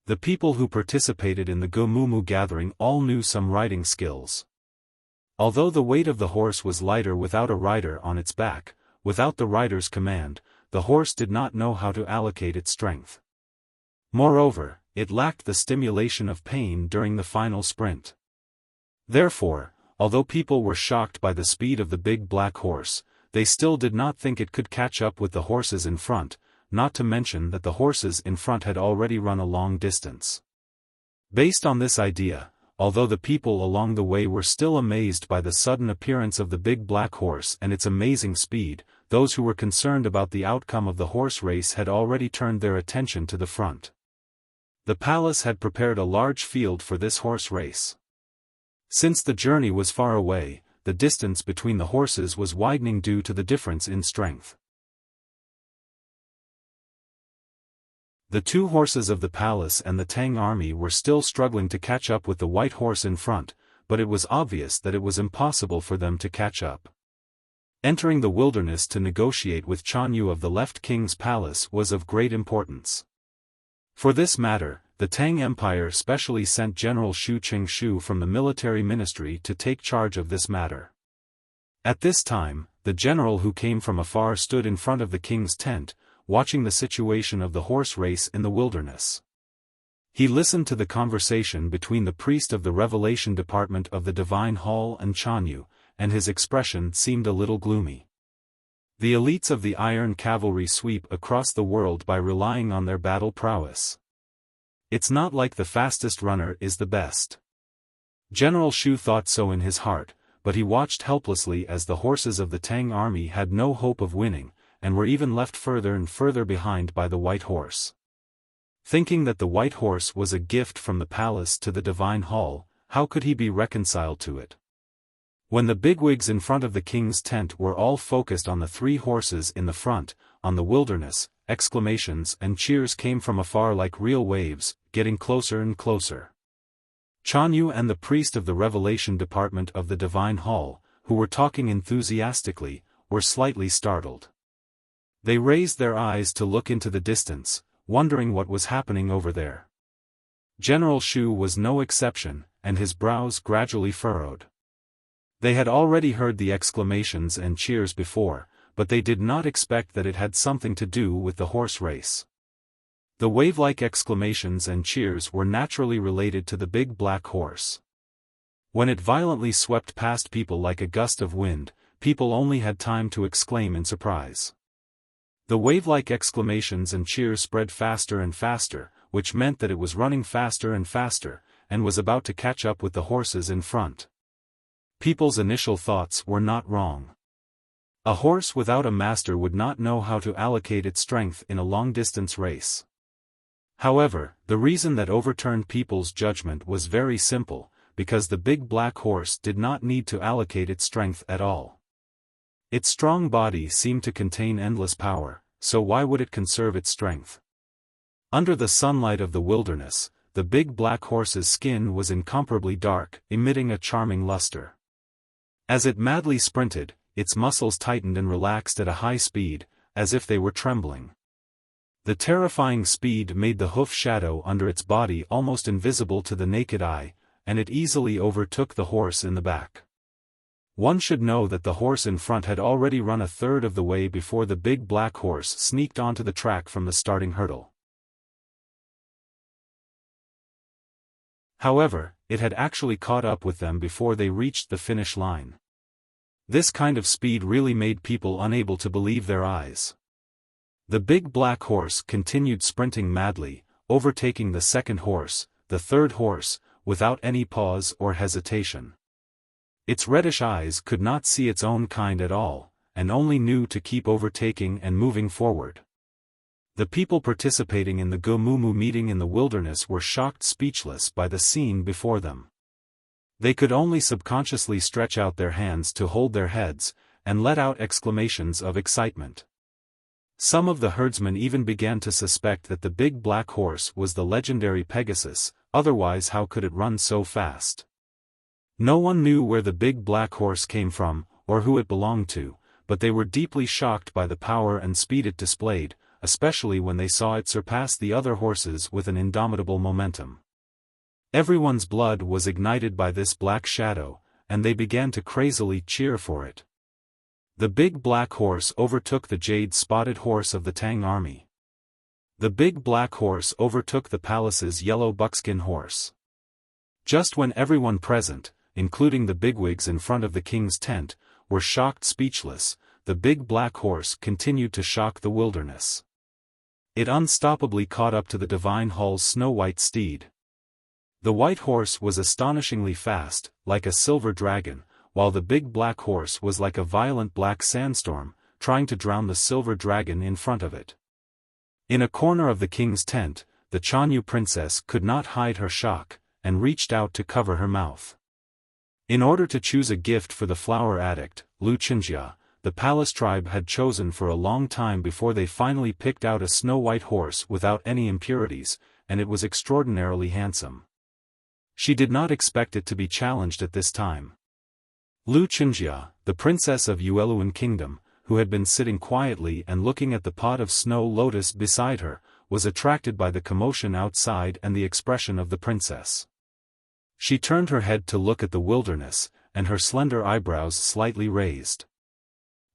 The people who participated in the Gomumu gathering all knew some riding skills. Although the weight of the horse was lighter without a rider on its back, without the rider's command, the horse did not know how to allocate its strength. Moreover, it lacked the stimulation of pain during the final sprint. Therefore, although people were shocked by the speed of the big black horse, they still did not think it could catch up with the horses in front, not to mention that the horses in front had already run a long distance. Based on this idea, although the people along the way were still amazed by the sudden appearance of the big black horse and its amazing speed, those who were concerned about the outcome of the horse race had already turned their attention to the front. The palace had prepared a large field for this horse race. Since the journey was far away, the distance between the horses was widening due to the difference in strength. The two horses of the palace and the Tang army were still struggling to catch up with the white horse in front, but it was obvious that it was impossible for them to catch up. Entering the wilderness to negotiate with Chanyu of the left king's palace was of great importance. For this matter, the Tang Empire specially sent General Xu Qingshu from the military ministry to take charge of this matter. At this time, the general who came from afar stood in front of the king's tent, watching the situation of the horse race in the wilderness. He listened to the conversation between the priest of the Revelation Department of the Divine Hall and Chanyu, and his expression seemed a little gloomy. The elites of the Iron Cavalry sweep across the world by relying on their battle prowess. It's not like the fastest runner is the best. General Xu thought so in his heart, but he watched helplessly as the horses of the Tang army had no hope of winning, and were even left further and further behind by the white horse. Thinking that the white horse was a gift from the palace to the Divine Hall, how could he be reconciled to it? When the bigwigs in front of the king's tent were all focused on the three horses in the front, on the wilderness, exclamations and cheers came from afar like real waves, getting closer and closer. Chanyu and the priest of the Revelation Department of the Divine Hall, who were talking enthusiastically, were slightly startled. They raised their eyes to look into the distance, wondering what was happening over there. General Xu was no exception, and his brows gradually furrowed. They had already heard the exclamations and cheers before, but they did not expect that it had something to do with the horse race. The wave-like exclamations and cheers were naturally related to the big black horse. When it violently swept past people like a gust of wind, people only had time to exclaim in surprise. The wave-like exclamations and cheers spread faster and faster, which meant that it was running faster and faster, and was about to catch up with the horses in front. People's initial thoughts were not wrong. A horse without a master would not know how to allocate its strength in a long-distance race. However, the reason that overturned people's judgment was very simple, because the big black horse did not need to allocate its strength at all. Its strong body seemed to contain endless power, so why would it conserve its strength? Under the sunlight of the wilderness, the big black horse's skin was incomparably dark, emitting a charming luster. As it madly sprinted, its muscles tightened and relaxed at a high speed, as if they were trembling. The terrifying speed made the hoof shadow under its body almost invisible to the naked eye, and it easily overtook the horse in the back. One should know that the horse in front had already run a third of the way before the big black horse sneaked onto the track from the starting hurdle. However, it had actually caught up with them before they reached the finish line. This kind of speed really made people unable to believe their eyes. The big black horse continued sprinting madly, overtaking the second horse, the third horse, without any pause or hesitation. Its reddish eyes could not see its own kind at all, and only knew to keep overtaking and moving forward. The people participating in the Gomumu meeting in the wilderness were shocked speechless by the scene before them. They could only subconsciously stretch out their hands to hold their heads, and let out exclamations of excitement. Some of the herdsmen even began to suspect that the big black horse was the legendary Pegasus, otherwise how could it run so fast? No one knew where the big black horse came from, or who it belonged to, but they were deeply shocked by the power and speed it displayed, especially when they saw it surpass the other horses with an indomitable momentum. Everyone's blood was ignited by this black shadow, and they began to crazily cheer for it. The big black horse overtook the jade-spotted horse of the Tang army. The big black horse overtook the palace's yellow buckskin horse. Just when everyone present, including the bigwigs in front of the king's tent, were shocked speechless, the big black horse continued to shock the wilderness. It unstoppably caught up to the divine hall's snow-white steed. The white horse was astonishingly fast, like a silver dragon, while the big black horse was like a violent black sandstorm, trying to drown the silver dragon in front of it. In a corner of the king's tent, the Chanyu princess could not hide her shock, and reached out to cover her mouth. In order to choose a gift for the flower addict, Lu Qinjia, the palace tribe had chosen for a long time before they finally picked out a snow-white horse without any impurities, and it was extraordinarily handsome. She did not expect it to be challenged at this time. Lu Qinjia, the princess of Yueluan Kingdom, who had been sitting quietly and looking at the pot of snow lotus beside her, was attracted by the commotion outside and the expression of the princess. She turned her head to look at the wilderness, and her slender eyebrows slightly raised.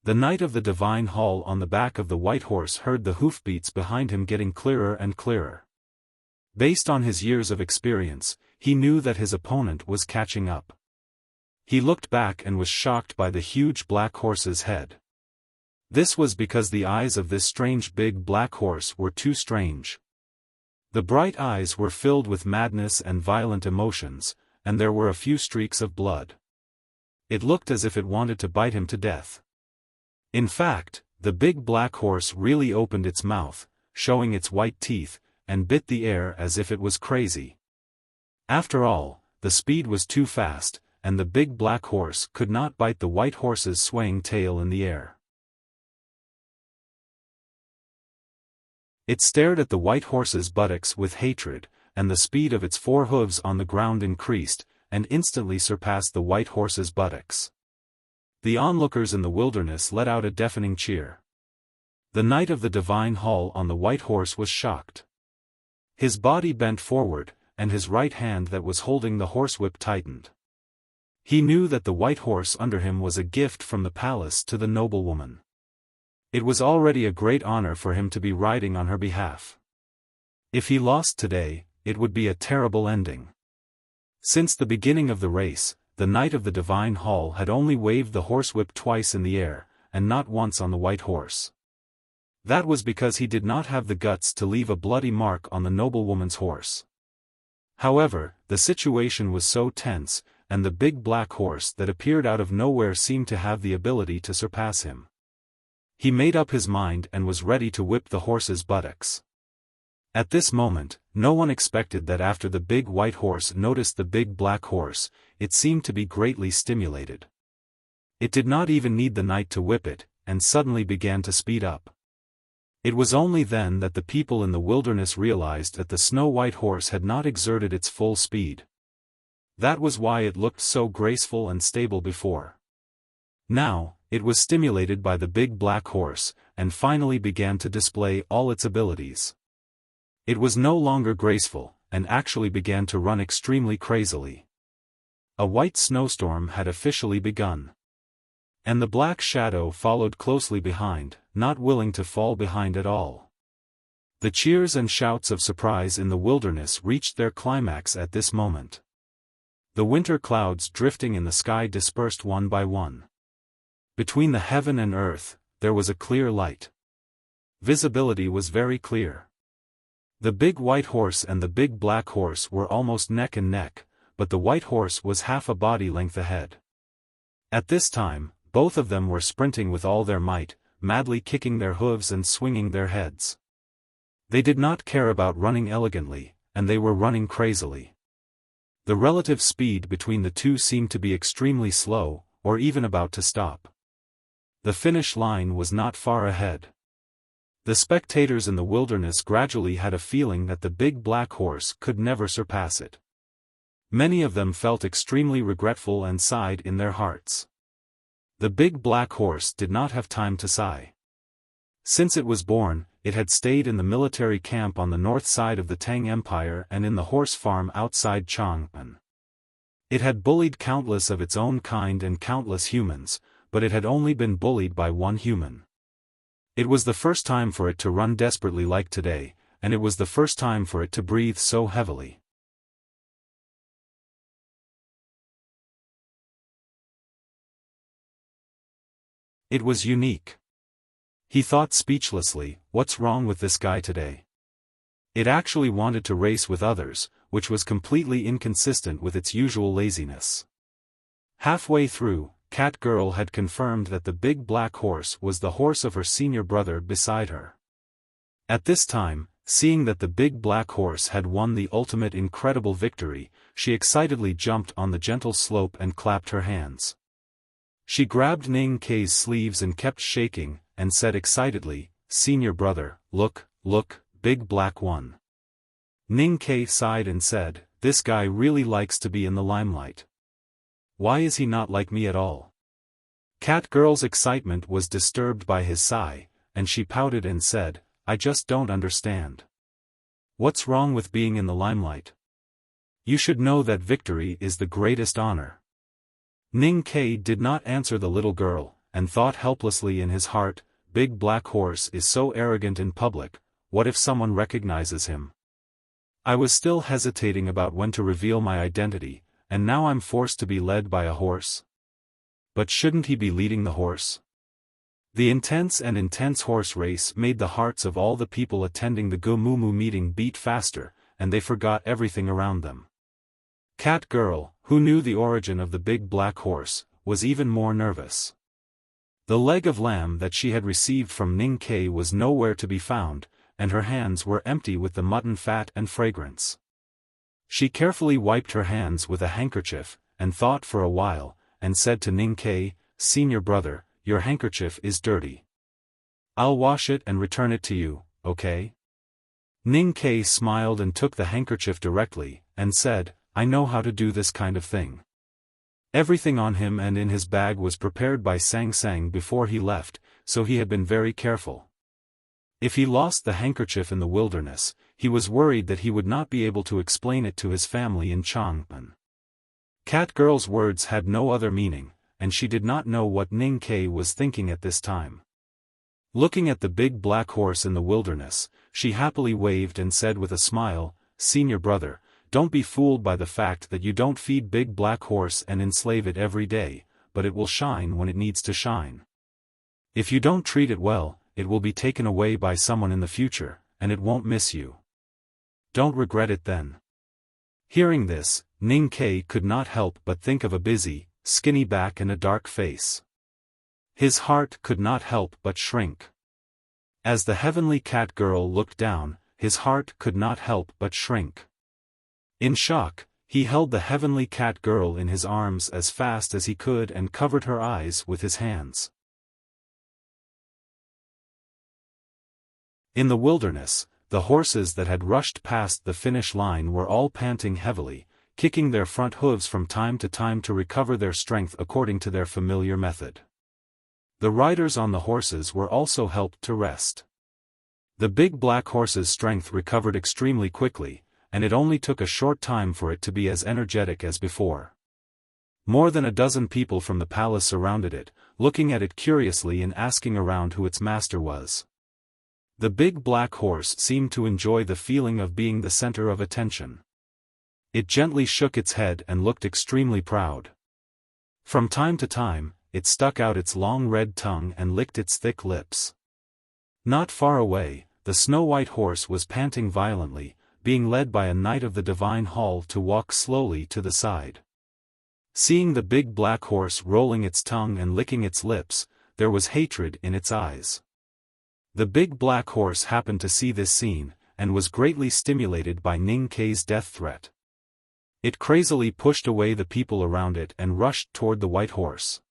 The knight of the divine hall on the back of the white horse heard the hoofbeats behind him getting clearer and clearer. Based on his years of experience, he knew that his opponent was catching up. He looked back and was shocked by the huge black horse's head. This was because the eyes of this strange big black horse were too strange. The bright eyes were filled with madness and violent emotions, and there were a few streaks of blood. It looked as if it wanted to bite him to death. In fact, the big black horse really opened its mouth, showing its white teeth, and bit the air as if it was crazy. After all, the speed was too fast, and the big black horse could not bite the white horse's swaying tail in the air. It stared at the white horse's buttocks with hatred, and the speed of its 4 hooves on the ground increased, and instantly surpassed the white horse's buttocks. The onlookers in the wilderness let out a deafening cheer. The knight of the divine hall on the white horse was shocked. His body bent forward, and his right hand that was holding the horsewhip tightened. He knew that the white horse under him was a gift from the palace to the noblewoman. It was already a great honor for him to be riding on her behalf. If he lost today, it would be a terrible ending. Since the beginning of the race, the knight of the divine hall had only waved the horsewhip twice in the air, and not once on the white horse. That was because he did not have the guts to leave a bloody mark on the noblewoman's horse. However, the situation was so tense, and the big black horse that appeared out of nowhere seemed to have the ability to surpass him. He made up his mind and was ready to whip the horse's buttocks. At this moment, no one expected that after the big white horse noticed the big black horse, it seemed to be greatly stimulated. It did not even need the knight to whip it, and suddenly began to speed up. It was only then that the people in the wilderness realized that the snow-white horse had not exerted its full speed. That was why it looked so graceful and stable before. Now, it was stimulated by the big black horse, and finally began to display all its abilities. It was no longer graceful, and actually began to run extremely crazily. A white snowstorm had officially begun. And the black shadow followed closely behind, not willing to fall behind at all. The cheers and shouts of surprise in the wilderness reached their climax at this moment. The winter clouds drifting in the sky dispersed one by one. Between the heaven and earth, there was a clear light. Visibility was very clear. The big white horse and the big black horse were almost neck and neck, but the white horse was half a body length ahead. At this time, both of them were sprinting with all their might, madly kicking their hooves and swinging their heads. They did not care about running elegantly, and they were running crazily. The relative speed between the two seemed to be extremely slow, or even about to stop. The finish line was not far ahead. The spectators in the wilderness gradually had a feeling that the big black horse could never surpass it. Many of them felt extremely regretful and sighed in their hearts. The big black horse did not have time to sigh. Since it was born, it had stayed in the military camp on the north side of the Tang Empire and in the horse farm outside Chang'an. It had bullied countless of its own kind and countless humans, but it had only been bullied by one human. It was the first time for it to run desperately like today, and it was the first time for it to breathe so heavily. It was unique. He thought speechlessly, what's wrong with this guy today? It actually wanted to race with others, which was completely inconsistent with its usual laziness. Halfway through, Cat Girl had confirmed that the big black horse was the horse of her senior brother beside her. At this time, seeing that the big black horse had won the ultimate incredible victory, she excitedly jumped on the gentle slope and clapped her hands. She grabbed Ning Kei's sleeves and kept shaking, and said excitedly, "Senior brother, look, look, big black one." Ning Kei sighed and said, "This guy really likes to be in the limelight. Why is he not like me at all?" Cat Girl's excitement was disturbed by his sigh, and she pouted and said, "I just don't understand. What's wrong with being in the limelight? You should know that victory is the greatest honor." Ning Kei did not answer the little girl, and thought helplessly in his heart, "Big black horse is so arrogant in public, what if someone recognizes him? I was still hesitating about when to reveal my identity, and now I'm forced to be led by a horse? But shouldn't he be leading the horse?" The intense horse race made the hearts of all the people attending the Gumumu meeting beat faster, and they forgot everything around them. Cat Girl, who knew the origin of the big black horse, was even more nervous. The leg of lamb that she had received from Ning Kei was nowhere to be found, and her hands were empty with the mutton fat and fragrance. She carefully wiped her hands with a handkerchief, and thought for a while, and said to Ning Kei, "Senior brother, your handkerchief is dirty. I'll wash it and return it to you, okay?" Ning Kei smiled and took the handkerchief directly, and said, "I know how to do this kind of thing." Everything on him and in his bag was prepared by Sang Sang before he left, so he had been very careful. If he lost the handkerchief in the wilderness, he was worried that he would not be able to explain it to his family in Chang'an. Cat Girl's words had no other meaning, and she did not know what Ning Kei was thinking at this time. Looking at the big black horse in the wilderness, she happily waved and said with a smile, "Senior brother, don't be fooled by the fact that you don't feed big black horse and enslave it every day, but it will shine when it needs to shine. If you don't treat it well, it will be taken away by someone in the future, and it won't miss you. Don't regret it then." Hearing this, Ning Kei could not help but think of a busy, skinny back and a dark face. His heart could not help but shrink. As the heavenly Cat Girl looked down, his heart could not help but shrink. In shock, he held the heavenly Cat Girl in his arms as fast as he could and covered her eyes with his hands. In the wilderness, the horses that had rushed past the finish line were all panting heavily, kicking their front hooves from time to time to recover their strength according to their familiar method. The riders on the horses were also helped to rest. The big black horse's strength recovered extremely quickly, and it only took a short time for it to be as energetic as before. More than a dozen people from the palace surrounded it, looking at it curiously and asking around who its master was. The big black horse seemed to enjoy the feeling of being the center of attention. It gently shook its head and looked extremely proud. From time to time, it stuck out its long red tongue and licked its thick lips. Not far away, the snow-white horse was panting violently, being led by a knight of the divine hall to walk slowly to the side. Seeing the big black horse rolling its tongue and licking its lips, there was hatred in its eyes. The big black horse happened to see this scene, and was greatly stimulated by Ning Kei's death threat. It crazily pushed away the people around it and rushed toward the white horse.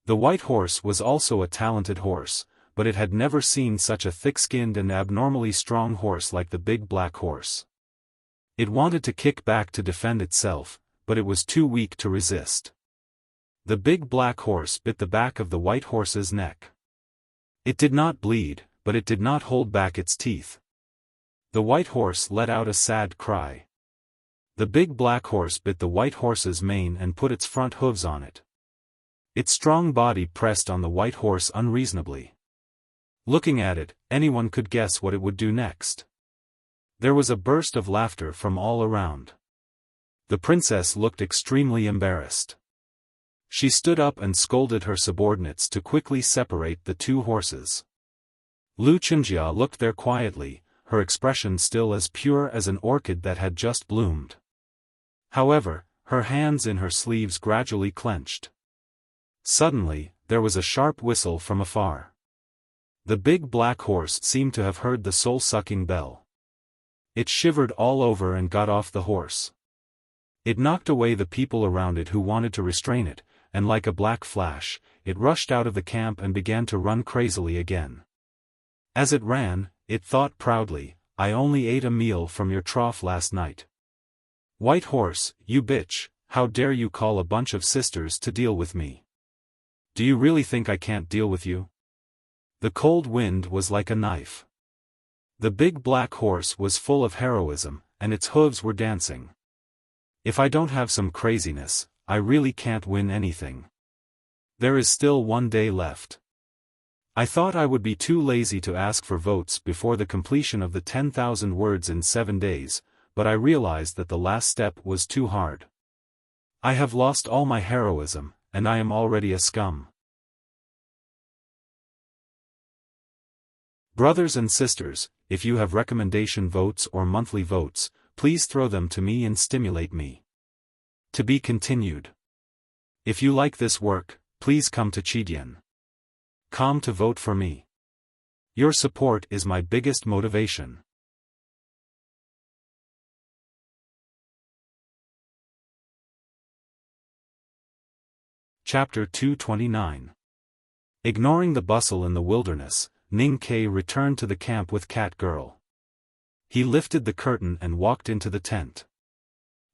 The white horse was also a talented horse, but it had never seen such a thick-skinned and abnormally strong horse like the big black horse. It wanted to kick back to defend itself, but it was too weak to resist. The big black horse bit the back of the white horse's neck. It did not bleed, but it did not hold back its teeth. The white horse let out a sad cry. The big black horse bit the white horse's mane and put its front hooves on it. Its strong body pressed on the white horse unreasonably. Looking at it, anyone could guess what it would do next. There was a burst of laughter from all around. The princess looked extremely embarrassed. She stood up and scolded her subordinates to quickly separate the two horses. Lu Qinjia looked there quietly, her expression still as pure as an orchid that had just bloomed. However, her hands in her sleeves gradually clenched. Suddenly, there was a sharp whistle from afar. The big black horse seemed to have heard the soul-sucking bell. It shivered all over and got off the horse. It knocked away the people around it who wanted to restrain it, and like a black flash, it rushed out of the camp and began to run crazily again. As it ran, it thought proudly, "I only ate a meal from your trough last night. White horse, you bitch, how dare you call a bunch of sisters to deal with me? Do you really think I can't deal with you?" The cold wind was like a knife. The big black horse was full of heroism, and its hooves were dancing. If I don't have some craziness, I really can't win anything. There is still one day left. I thought I would be too lazy to ask for votes before the completion of the 10,000 words in 7 days, but I realized that the last step was too hard. I have lost all my heroism, and I am already a scum. Brothers and sisters, if you have recommendation votes or monthly votes, please throw them to me and stimulate me. To be continued. If you like this work, please come to Chidian.com to vote for me. Your support is my biggest motivation. Chapter 229. Ignoring the bustle in the wilderness, Ning Ke returned to the camp with Cat Girl. He lifted the curtain and walked into the tent.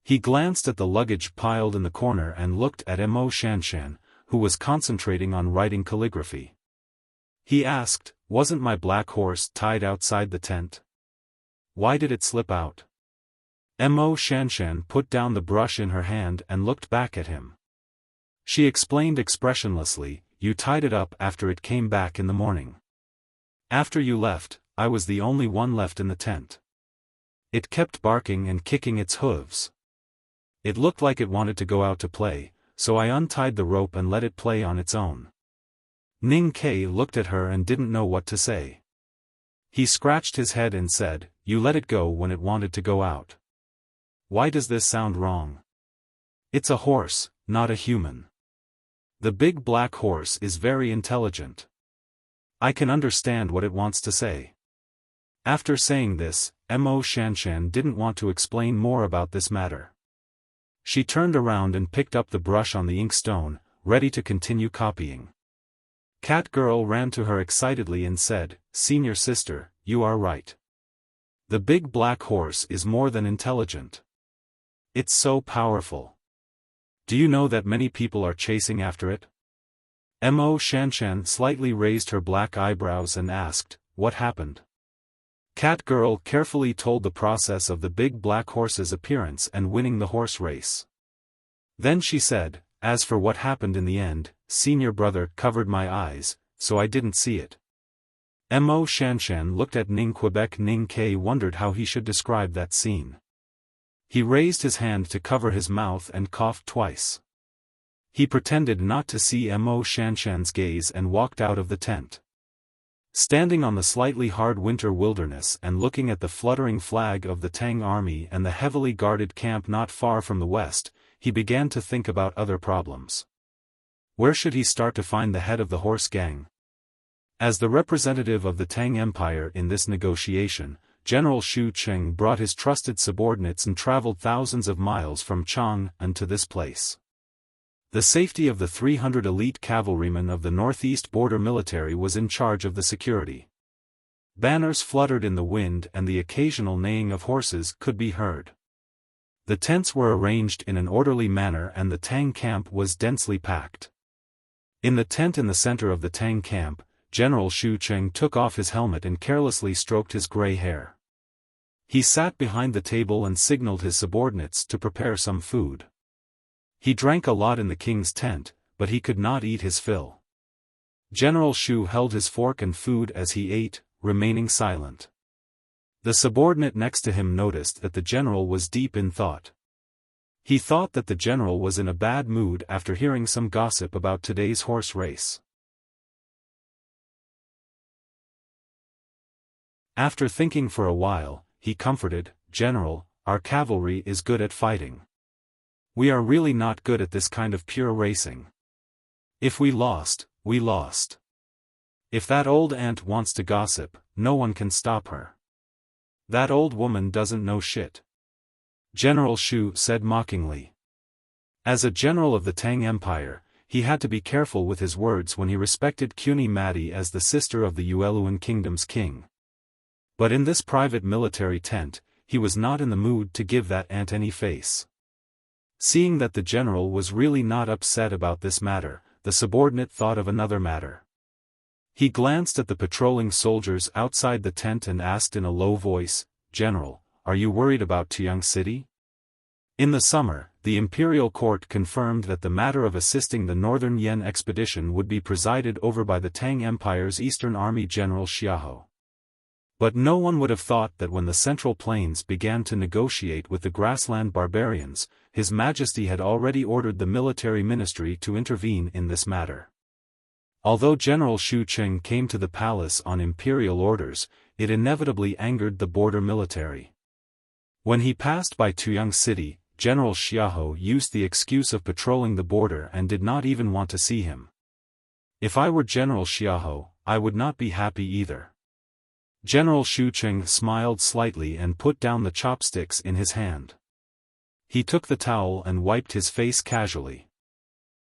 He glanced at the luggage piled in the corner and looked at Mo Shanshan, who was concentrating on writing calligraphy. He asked, "Wasn't my black horse tied outside the tent? Why did it slip out?" Mo Shanshan put down the brush in her hand and looked back at him. She explained expressionlessly, "You tied it up after it came back in the morning. After you left, I was the only one left in the tent. It kept barking and kicking its hooves. It looked like it wanted to go out to play, so I untied the rope and let it play on its own." Ning Ke looked at her and didn't know what to say. He scratched his head and said, "You let it go when it wanted to go out. Why does this sound wrong? It's a horse, not a human. The big black horse is very intelligent. I can understand what it wants to say." After saying this, Mo Shanshan didn't want to explain more about this matter. She turned around and picked up the brush on the inkstone, ready to continue copying. Cat Girl ran to her excitedly and said, "Senior sister, you are right. The big black horse is more than intelligent. It's so powerful. Do you know that many people are chasing after it?" Mo Shanshan slightly raised her black eyebrows and asked, "What happened?" Cat Girl carefully told the process of the big black horse's appearance and winning the horse race. Then she said, "As for what happened in the end, senior brother covered my eyes, so I didn't see it." Mo Shanshan looked at Ning Quebec. Ning Ke wondered how he should describe that scene. He raised his hand to cover his mouth and coughed twice. He pretended not to see Mo Shanshan's gaze and walked out of the tent. Standing on the slightly hard winter wilderness and looking at the fluttering flag of the Tang army and the heavily guarded camp not far from the west, he began to think about other problems. Where should he start to find the head of the horse gang? As the representative of the Tang Empire in this negotiation, General Xu Cheng brought his trusted subordinates and traveled thousands of miles from Chang'an to this place. The safety of the 300 elite cavalrymen of the Northeast Border Military was in charge of the security. Banners fluttered in the wind and the occasional neighing of horses could be heard. The tents were arranged in an orderly manner and the Tang camp was densely packed. In the tent in the center of the Tang camp, General Xu Cheng took off his helmet and carelessly stroked his gray hair. He sat behind the table and signaled his subordinates to prepare some food. He drank a lot in the king's tent, but he could not eat his fill. General Xu held his fork and food as he ate, remaining silent. The subordinate next to him noticed that the general was deep in thought. He thought that the general was in a bad mood after hearing some gossip about today's horse race. After thinking for a while, he comforted, "General, our cavalry is good at fighting. We are really not good at this kind of pure racing. If we lost, we lost. If that old aunt wants to gossip, no one can stop her. That old woman doesn't know shit." General Xu said mockingly. As a general of the Tang Empire, he had to be careful with his words when he respected Quni Madi as the sister of the Yueluan kingdom's king. But in this private military tent, he was not in the mood to give that aunt any face. Seeing that the general was really not upset about this matter, the subordinate thought of another matter. He glanced at the patrolling soldiers outside the tent and asked in a low voice, "General, are you worried about Tuyang City?" In the summer, the imperial court confirmed that the matter of assisting the Northern Yen expedition would be presided over by the Tang Empire's Eastern Army General Xiaofan. But no one would have thought that when the Central Plains began to negotiate with the grassland barbarians, His Majesty had already ordered the military ministry to intervene in this matter. Although General Xu Cheng came to the palace on imperial orders, it inevitably angered the border military. When he passed by Tuyang City, General Xiaofan used the excuse of patrolling the border and did not even want to see him. "If I were General Xiaofan, I would not be happy either." General Xu Cheng smiled slightly and put down the chopsticks in his hand. He took the towel and wiped his face casually.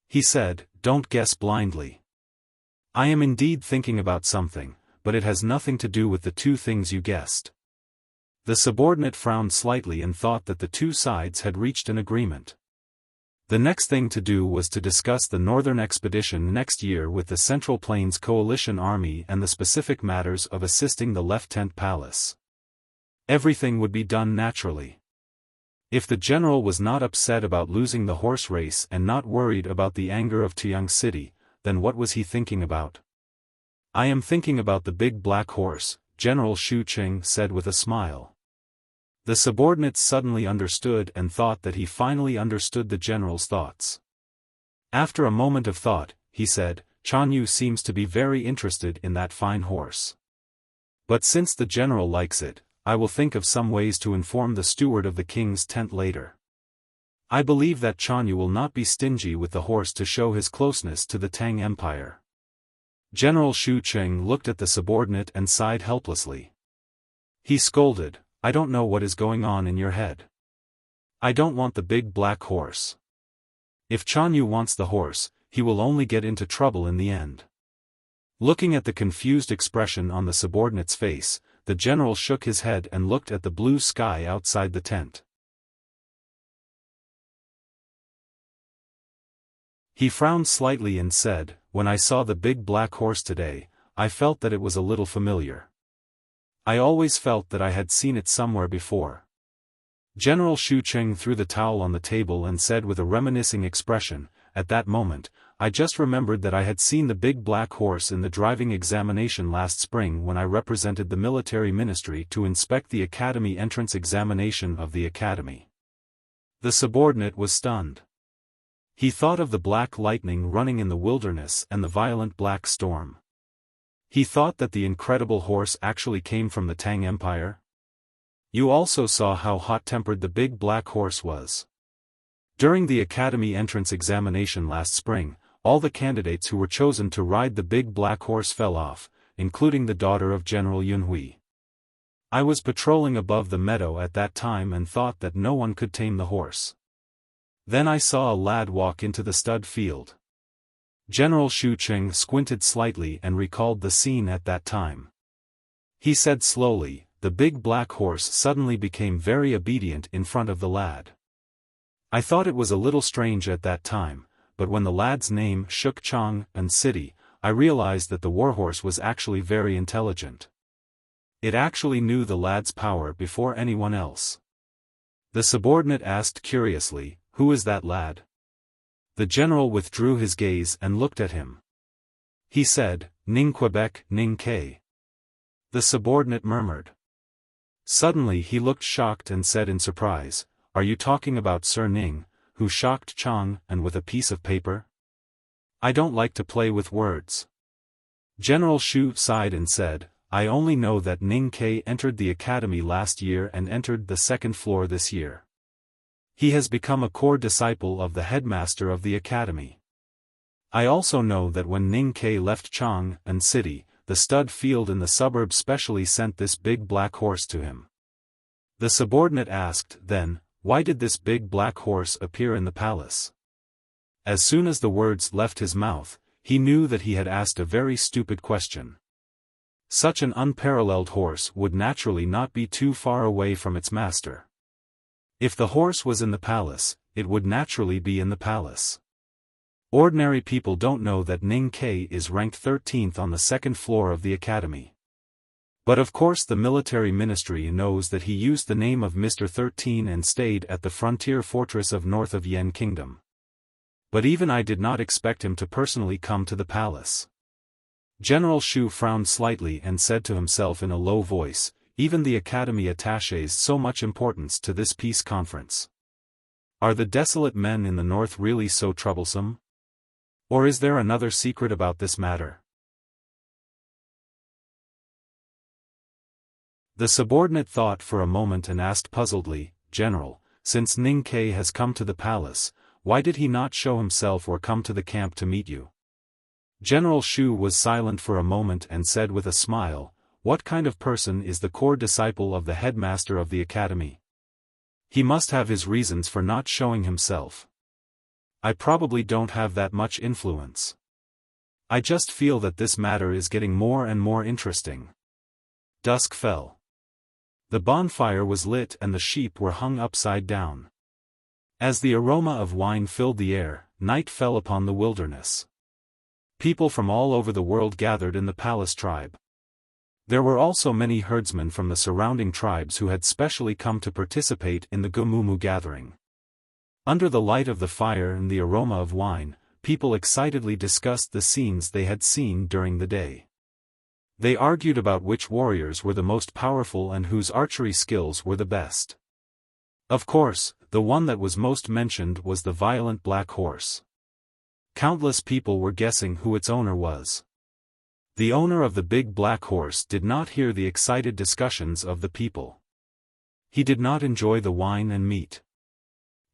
He said, "Don't guess blindly. I am indeed thinking about something, but it has nothing to do with the two things you guessed." The subordinate frowned slightly and thought that the two sides had reached an agreement. The next thing to do was to discuss the northern expedition next year with the Central Plains Coalition Army and the specific matters of assisting the Lieutenant Palace. Everything would be done naturally. If the general was not upset about losing the horse race and not worried about the anger of Tuyang City, then what was he thinking about? "I am thinking about the big black horse," General Xu Cheng said with a smile. The subordinate suddenly understood and thought that he finally understood the general's thoughts. After a moment of thought, he said, "Chanyu seems to be very interested in that fine horse. But since the general likes it, I will think of some ways to inform the steward of the king's tent later. I believe that Chanyu will not be stingy with the horse to show his closeness to the Tang Empire." General Xu Cheng looked at the subordinate and sighed helplessly. He scolded, "I don't know what is going on in your head. I don't want the big black horse. If Chanyu wants the horse, he will only get into trouble in the end." Looking at the confused expression on the subordinate's face, the general shook his head and looked at the blue sky outside the tent. He frowned slightly and said, "When I saw the big black horse today, I felt that it was a little familiar. I always felt that I had seen it somewhere before." General Xu Cheng threw the towel on the table and said with a reminiscing expression, "At that moment, I just remembered that I had seen the big black horse in the driving examination last spring when I represented the military ministry to inspect the academy entrance examination of the academy." The subordinate was stunned. He thought of the black lightning running in the wilderness and the violent black storm. He thought that the incredible horse actually came from the Tang Empire. You also saw how hot-tempered the big black horse was. During the academy entrance examination last spring, all the candidates who were chosen to ride the big black horse fell off, including the daughter of General Yunhui. I was patrolling above the meadow at that time and thought that no one could tame the horse. Then I saw a lad walk into the stud field. General Xu Cheng squinted slightly and recalled the scene at that time. He said slowly, "The big black horse suddenly became very obedient in front of the lad. I thought it was a little strange at that time, but when the lad's name shook Chang and city, I realized that the warhorse was actually very intelligent. It actually knew the lad's power before anyone else. The subordinate asked curiously, "Who is that lad?" The general withdrew his gaze and looked at him. He said, "Ning Quebec, Ning K." The subordinate murmured. Suddenly he looked shocked and said in surprise, "Are you talking about Sir Ning, who shocked Chang and with a piece of paper?" "I don't like to play with words." General Shu sighed and said, "I only know that Ning K entered the academy last year and entered the second floor this year. He has become a core disciple of the headmaster of the academy. I also know that when Ning K left Chang and city, the stud field in the suburb specially sent this big black horse to him." The subordinate asked, then, "Why did this big black horse appear in the palace?" As soon as the words left his mouth, he knew that he had asked a very stupid question. Such an unparalleled horse would naturally not be too far away from its master. If the horse was in the palace, it would naturally be in the palace. Ordinary people don't know that Ning K is ranked 13th on the second floor of the academy. But of course the military ministry knows that he used the name of Mr. 13 and stayed at the frontier fortress of north of Yen Kingdom. But even I did not expect him to personally come to the palace. General Shu frowned slightly and said to himself in a low voice, "Even the academy attaches so much importance to this peace conference. Are the desolate men in the north really so troublesome? Or is there another secret about this matter?" The subordinate thought for a moment and asked puzzledly, "General, since Ning K has come to the palace, why did he not show himself or come to the camp to meet you?" General Shu was silent for a moment and said with a smile, "What kind of person is the core disciple of the headmaster of the academy? He must have his reasons for not showing himself. I probably don't have that much influence. I just feel that this matter is getting more and more interesting." Dusk fell. The bonfire was lit and the sheep were hung upside down. As the aroma of wine filled the air, night fell upon the wilderness. People from all over the world gathered in the palace tribe. There were also many herdsmen from the surrounding tribes who had specially come to participate in the Gumumu gathering. Under the light of the fire and the aroma of wine, people excitedly discussed the scenes they had seen during the day. They argued about which warriors were the most powerful and whose archery skills were the best. Of course, the one that was most mentioned was the violent black horse. Countless people were guessing who its owner was. The owner of the big black horse did not hear the excited discussions of the people. He did not enjoy the wine and meat.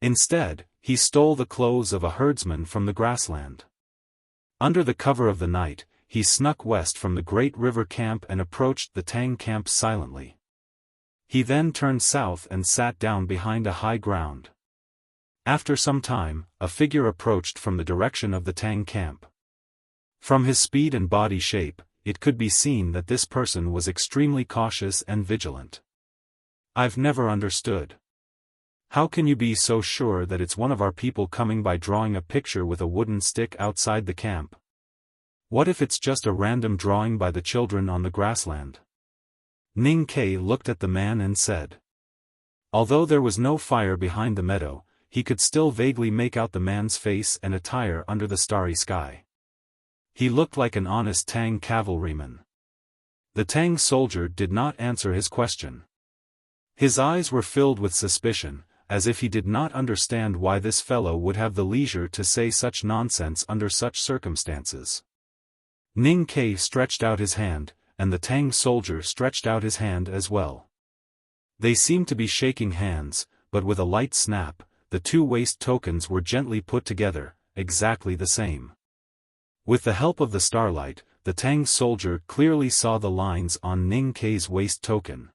Instead, he stole the clothes of a herdsman from the grassland. Under the cover of the night, he snuck west from the great river camp and approached the Tang camp silently. He then turned south and sat down behind a high ground. After some time, a figure approached from the direction of the Tang camp. From his speed and body shape, it could be seen that this person was extremely cautious and vigilant. "I've never understood. How can you be so sure that it's one of our people coming by drawing a picture with a wooden stick outside the camp? What if it's just a random drawing by the children on the grassland?" Ning K looked at the man and said. Although there was no fire behind the meadow, he could still vaguely make out the man's face and attire under the starry sky. He looked like an honest Tang cavalryman. The Tang soldier did not answer his question. His eyes were filled with suspicion, as if he did not understand why this fellow would have the leisure to say such nonsense under such circumstances. Ning K stretched out his hand, and the Tang soldier stretched out his hand as well. They seemed to be shaking hands, but with a light snap, the two waist tokens were gently put together, exactly the same. With the help of the starlight, the Tang soldier clearly saw the lines on Ning K's waist token.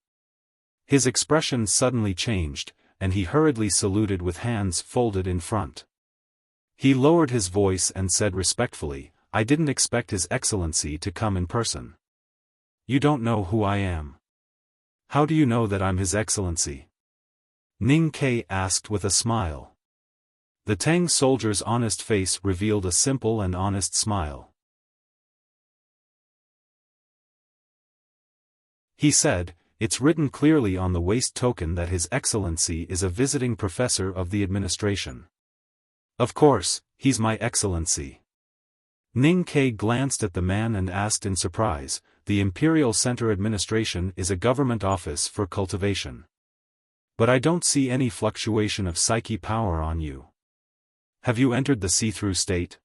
His expression suddenly changed, and he hurriedly saluted with hands folded in front. He lowered his voice and said respectfully, "I didn't expect His Excellency to come in person." "You don't know who I am. How do you know that I'm His Excellency?" Ning K asked with a smile. The Tang soldier's honest face revealed a simple and honest smile. He said, "It's written clearly on the waist token that His Excellency is a visiting professor of the administration." "Of course, he's my excellency." Ning Ke glanced at the man and asked in surprise, "The Imperial Center Administration is a government office for cultivation. But I don't see any fluctuation of psyche power on you. Have you entered the see-through state?"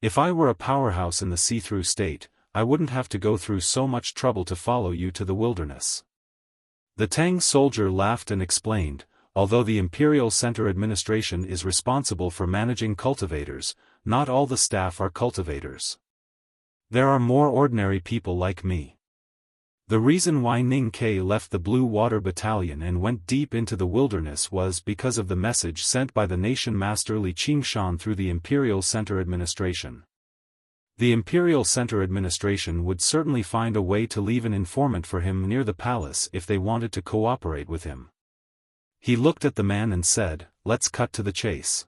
"If I were a powerhouse in the see-through state, I wouldn't have to go through so much trouble to follow you to the wilderness." The Tang soldier laughed and explained, "Although the Imperial Center Administration is responsible for managing cultivators, not all the staff are cultivators. There are more ordinary people like me." The reason why Ning Ke left the Blue Water Battalion and went deep into the wilderness was because of the message sent by the Nation Master Li Qingshan through the Imperial Center Administration. The Imperial Center Administration would certainly find a way to leave an informant for him near the palace if they wanted to cooperate with him. He looked at the man and said, "Let's cut to the chase.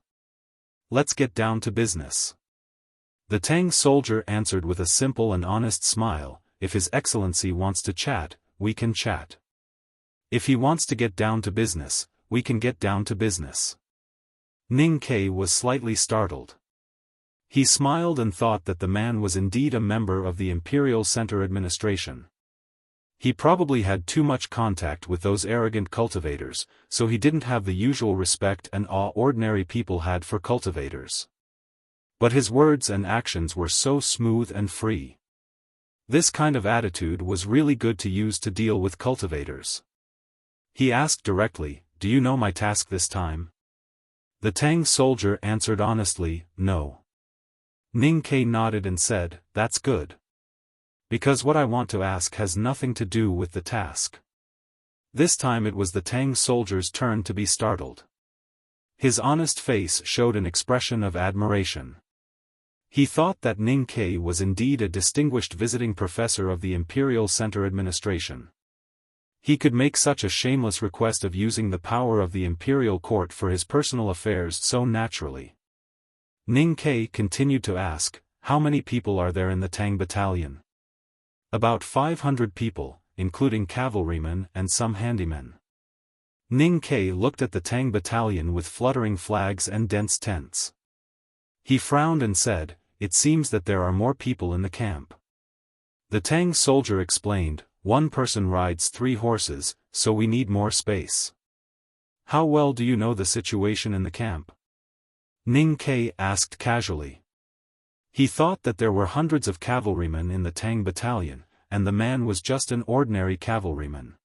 Let's get down to business." The Tang soldier answered with a simple and honest smile, "If His Excellency wants to chat, we can chat. If he wants to get down to business, we can get down to business." Ning Ke was slightly startled. He smiled and thought that the man was indeed a member of the Imperial Center Administration. He probably had too much contact with those arrogant cultivators, so he didn't have the usual respect and awe ordinary people had for cultivators. But his words and actions were so smooth and free. This kind of attitude was really good to use to deal with cultivators. He asked directly, "Do you know my task this time?" The Tang soldier answered honestly, "No." Ning Ke nodded and said, "That's good. Because what I want to ask has nothing to do with the task." This time it was the Tang soldier's turn to be startled. His honest face showed an expression of admiration. He thought that Ning Ke was indeed a distinguished visiting professor of the Imperial Center Administration. He could make such a shameless request of using the power of the Imperial Court for his personal affairs so naturally. Ning Ke continued to ask, "How many people are there in the Tang battalion?" "About 500 people, including cavalrymen and some handymen." Ning Ke looked at the Tang battalion with fluttering flags and dense tents. He frowned and said, "It seems that there are more people in the camp." The Tang soldier explained, "One person rides 3 horses, so we need more space." "How well do you know the situation in the camp?" Ning Ke asked casually. He thought that there were hundreds of cavalrymen in the Tang battalion, and the man was just an ordinary cavalryman.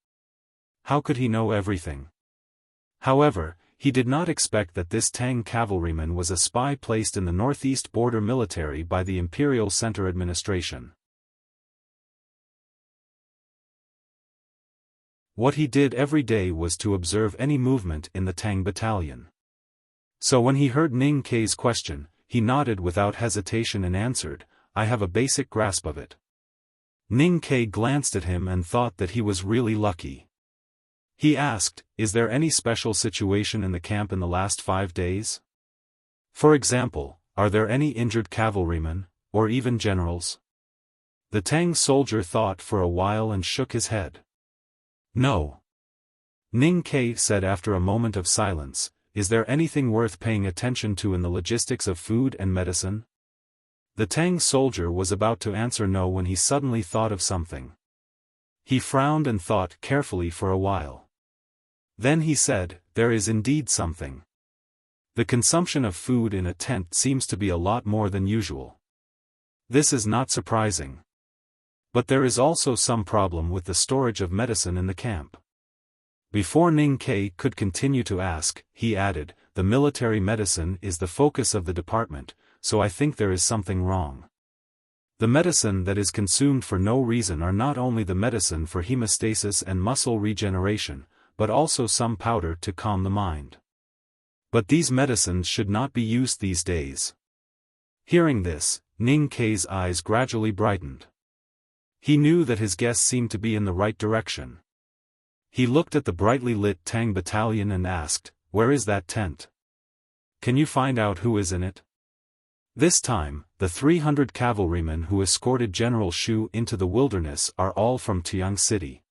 How could he know everything? However, he did not expect that this Tang cavalryman was a spy placed in the northeast border military by the Imperial Center Administration. What he did every day was to observe any movement in the Tang battalion. So when he heard Ning Ke's question, he nodded without hesitation and answered, "I have a basic grasp of it." Ning Ke glanced at him and thought that he was really lucky. He asked, "Is there any special situation in the camp in the last 5 days? For example, are there any injured cavalrymen, or even generals?" The Tang soldier thought for a while and shook his head. "No." Ning Ke said after a moment of silence, "Is there anything worth paying attention to in the logistics of food and medicine?" The Tang soldier was about to answer no when he suddenly thought of something. He frowned and thought carefully for a while. Then he said, "There is indeed something. The consumption of food in a tent seems to be a lot more than usual. This is not surprising. But there is also some problem with the storage of medicine in the camp." Before Ning Ke could continue to ask, he added, "The military medicine is the focus of the department, so I think there is something wrong. The medicine that is consumed for no reason are not only the medicine for hemostasis and muscle regeneration, but also some powder to calm the mind. But these medicines should not be used these days." Hearing this, Ning Ke's eyes gradually brightened. He knew that his guess seemed to be in the right direction. He looked at the brightly lit Tang battalion and asked, "Where is that tent?" Can you find out who is in it? This time, the 300 cavalrymen who escorted General Shu into the wilderness are all from Tiang City.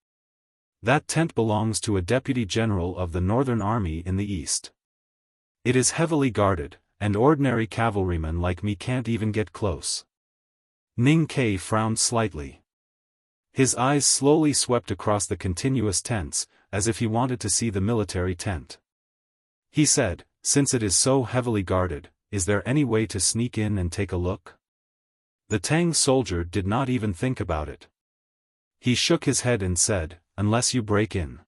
That tent belongs to a deputy general of the Northern Army in the east. It is heavily guarded, and ordinary cavalrymen like me can't even get close. Ning Kai frowned slightly. His eyes slowly swept across the continuous tents, as if he wanted to see the military tent. He said, "Since it is so heavily guarded, is there any way to sneak in and take a look?" The Tang soldier did not even think about it. He shook his head and said, "Unless you break in."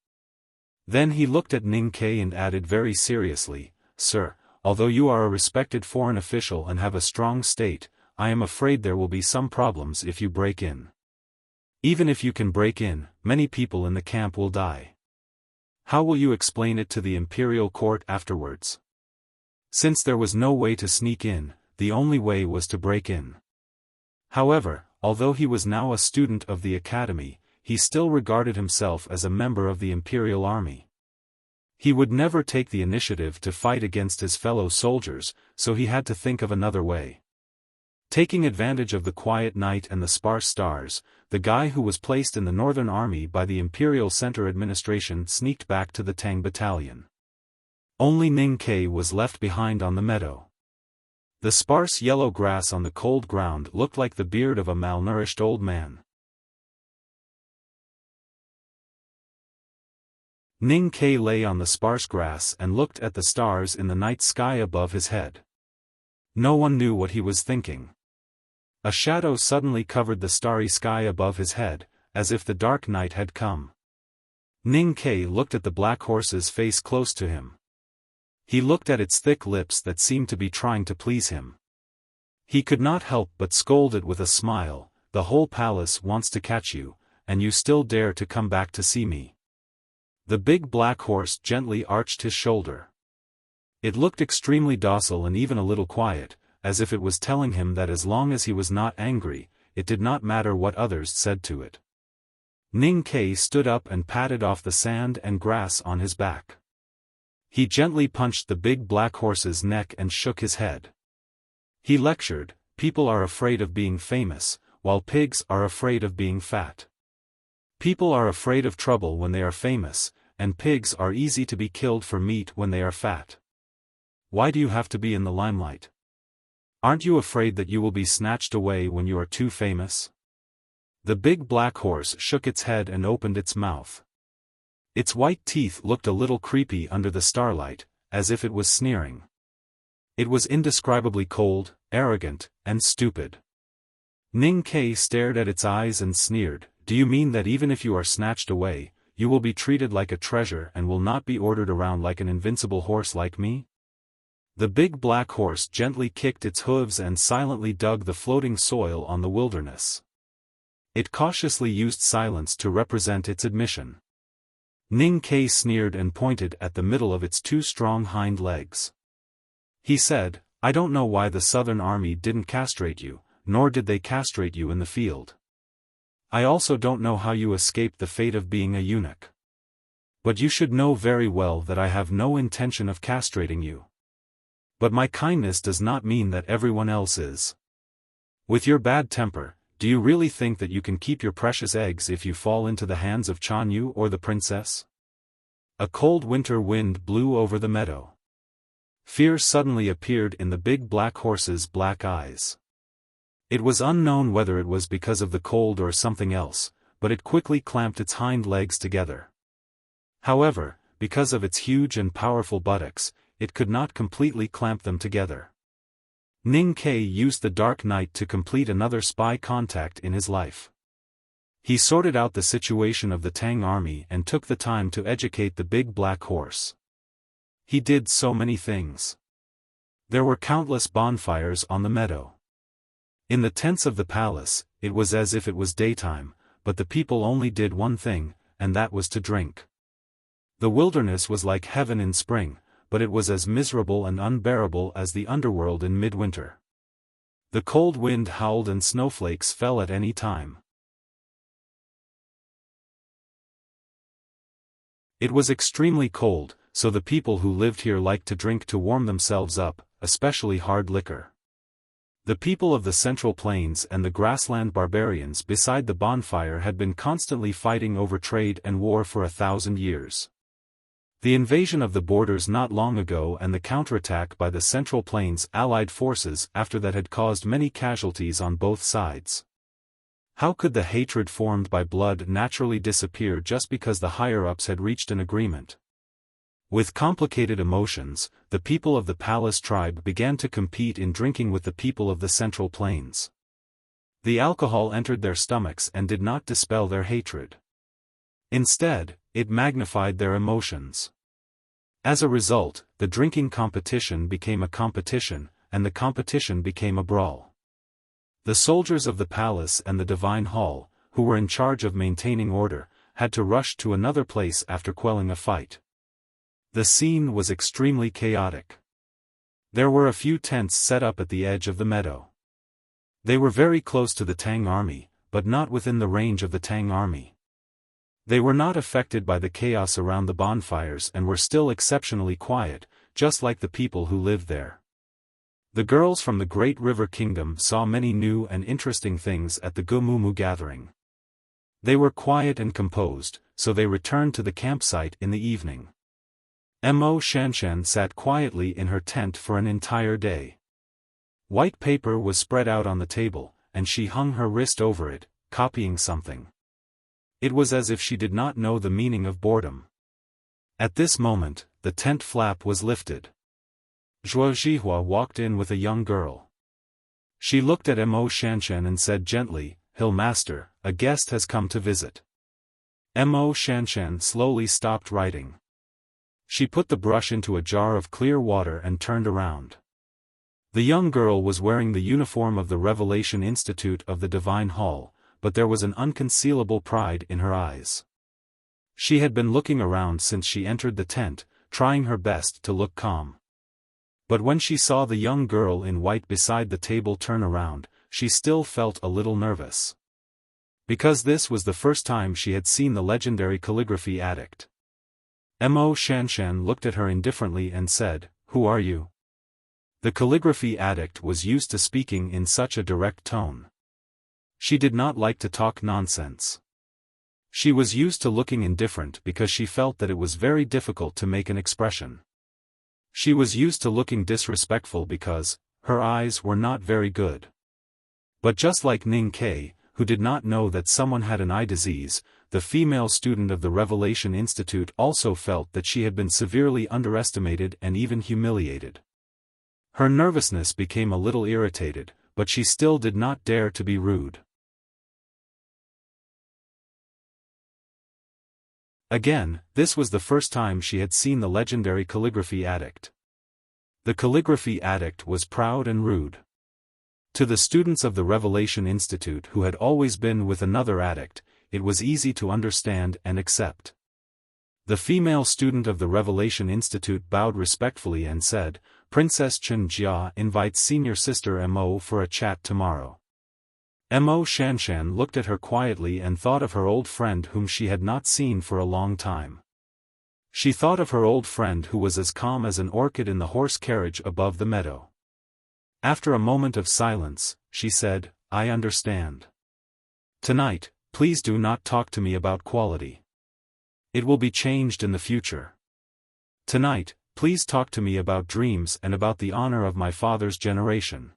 Then he looked at Ning Kai and added very seriously, "Sir, although you are a respected foreign official and have a strong state, I am afraid there will be some problems if you break in. Even if you can break in, many people in the camp will die. How will you explain it to the imperial court afterwards?" Since there was no way to sneak in, the only way was to break in. However, although he was now a student of the academy, he still regarded himself as a member of the imperial army. He would never take the initiative to fight against his fellow soldiers, so he had to think of another way. Taking advantage of the quiet night and the sparse stars, the guy who was placed in the Northern Army by the Imperial Center Administration sneaked back to the Tang Battalion. Only Ning Kai was left behind on the meadow. The sparse yellow grass on the cold ground looked like the beard of a malnourished old man. Ning Kai lay on the sparse grass and looked at the stars in the night sky above his head. No one knew what he was thinking. A shadow suddenly covered the starry sky above his head, as if the dark night had come. Ning Kai looked at the black horse's face close to him. He looked at its thick lips that seemed to be trying to please him. He could not help but scold it with a smile, "The whole palace wants to catch you, and you still dare to come back to see me." The big black horse gently arched his shoulder. It looked extremely docile and even a little quiet, as if it was telling him that as long as he was not angry, it did not matter what others said to it. Ning Kai stood up and patted off the sand and grass on his back. He gently punched the big black horse's neck and shook his head. He lectured, "People are afraid of being famous, while pigs are afraid of being fat. People are afraid of trouble when they are famous, and pigs are easy to be killed for meat when they are fat. Why do you have to be in the limelight? Aren't you afraid that you will be snatched away when you are too famous?" The big black horse shook its head and opened its mouth. Its white teeth looked a little creepy under the starlight, as if it was sneering. It was indescribably cold, arrogant, and stupid. Ning Kai stared at its eyes and sneered, "Do you mean that even if you are snatched away, you will be treated like a treasure and will not be ordered around like an invincible horse like me?" The big black horse gently kicked its hooves and silently dug the floating soil on the wilderness. It cautiously used silence to represent its admission. Ning Kai sneered and pointed at the middle of its two strong hind legs. He said, "I don't know why the Southern Army didn't castrate you, nor did they castrate you in the field. I also don't know how you escaped the fate of being a eunuch. But you should know very well that I have no intention of castrating you. But my kindness does not mean that everyone else is. With your bad temper, do you really think that you can keep your precious eggs if you fall into the hands of Chan Yu or the princess?" A cold winter wind blew over the meadow. Fear suddenly appeared in the big black horse's black eyes. It was unknown whether it was because of the cold or something else, but it quickly clamped its hind legs together. However, because of its huge and powerful buttocks, it could not completely clamp them together. Ning Kai used the dark night to complete another spy contact in his life. He sorted out the situation of the Tang army and took the time to educate the big black horse. He did so many things. There were countless bonfires on the meadow. In the tents of the palace, it was as if it was daytime, but the people only did one thing, and that was to drink. The wilderness was like heaven in spring, but it was as miserable and unbearable as the underworld in midwinter. The cold wind howled and snowflakes fell at any time. It was extremely cold, so the people who lived here liked to drink to warm themselves up, especially hard liquor. The people of the Central Plains and the grassland barbarians beside the bonfire had been constantly fighting over trade and war for 1,000 years. The invasion of the borders not long ago and the counterattack by the Central Plains allied forces after that had caused many casualties on both sides. How could the hatred formed by blood naturally disappear just because the higher-ups had reached an agreement? With complicated emotions, the people of the Palace tribe began to compete in drinking with the people of the Central Plains. The alcohol entered their stomachs and did not dispel their hatred. Instead, it magnified their emotions. As a result, the drinking competition became a competition, and the competition became a brawl. The soldiers of the palace and the divine hall, who were in charge of maintaining order, had to rush to another place after quelling a fight. The scene was extremely chaotic. There were a few tents set up at the edge of the meadow. They were very close to the Tang army, but not within the range of the Tang army. They were not affected by the chaos around the bonfires and were still exceptionally quiet, just like the people who lived there. The girls from the Great River Kingdom saw many new and interesting things at the Gumumu gathering. They were quiet and composed, so they returned to the campsite in the evening. Mo Shanshan sat quietly in her tent for an entire day. White paper was spread out on the table, and she hung her wrist over it, copying something. It was as if she did not know the meaning of boredom. At this moment, the tent flap was lifted. Zhuo Zhihua walked in with a young girl. She looked at Mo Shanshan and said gently, "Hill Master, a guest has come to visit." Mo Shanshan slowly stopped writing. She put the brush into a jar of clear water and turned around. The young girl was wearing the uniform of the Revelation Institute of the Divine Hall, but there was an unconcealable pride in her eyes. She had been looking around since she entered the tent, trying her best to look calm. But when she saw the young girl in white beside the table turn around, she still felt a little nervous. Because this was the first time she had seen the legendary calligraphy addict. Mo Shanshan looked at her indifferently and said, "Who are you?" The calligraphy addict was used to speaking in such a direct tone. She did not like to talk nonsense. She was used to looking indifferent because she felt that it was very difficult to make an expression. She was used to looking disrespectful because her eyes were not very good. But just like Ning Kei, who did not know that someone had an eye disease, the female student of the Revelation Institute also felt that she had been severely underestimated and even humiliated. Her nervousness became a little irritated, but she still did not dare to be rude. Again, this was the first time she had seen the legendary calligraphy addict. The calligraphy addict was proud and rude. To the students of the Revelation Institute who had always been with another addict, it was easy to understand and accept. The female student of the Revelation Institute bowed respectfully and said, "Princess Chen Jia invites senior sister Mo for a chat tomorrow." Mo Shanshan looked at her quietly and thought of her old friend whom she had not seen for a long time. She thought of her old friend who was as calm as an orchid in the horse carriage above the meadow. After a moment of silence, she said, "I understand. Tonight, please do not talk to me about quality. It will be changed in the future. Tonight, please talk to me about dreams and about the honor of my father's generation.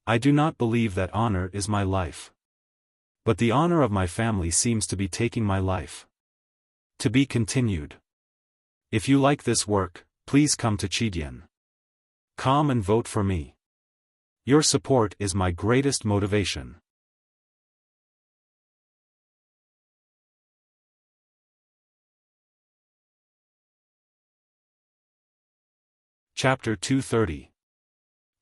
I do not believe that honor is my life. But the honor of my family seems to be taking my life." To be continued. If you like this work, please come to Chidian. Come and vote for me. Your support is my greatest motivation. Chapter 230.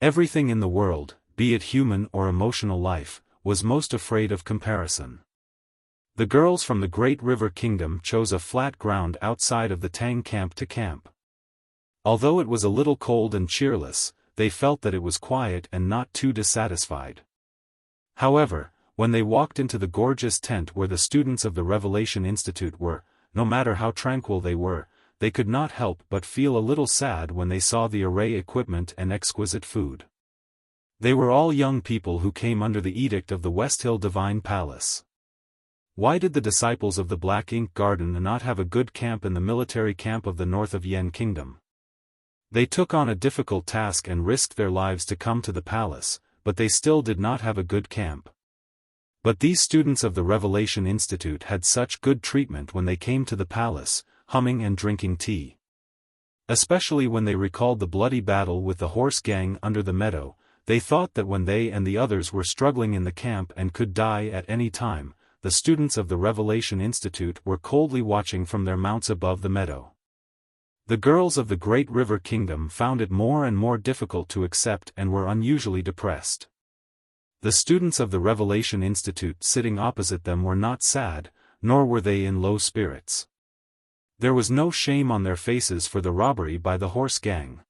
Everything in the world, be it human or emotional life, was most afraid of comparison. The girls from the Great River Kingdom chose a flat ground outside of the Tang camp to camp. Although it was a little cold and cheerless, they felt that it was quiet and not too dissatisfied. However, when they walked into the gorgeous tent where the students of the Revelation Institute were, no matter how tranquil they were, they could not help but feel a little sad when they saw the array equipment and exquisite food. They were all young people who came under the edict of the West Hill Divine Palace. Why did the disciples of the Black Ink Garden not have a good camp in the military camp of the north of Yen Kingdom? They took on a difficult task and risked their lives to come to the palace, but they still did not have a good camp. But these students of the Revelation Institute had such good treatment when they came to the palace, humming and drinking tea. Especially when they recalled the bloody battle with the horse gang under the meadow, they thought that when they and the others were struggling in the camp and could die at any time, the students of the Revelation Institute were coldly watching from their mounts above the meadow. The girls of the Great River Kingdom found it more and more difficult to accept and were unusually depressed. The students of the Revelation Institute sitting opposite them were not sad, nor were they in low spirits. There was no shame on their faces for the robbery by the horse gang.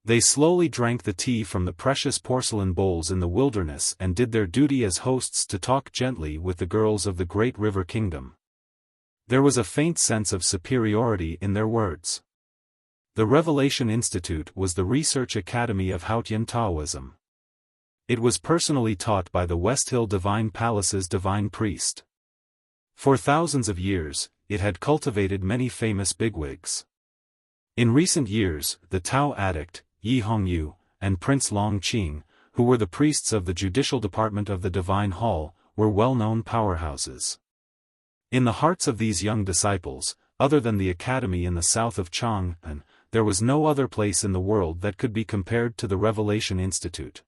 They slowly drank the tea from the precious porcelain bowls in the wilderness and did their duty as hosts to talk gently with the girls of the Great River Kingdom. There was a faint sense of superiority in their words. The Revelation Institute was the research academy of Hautian Taoism. It was personally taught by the West Hill Divine Palace's divine priest. For thousands of years, it had cultivated many famous bigwigs. In recent years, the Tao addict, Yi Hongyu, and Prince Long Qing, who were the priests of the judicial department of the Divine Hall, were well-known powerhouses. In the hearts of these young disciples, other than the academy in the south of Chang'an, there was no other place in the world that could be compared to the Revelation Institute.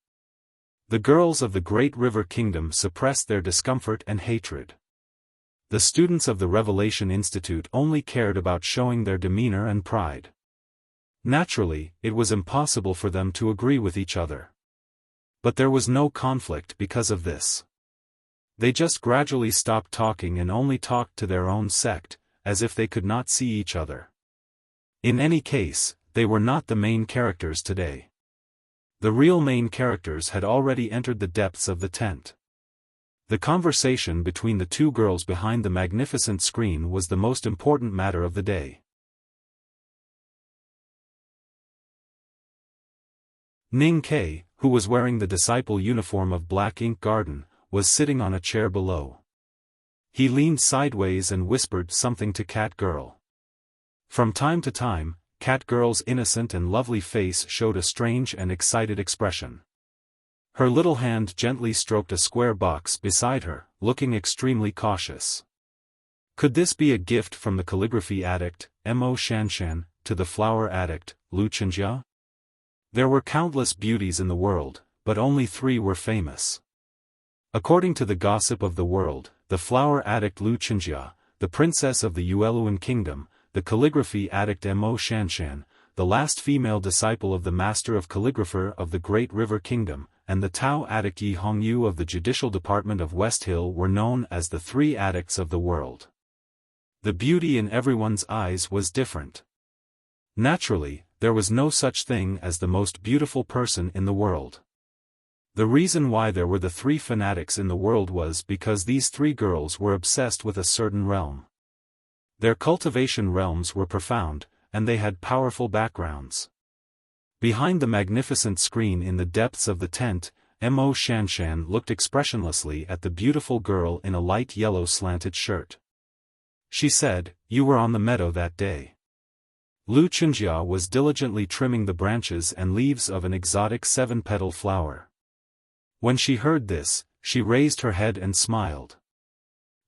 The girls of the Great River Kingdom suppressed their discomfort and hatred. The students of the Revelation Institute only cared about showing their demeanor and pride. Naturally, it was impossible for them to agree with each other. But there was no conflict because of this. They just gradually stopped talking and only talked to their own sect, as if they could not see each other. In any case, they were not the main characters today. The real main characters had already entered the depths of the tent. The conversation between the two girls behind the magnificent screen was the most important matter of the day. Ning Kei, who was wearing the disciple uniform of Black Ink Garden, was sitting on a chair below. He leaned sideways and whispered something to Cat Girl. From time to time, Cat Girl's innocent and lovely face showed a strange and excited expression. Her little hand gently stroked a square box beside her, looking extremely cautious. Could this be a gift from the calligraphy addict, Mo Shanshan, to the flower addict, Lu Chenjia? There were countless beauties in the world, but only 3 were famous. According to the gossip of the world, the flower addict Lu Chenjia, the princess of the Yueluan Kingdom, the calligraphy addict Mo Shanshan, the last female disciple of the master of calligrapher of the Great River Kingdom, and the Tao addict Yi Hongyu of the judicial department of West Hill were known as the 3 addicts of the world. The beauty in everyone's eyes was different. Naturally, there was no such thing as the most beautiful person in the world. The reason why there were the 3 fanatics in the world was because these 3 girls were obsessed with a certain realm. Their cultivation realms were profound, and they had powerful backgrounds. Behind the magnificent screen in the depths of the tent, Mo Shanshan looked expressionlessly at the beautiful girl in a light yellow slanted shirt. She said, "You were on the meadow that day." Lu Chenjia was diligently trimming the branches and leaves of an exotic 7-petal flower. When she heard this, she raised her head and smiled.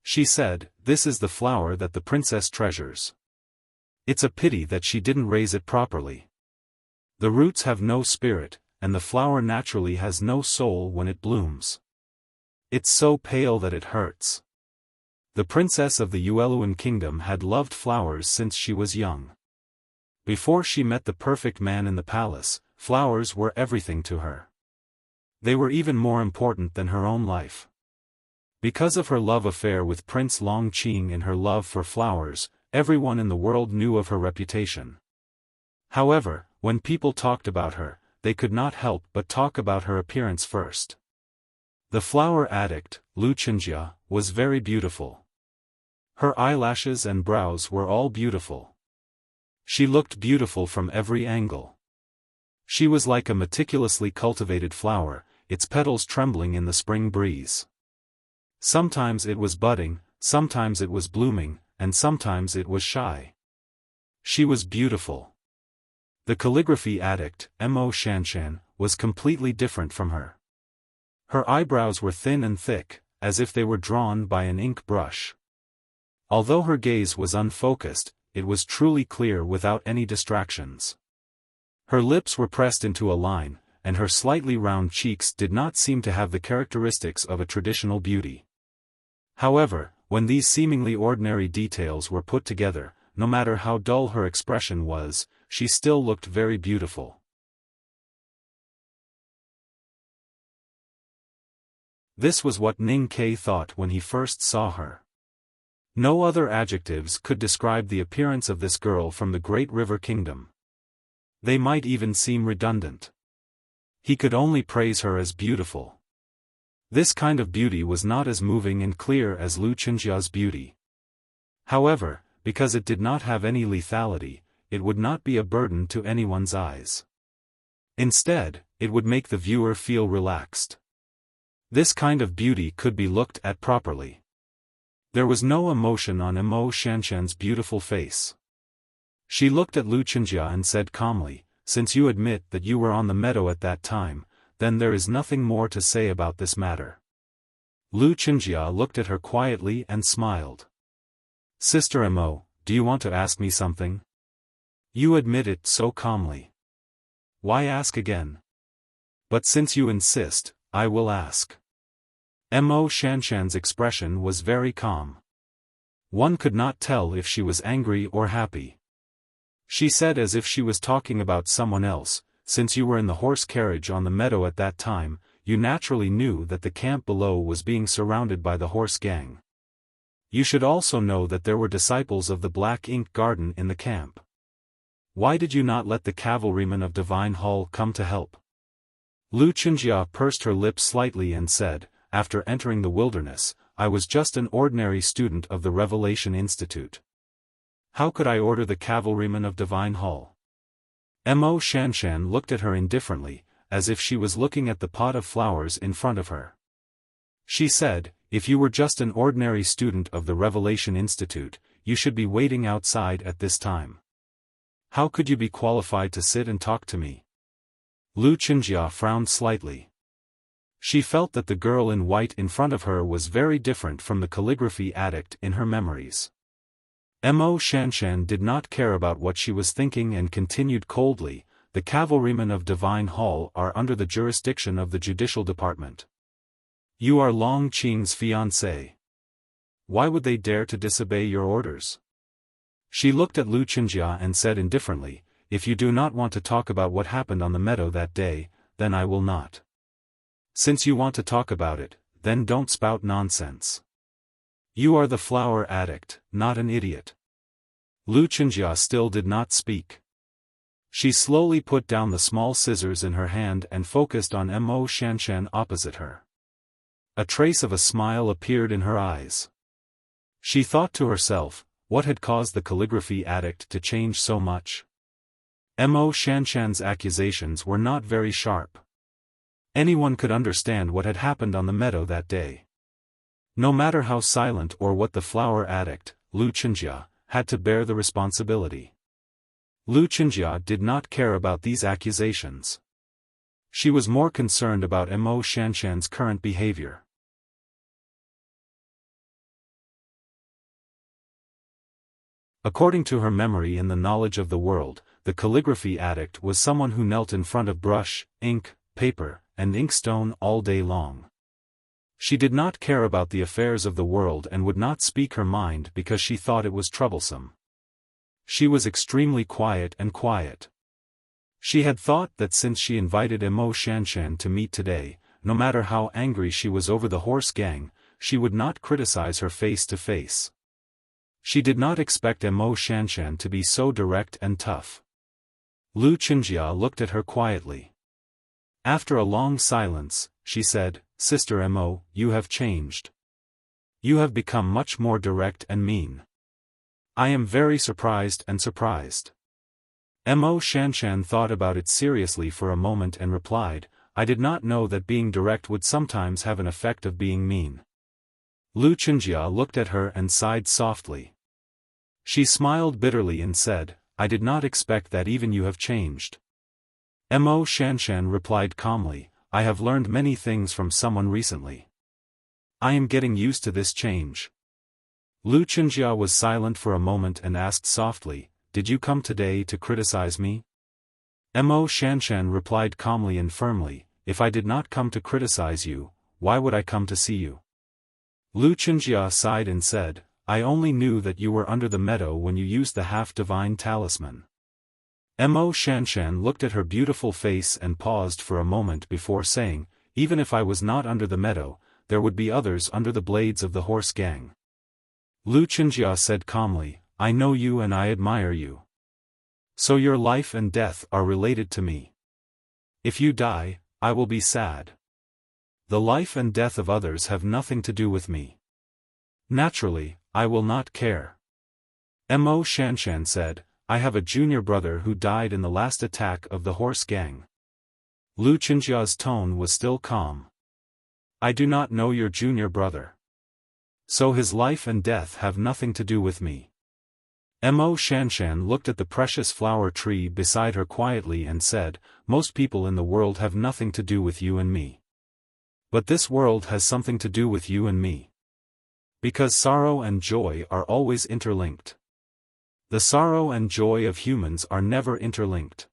She said, "This is the flower that the princess treasures. It's a pity that she didn't raise it properly. The roots have no spirit, and the flower naturally has no soul when it blooms. It's so pale that it hurts." The princess of the Yueluan Kingdom had loved flowers since she was young. Before she met the perfect man in the palace, flowers were everything to her. They were even more important than her own life. Because of her love affair with Prince Long Qing and her love for flowers, everyone in the world knew of her reputation. However, when people talked about her, they could not help but talk about her appearance first. The flower addict, Lu Chenjia, was very beautiful. Her eyelashes and brows were all beautiful. She looked beautiful from every angle. She was like a meticulously cultivated flower, its petals trembling in the spring breeze. Sometimes it was budding, sometimes it was blooming, and sometimes it was shy. She was beautiful. The calligraphy addict, Mo Shanshan, was completely different from her. Her eyebrows were thin and thick, as if they were drawn by an ink brush. Although her gaze was unfocused, it was truly clear without any distractions. Her lips were pressed into a line, and her slightly round cheeks did not seem to have the characteristics of a traditional beauty. However, when these seemingly ordinary details were put together, no matter how dull her expression was, she still looked very beautiful. This was what Ning Ke thought when he first saw her. No other adjectives could describe the appearance of this girl from the Great River Kingdom. They might even seem redundant. He could only praise her as beautiful. This kind of beauty was not as moving and clear as Lu Qingjia's beauty. However, because it did not have any lethality, it would not be a burden to anyone's eyes. Instead, it would make the viewer feel relaxed. This kind of beauty could be looked at properly. There was no emotion on Mo Shanshan's beautiful face. She looked at Lu Qingjia and said calmly, "Since you admit that you were on the meadow at that time, then there is nothing more to say about this matter." Lu Qingjia looked at her quietly and smiled. "Sister Mo, do you want to ask me something? You admit it so calmly. Why ask again? But since you insist, I will ask." Mo Shanshan's expression was very calm. One could not tell if she was angry or happy. She said as if she was talking about someone else, "Since you were in the horse carriage on the meadow at that time, you naturally knew that the camp below was being surrounded by the horse gang. You should also know that there were disciples of the Black Ink Garden in the camp. Why did you not let the cavalrymen of Divine Hall come to help?" Lu Qingjia pursed her lips slightly and said, "After entering the wilderness, I was just an ordinary student of the Revelation Institute. How could I order the cavalrymen of Divine Hall?" Mo Shanshan looked at her indifferently, as if she was looking at the pot of flowers in front of her. She said, "If you were just an ordinary student of the Revelation Institute, you should be waiting outside at this time. How could you be qualified to sit and talk to me?" Lu Qingjia frowned slightly. She felt that the girl in white in front of her was very different from the calligraphy addict in her memories. Mo Shanshan did not care about what she was thinking and continued coldly, "The cavalrymen of Divine Hall are under the jurisdiction of the Judicial Department. You are Long Qing's fiancé. Why would they dare to disobey your orders?" She looked at Lu Qingjia and said indifferently, "If you do not want to talk about what happened on the meadow that day, then I will not. Since you want to talk about it, then don't spout nonsense. You are the flower addict, not an idiot." Lu Qingjia still did not speak. She slowly put down the small scissors in her hand and focused on Mo Shanshan opposite her. A trace of a smile appeared in her eyes. She thought to herself, what had caused the calligraphy addict to change so much? Mo Shanshan's accusations were not very sharp. Anyone could understand what had happened on the meadow that day. No matter how silent or what the flower addict, Lu Qingjia, had to bear the responsibility. Lu Qingjia did not care about these accusations. She was more concerned about Mo Shanshan's current behavior. According to her memory and the knowledge of the world, the calligraphy addict was someone who knelt in front of brush, ink, paper, and inkstone all day long. She did not care about the affairs of the world and would not speak her mind because she thought it was troublesome. She was extremely quiet and quiet. She had thought that since she invited Mo Shanshan to meet today, no matter how angry she was over the horse gang, she would not criticize her face to face. She did not expect Mo Shanshan to be so direct and tough. Lu Qingjia looked at her quietly. After a long silence, she said, "Sister Mo, you have changed. You have become much more direct and mean. I am very surprised and surprised." Mo Shanshan thought about it seriously for a moment and replied, I did not know that being direct would sometimes have an effect of being mean. Lu Chenjia looked at her and sighed softly. She smiled bitterly and said, I did not expect that even you have changed. Mo Shanshan replied calmly, I have learned many things from someone recently. I am getting used to this change. Lu Chenjia was silent for a moment and asked softly, Did you come today to criticize me? Mo Shanshan replied calmly and firmly, If I did not come to criticize you, why would I come to see you? Lu Chenjia sighed and said, I only knew that you were under the meadow when you used the half-divine talisman. Mo Shanshan looked at her beautiful face and paused for a moment before saying, Even if I was not under the meadow, there would be others under the blades of the horse gang. Lu Chenjia said calmly, I know you and I admire you. So your life and death are related to me. If you die, I will be sad. The life and death of others have nothing to do with me. Naturally, I will not care. Mo Shanshan said, I have a junior brother who died in the last attack of the horse gang. Lu Chenjia's tone was still calm. I do not know your junior brother. So his life and death have nothing to do with me. Mo Shanshan looked at the precious flower tree beside her quietly and said, Most people in the world have nothing to do with you and me. But this world has something to do with you and me. Because sorrow and joy are always interlinked. The sorrow and joy of humans are never interlinked.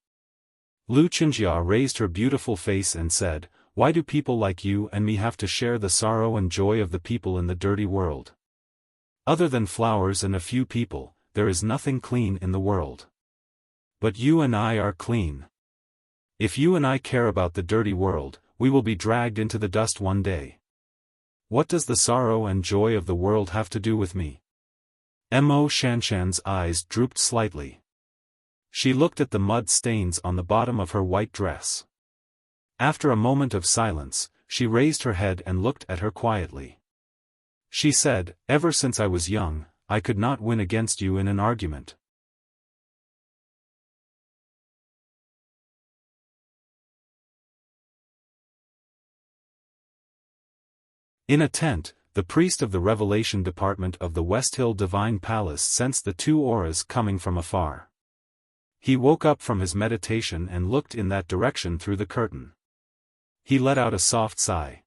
Lu Chenjia raised her beautiful face and said, Why do people like you and me have to share the sorrow and joy of the people in the dirty world? Other than flowers and a few people, there is nothing clean in the world. But you and I are clean. If you and I care about the dirty world, we will be dragged into the dust one day. What does the sorrow and joy of the world have to do with me? Mo Shanshan's eyes drooped slightly. She looked at the mud stains on the bottom of her white dress. After a moment of silence, she raised her head and looked at her quietly. She said, Ever since I was young, I could not win against you in an argument. In a tent, the priest of the Revelation Department of the West Hill Divine Palace sensed the two auras coming from afar. He woke up from his meditation and looked in that direction through the curtain. He let out a soft sigh.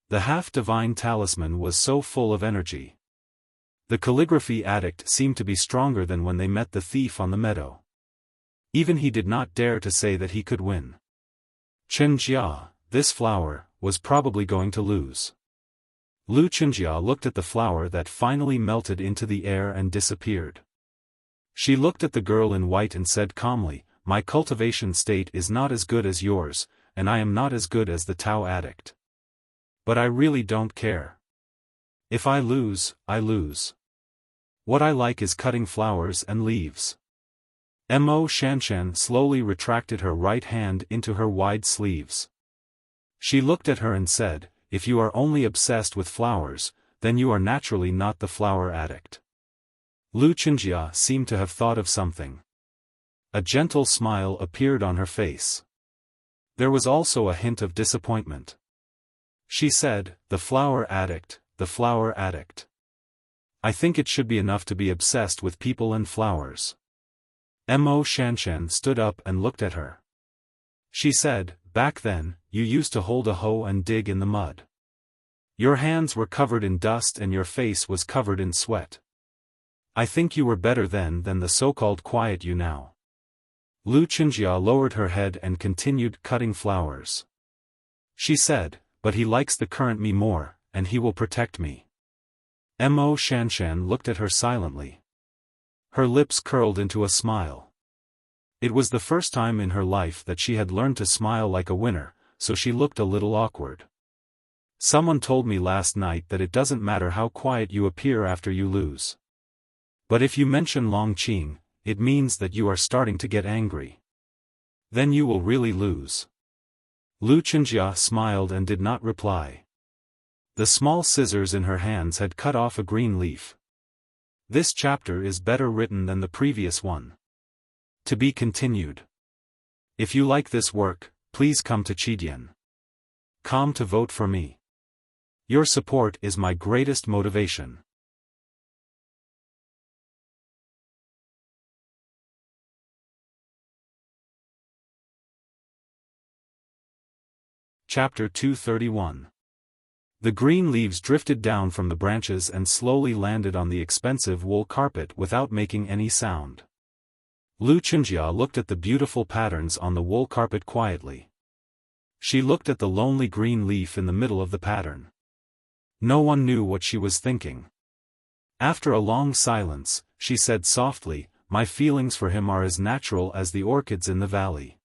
The half-divine talisman was so full of energy. The calligraphy addict seemed to be stronger than when they met the thief on the meadow. Even he did not dare to say that he could win. Chenjia, this flower, was probably going to lose. Lu Chenjia looked at the flower that finally melted into the air and disappeared. She looked at the girl in white and said calmly, My cultivation state is not as good as yours, and I am not as good as the Tao addict. But I really don't care. If I lose, I lose. What I like is cutting flowers and leaves. Mo Shanshan slowly retracted her right hand into her wide sleeves. She looked at her and said, If you are only obsessed with flowers, then you are naturally not the flower addict. Lu Chenjia seemed to have thought of something. A gentle smile appeared on her face. There was also a hint of disappointment. She said, The flower addict, the flower addict. I think it should be enough to be obsessed with people and flowers. Mo Shanshan stood up and looked at her. She said, Back then, you used to hold a hoe and dig in the mud. Your hands were covered in dust and your face was covered in sweat. I think you were better then than the so-called quiet you now. Lu Chenjia lowered her head and continued cutting flowers. She said, But he likes the current me more, and he will protect me. Mo Shanshan looked at her silently. Her lips curled into a smile. It was the first time in her life that she had learned to smile like a winner, so she looked a little awkward. Someone told me last night that it doesn't matter how quiet you appear after you lose. But if you mention Longqing, it means that you are starting to get angry. Then you will really lose. Lu Chenjia smiled and did not reply. The small scissors in her hands had cut off a green leaf. This chapter is better written than the previous one. To be continued. If you like this work, please come to Chidian.com to vote for me. Your support is my greatest motivation. Chapter 231. The green leaves drifted down from the branches and slowly landed on the expensive wool carpet without making any sound. Lu Qinjia looked at the beautiful patterns on the wool carpet quietly. She looked at the lonely green leaf in the middle of the pattern. No one knew what she was thinking. After a long silence, she said softly, "My feelings for him are as natural as the orchids in the valley.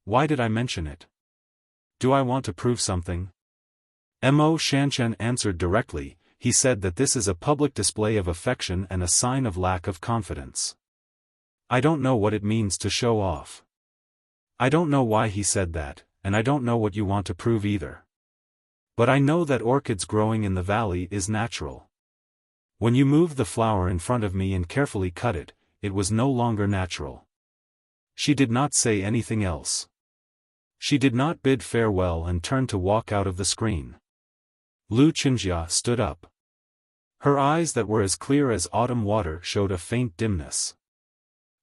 Why did I mention it? Do I want to prove something?" Mo Shanchen answered directly. He said that this is a public display of affection and a sign of lack of confidence. I don't know what it means to show off. I don't know why he said that, and I don't know what you want to prove either. But I know that orchids growing in the valley is natural. When you moved the flower in front of me and carefully cut it, it was no longer natural. She did not say anything else. She did not bid farewell and turned to walk out of the screen. Lu Qinjia stood up. Her eyes that were as clear as autumn water showed a faint dimness.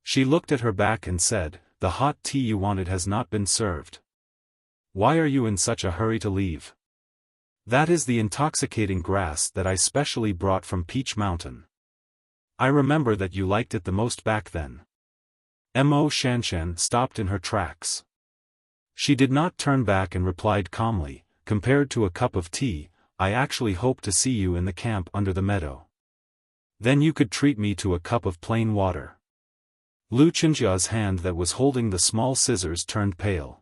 She looked at her back and said, "The hot tea you wanted has not been served. Why are you in such a hurry to leave?" "That is the intoxicating grass that I specially brought from Peach Mountain. I remember that you liked it the most back then." Mo Shanshan stopped in her tracks. She did not turn back and replied calmly, "Compared to a cup of tea, I actually hope to see you in the camp under the meadow. Then you could treat me to a cup of plain water." Lu Qinjia's hand that was holding the small scissors turned pale.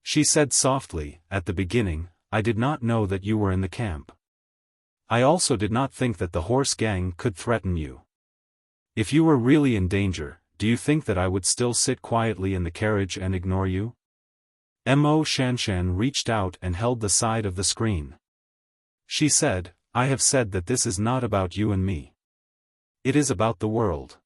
She said softly, "At the beginning, I did not know that you were in the camp. I also did not think that the horse gang could threaten you. If you were really in danger, do you think that I would still sit quietly in the carriage and ignore you?" Mo Shanshan reached out and held the side of the screen. She said, "I have said that this is not about you and me. It is about the world.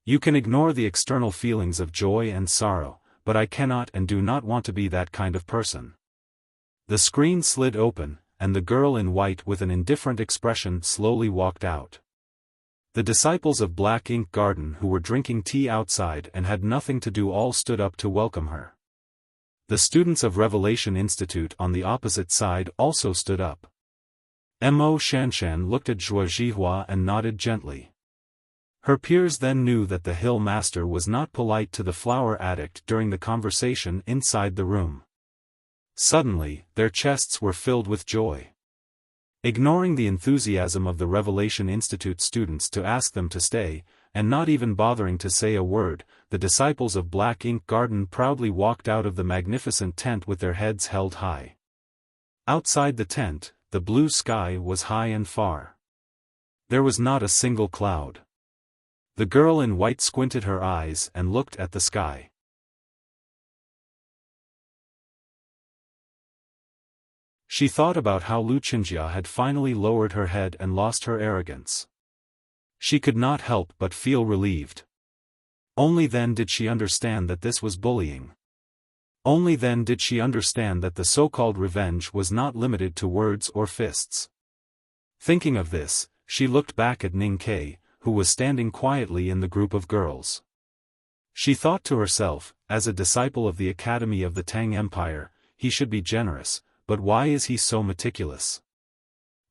You can ignore the external feelings of joy and sorrow, but I cannot and do not want to be that kind of person." The screen slid open, and the girl in white with an indifferent expression slowly walked out. The disciples of Black Ink Garden who were drinking tea outside and had nothing to do all stood up to welcome her. The students of Revelation Institute on the opposite side also stood up. Mo Shanshan looked at Zhuo Zhihua and nodded gently. Her peers then knew that the Hill Master was not polite to the flower addict during the conversation inside the room. Suddenly, their chests were filled with joy. Ignoring the enthusiasm of the Revelation Institute students to ask them to stay, and not even bothering to say a word, the disciples of Black Ink Garden proudly walked out of the magnificent tent with their heads held high. Outside the tent, the blue sky was high and far. There was not a single cloud. The girl in white squinted her eyes and looked at the sky. She thought about how Lu Qinjia had finally lowered her head and lost her arrogance. She could not help but feel relieved. Only then did she understand that this was bullying. Only then did she understand that the so-called revenge was not limited to words or fists. Thinking of this, she looked back at Ning Ke, who was standing quietly in the group of girls. She thought to herself, as a disciple of the Academy of the Tang Empire, he should be generous, but why is he so meticulous?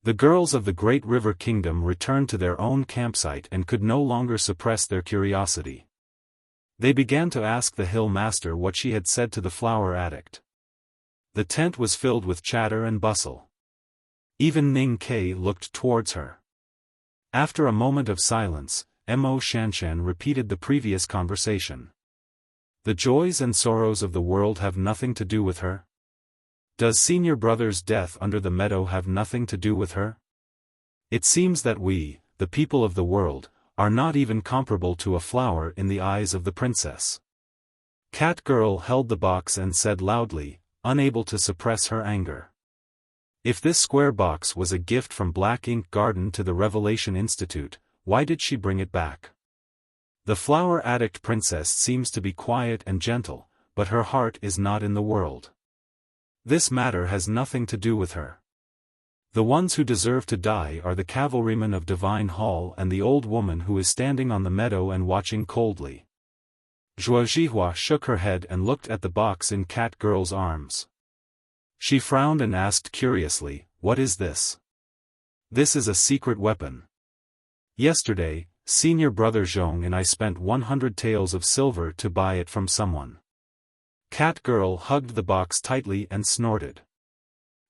The girls of the Great River Kingdom returned to their own campsite and could no longer suppress their curiosity. They began to ask the Hill Master what she had said to the flower addict. The tent was filled with chatter and bustle. Even Ning Ke looked towards her. After a moment of silence, Mo Shanshan repeated the previous conversation. The joys and sorrows of the world have nothing to do with her? Does senior brother's death under the meadow have nothing to do with her? It seems that we, the people of the world, are not even comparable to a flower in the eyes of the princess. Cat Girl held the box and said loudly, unable to suppress her anger. If this square box was a gift from Black Ink Garden to the Revelation Institute, why did she bring it back? The flower addict princess seems to be quiet and gentle, but her heart is not in the world. This matter has nothing to do with her. The ones who deserve to die are the cavalrymen of Divine Hall and the old woman who is standing on the meadow and watching coldly. Zhuo shook her head and looked at the box in Cat Girl's arms. She frowned and asked curiously, "What is this?" "This is a secret weapon. Yesterday, Senior Brother Zhong and I spent 100 taels of silver to buy it from someone." Cat Girl hugged the box tightly and snorted.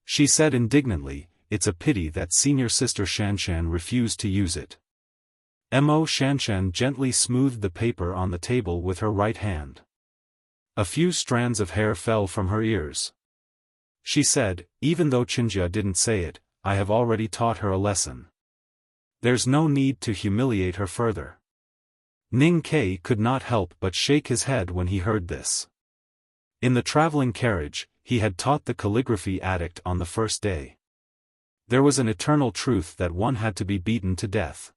She said indignantly, "It's a pity that Senior Sister Shanshan refused to use it." Mo Shanshan gently smoothed the paper on the table with her right hand. A few strands of hair fell from her ears. She said, "Even though Qinjia didn't say it, I have already taught her a lesson. There's no need to humiliate her further." Ning Kai could not help but shake his head when he heard this. In the traveling carriage, he had taught the calligraphy addict on the first day. There was an eternal truth that one had to be beaten to death.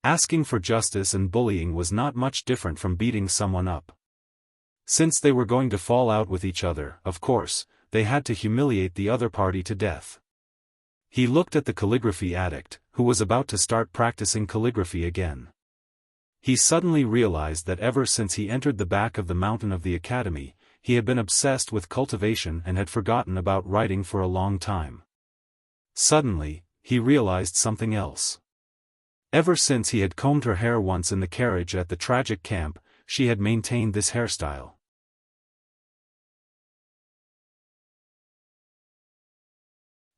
Asking for justice and bullying was not much different from beating someone up. Since they were going to fall out with each other, of course, they had to humiliate the other party to death. He looked at the calligraphy addict, who was about to start practicing calligraphy again. He suddenly realized that ever since he entered the back of the mountain of the academy, he had been obsessed with cultivation and had forgotten about writing for a long time. Suddenly, he realized something else. Ever since he had combed her hair once in the carriage at the tragic camp, she had maintained this hairstyle.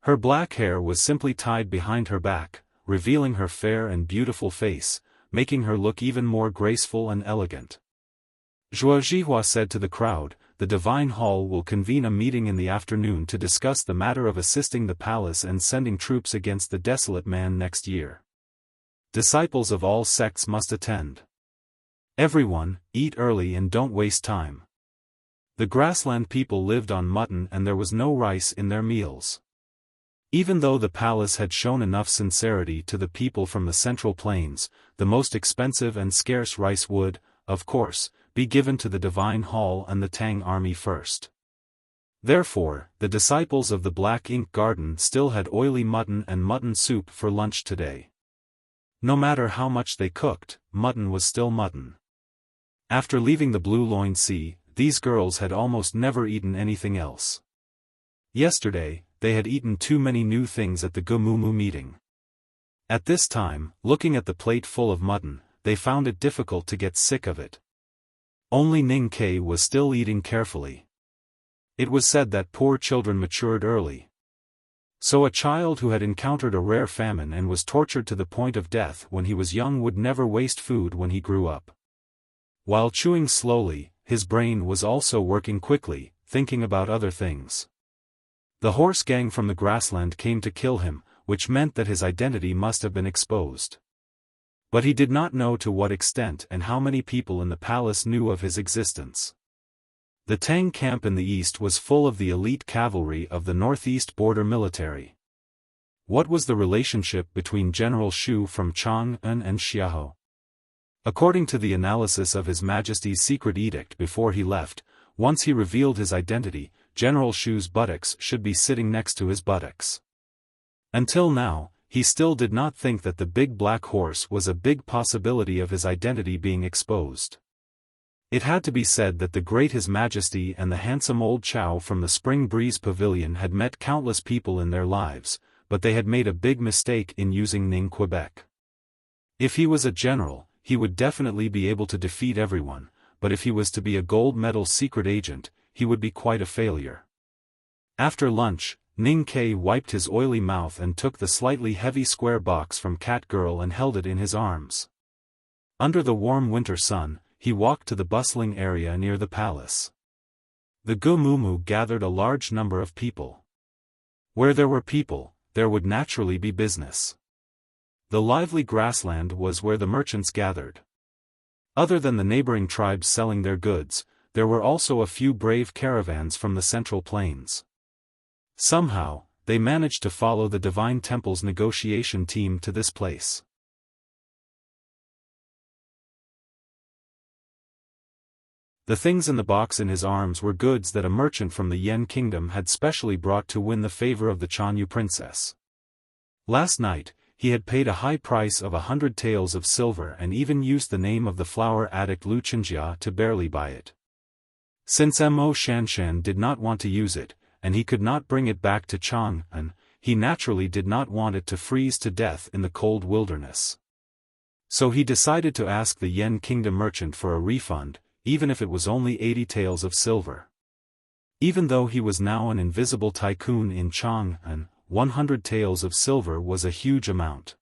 Her black hair was simply tied behind her back, revealing her fair and beautiful face, making her look even more graceful and elegant. Zhuo said to the crowd, "The Divine Hall will convene a meeting in the afternoon to discuss the matter of assisting the palace and sending troops against the desolate man next year. Disciples of all sects must attend. Everyone, eat early and don't waste time." The grassland people lived on mutton and there was no rice in their meals. Even though the palace had shown enough sincerity to the people from the Central Plains, the most expensive and scarce rice would, of course, be given to the Divine Hall and the Tang army first. Therefore, the disciples of the Black Ink Garden still had oily mutton and mutton soup for lunch today. No matter how much they cooked, mutton was still mutton. After leaving the Blue Loin Sea, these girls had almost never eaten anything else. Yesterday, they had eaten too many new things at the Gumumu meeting. At this time, looking at the plate full of mutton, they found it difficult to get sick of it. Only Ning Kai was still eating carefully. It was said that poor children matured early. So a child who had encountered a rare famine and was tortured to the point of death when he was young would never waste food when he grew up. While chewing slowly, his brain was also working quickly, thinking about other things. The horse gang from the grassland came to kill him, which meant that his identity must have been exposed. But he did not know to what extent and how many people in the palace knew of his existence. The Tang camp in the east was full of the elite cavalry of the northeast border military. What was the relationship between General Shu from Chang'an and Xiaofan? According to the analysis of His Majesty's secret edict before he left, once he revealed his identity, General Shu's buttocks should be sitting next to his buttocks. Until now, he still did not think that the big black horse was a big possibility of his identity being exposed. It had to be said that the great His Majesty and the handsome old Chow from the Spring Breeze Pavilion had met countless people in their lives, but they had made a big mistake in using Ning Quebec. If he was a general, he would definitely be able to defeat everyone, but if he was to be a gold medal secret agent, he would be quite a failure. After lunch, Ning Kai wiped his oily mouth and took the slightly heavy square box from Cat Girl and held it in his arms. Under the warm winter sun, he walked to the bustling area near the palace. The Gumumu gathered a large number of people. Where there were people, there would naturally be business. The lively grassland was where the merchants gathered. Other than the neighboring tribes selling their goods, there were also a few brave caravans from the Central Plains. Somehow, they managed to follow the Divine Temple's negotiation team to this place. The things in the box in his arms were goods that a merchant from the Yen kingdom had specially brought to win the favor of the Chanyu princess. Last night, he had paid a high price of 100 taels of silver and even used the name of the flower addict Lu Chenjia to barely buy it. Since Mo Shanshan did not want to use it, and he could not bring it back to Chang'an, he naturally did not want it to freeze to death in the cold wilderness. So he decided to ask the Yen kingdom merchant for a refund, even if it was only 80 taels of silver. Even though he was now an invisible tycoon in Chang'an, 100 taels of silver was a huge amount.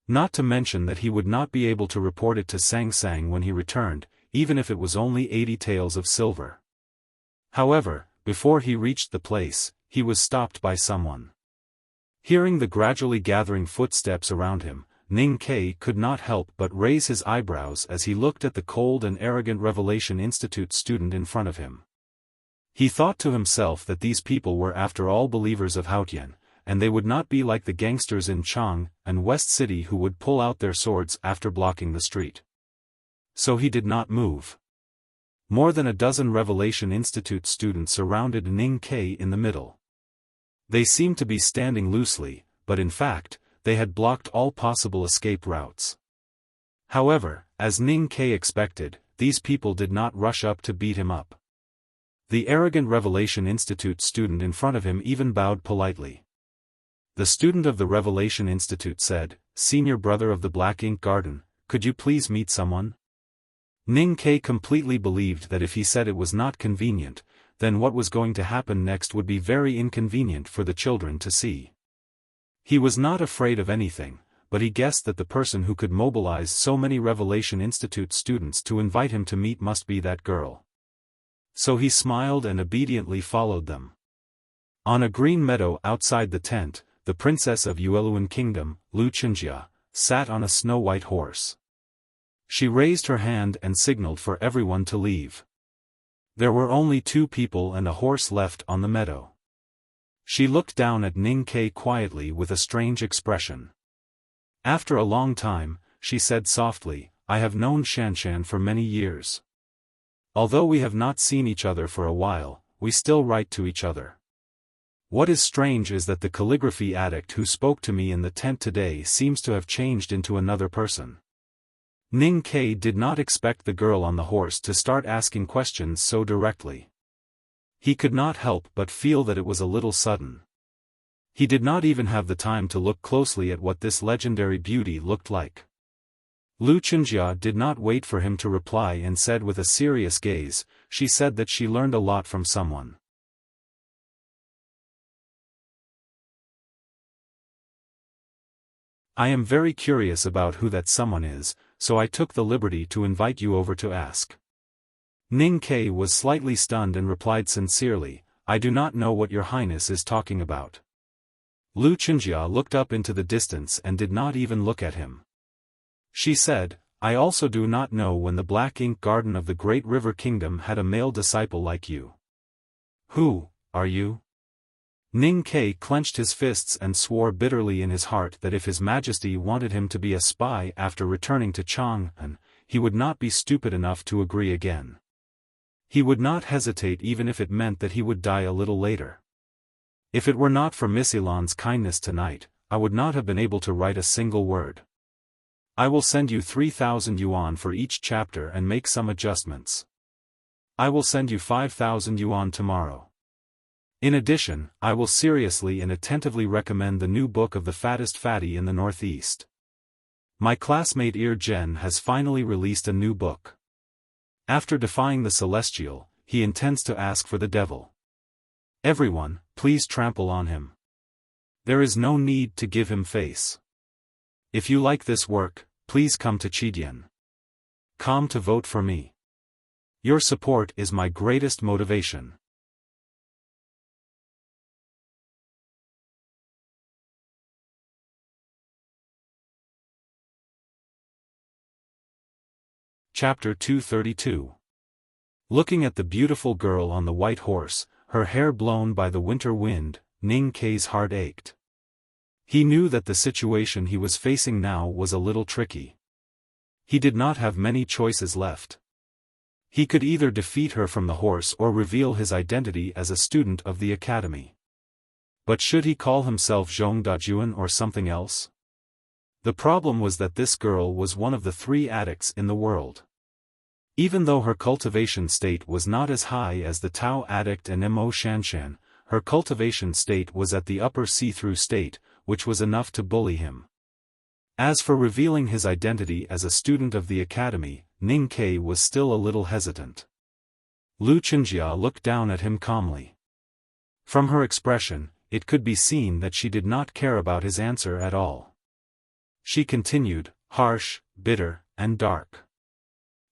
Not to mention that he would not be able to report it to Sang Sang when he returned, even if it was only 80 taels of silver. However, before he reached the place, he was stopped by someone. Hearing the gradually gathering footsteps around him, Ning Kai could not help but raise his eyebrows as he looked at the cold and arrogant Revelation Institute student in front of him. He thought to himself that these people were after all believers of Haotian, and they would not be like the gangsters in Chang and West City who would pull out their swords after blocking the street. So he did not move. More than a dozen Revelation Institute students surrounded Ning Kai in the middle. They seemed to be standing loosely, but in fact, they had blocked all possible escape routes. However, as Ning Kai expected, these people did not rush up to beat him up. The arrogant Revelation Institute student in front of him even bowed politely. The student of the Revelation Institute said, "Senior brother of the Black Ink Garden, could you please meet someone?" Ning Kai completely believed that if he said it was not convenient, then what was going to happen next would be very inconvenient for the children to see. He was not afraid of anything, but he guessed that the person who could mobilize so many Revelation Institute students to invite him to meet must be that girl. So he smiled and obediently followed them. On a green meadow outside the tent, the princess of Yueluan Kingdom, Lu Chenjia, sat on a snow-white horse. She raised her hand and signaled for everyone to leave. There were only 2 people and a horse left on the meadow. She looked down at Ning Kai quietly with a strange expression. After a long time, she said softly, "I have known Shanshan for many years. Although we have not seen each other for a while, we still write to each other. What is strange is that the calligraphy addict who spoke to me in the tent today seems to have changed into another person." Ning Kai did not expect the girl on the horse to start asking questions so directly. He could not help but feel that it was a little sudden. He did not even have the time to look closely at what this legendary beauty looked like. Lu Chenjia did not wait for him to reply and said with a serious gaze, "She said that she learned a lot from someone." "I am very curious about who that someone is, so I took the liberty to invite you over to ask." Ning Kai was slightly stunned and replied sincerely, "I do not know what your highness is talking about." Lu Chenjia looked up into the distance and did not even look at him. She said, "I also do not know when the Black Ink Garden of the Great River Kingdom had a male disciple like you. Who are you?" Ning Kai clenched his fists and swore bitterly in his heart that if His Majesty wanted him to be a spy after returning to Chang'an, he would not be stupid enough to agree again. He would not hesitate even if it meant that he would die a little later. If it were not for Miss Elan's kindness tonight, I would not have been able to write a single word. I will send you 3,000 yuan for each chapter and make some adjustments. I will send you 5,000 yuan tomorrow. In addition, I will seriously and attentively recommend the new book of the fattest fatty in the Northeast. My classmate Ir Jen has finally released a new book. After defying the Celestial, he intends to ask for the devil. Everyone, please trample on him. There is no need to give him face. If you like this work, please come to Chidian. Come to vote for me. Your support is my greatest motivation. Chapter 232. Looking at the beautiful girl on the white horse, her hair blown by the winter wind, Ning Kai's heart ached. He knew that the situation he was facing now was a little tricky. He did not have many choices left. He could either defeat her from the horse or reveal his identity as a student of the academy. But should he call himself Zhong Dajuan or something else? The problem was that this girl was one of the 3 addicts in the world. Even though her cultivation state was not as high as the Tao addict and Mo Shanshan, her cultivation state was at the upper see-through state, which was enough to bully him. As for revealing his identity as a student of the academy, Ning Ke was still a little hesitant. Lu Chenjia looked down at him calmly. From her expression, it could be seen that she did not care about his answer at all. She continued, harsh, bitter, and dark.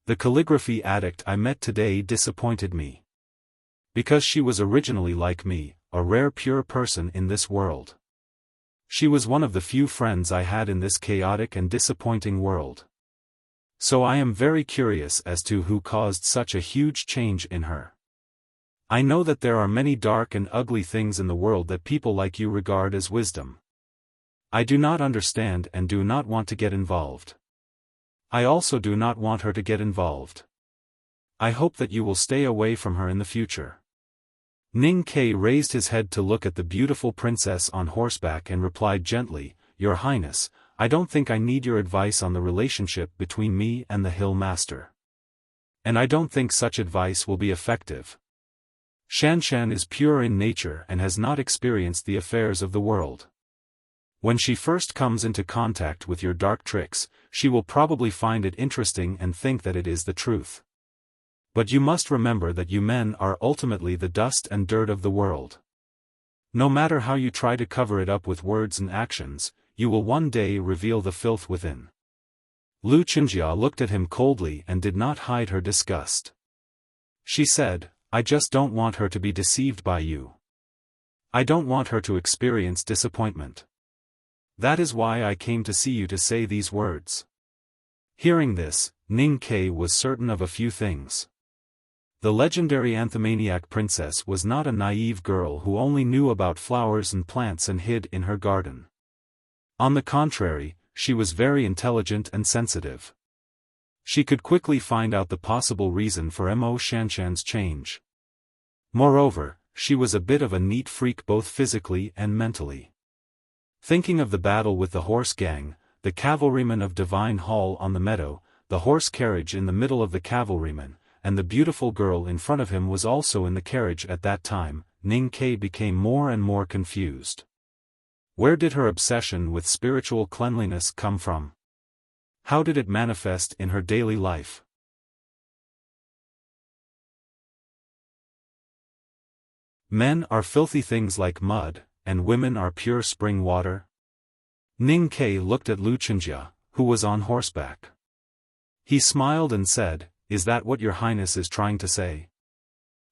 The calligraphy addict I met today disappointed me. Because she was originally like me, a rare pure person in this world. She was one of the few friends I had in this chaotic and disappointing world. So I am very curious as to who caused such a huge change in her. I know that there are many dark and ugly things in the world that people like you regard as wisdom. I do not understand and do not want to get involved. I also do not want her to get involved. I hope that you will stay away from her in the future. Ning Ke raised his head to look at the beautiful princess on horseback and replied gently, Your Highness, I don't think I need your advice on the relationship between me and the Hill Master. And I don't think such advice will be effective. Shanshan is pure in nature and has not experienced the affairs of the world. When she first comes into contact with your dark tricks, she will probably find it interesting and think that it is the truth. But you must remember that you men are ultimately the dust and dirt of the world. No matter how you try to cover it up with words and actions, you will one day reveal the filth within. Lu Chenjia looked at him coldly and did not hide her disgust. She said, I just don't want her to be deceived by you. I don't want her to experience disappointment. That is why I came to see you to say these words. Hearing this, Ning Ke was certain of a few things. The legendary Anthemaniac princess was not a naive girl who only knew about flowers and plants and hid in her garden. On the contrary, she was very intelligent and sensitive. She could quickly find out the possible reason for Mo Shanshan's change. Moreover, she was a bit of a neat freak both physically and mentally. Thinking of the battle with the horse gang, the cavalrymen of Divine Hall on the meadow, the horse carriage in the middle of the cavalrymen, and the beautiful girl in front of him was also in the carriage at that time, Ning Ke became more and more confused. Where did her obsession with spiritual cleanliness come from? How did it manifest in her daily life? Men are filthy things like mud, and women are pure spring water? Ning Ke looked at Lu Chenjia, who was on horseback. He smiled and said, Is that what your highness is trying to say?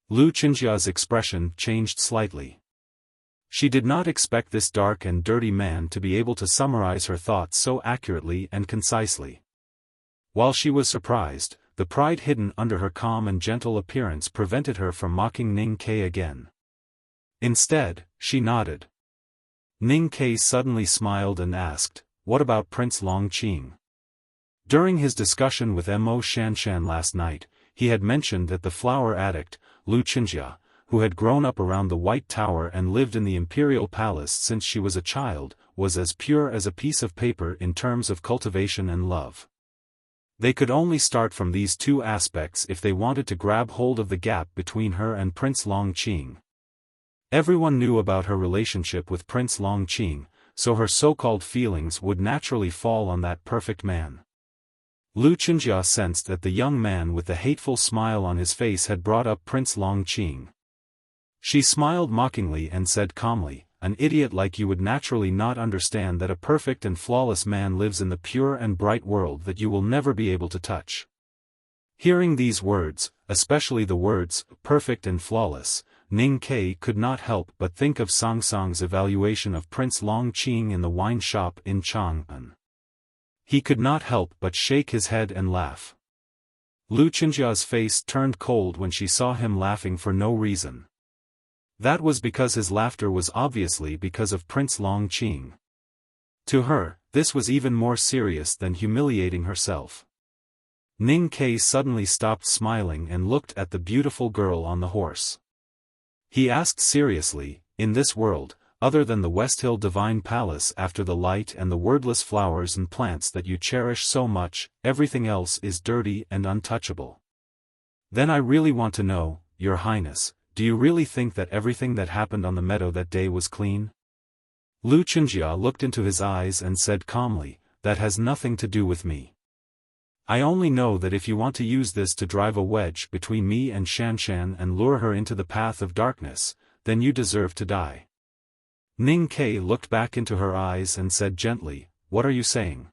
Lu Chenjia's expression changed slightly. She did not expect this dark and dirty man to be able to summarize her thoughts so accurately and concisely. While she was surprised, the pride hidden under her calm and gentle appearance prevented her from mocking Ning Ke again. Instead, she nodded. Ning Ke suddenly smiled and asked, What about Prince Longqing? During his discussion with Mo Shanshan last night, he had mentioned that the flower addict, Lu Chenjia, who had grown up around the White Tower and lived in the imperial palace since she was a child, was as pure as a piece of paper in terms of cultivation and love. They could only start from these 2 aspects if they wanted to grab hold of the gap between her and Prince Longqing. Everyone knew about her relationship with Prince Longqing, so her so-called feelings would naturally fall on that perfect man. Lu Chenjia sensed that the young man with the hateful smile on his face had brought up Prince Longqing. She smiled mockingly and said calmly, An idiot like you would naturally not understand that a perfect and flawless man lives in the pure and bright world that you will never be able to touch. Hearing these words, especially the words, perfect and flawless, Ning Ke could not help but think of Song Song's evaluation of Prince Longqing in the wine shop in Chang'an. He could not help but shake his head and laugh. Lu Chenjia's face turned cold when she saw him laughing for no reason. That was because his laughter was obviously because of Prince Longqing. To her, this was even more serious than humiliating herself. Ning Ke suddenly stopped smiling and looked at the beautiful girl on the horse. He asked seriously, in this world, other than the West Hill Divine Palace after the light and the wordless flowers and plants that you cherish so much, everything else is dirty and untouchable. Then I really want to know, Your Highness, do you really think that everything that happened on the meadow that day was clean? Lu Chunjia looked into his eyes and said calmly, that has nothing to do with me. I only know that if you want to use this to drive a wedge between me and Shanshan and lure her into the path of darkness, then you deserve to die. Ning Ke looked back into her eyes and said gently, what are you saying?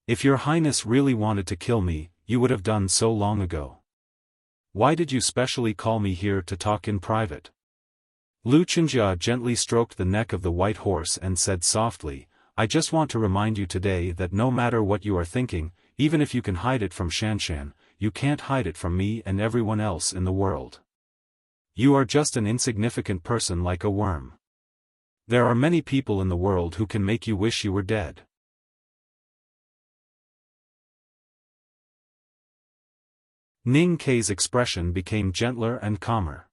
If Your Highness really wanted to kill me, you would have done so long ago. Why did you specially call me here to talk in private? Lu Chunjia gently stroked the neck of the white horse and said softly, I just want to remind you today that no matter what you are thinking, even if you can hide it from Shanshan, you can't hide it from me and everyone else in the world. You are just an insignificant person like a worm. There are many people in the world who can make you wish you were dead. Ning Ke's expression became gentler and calmer.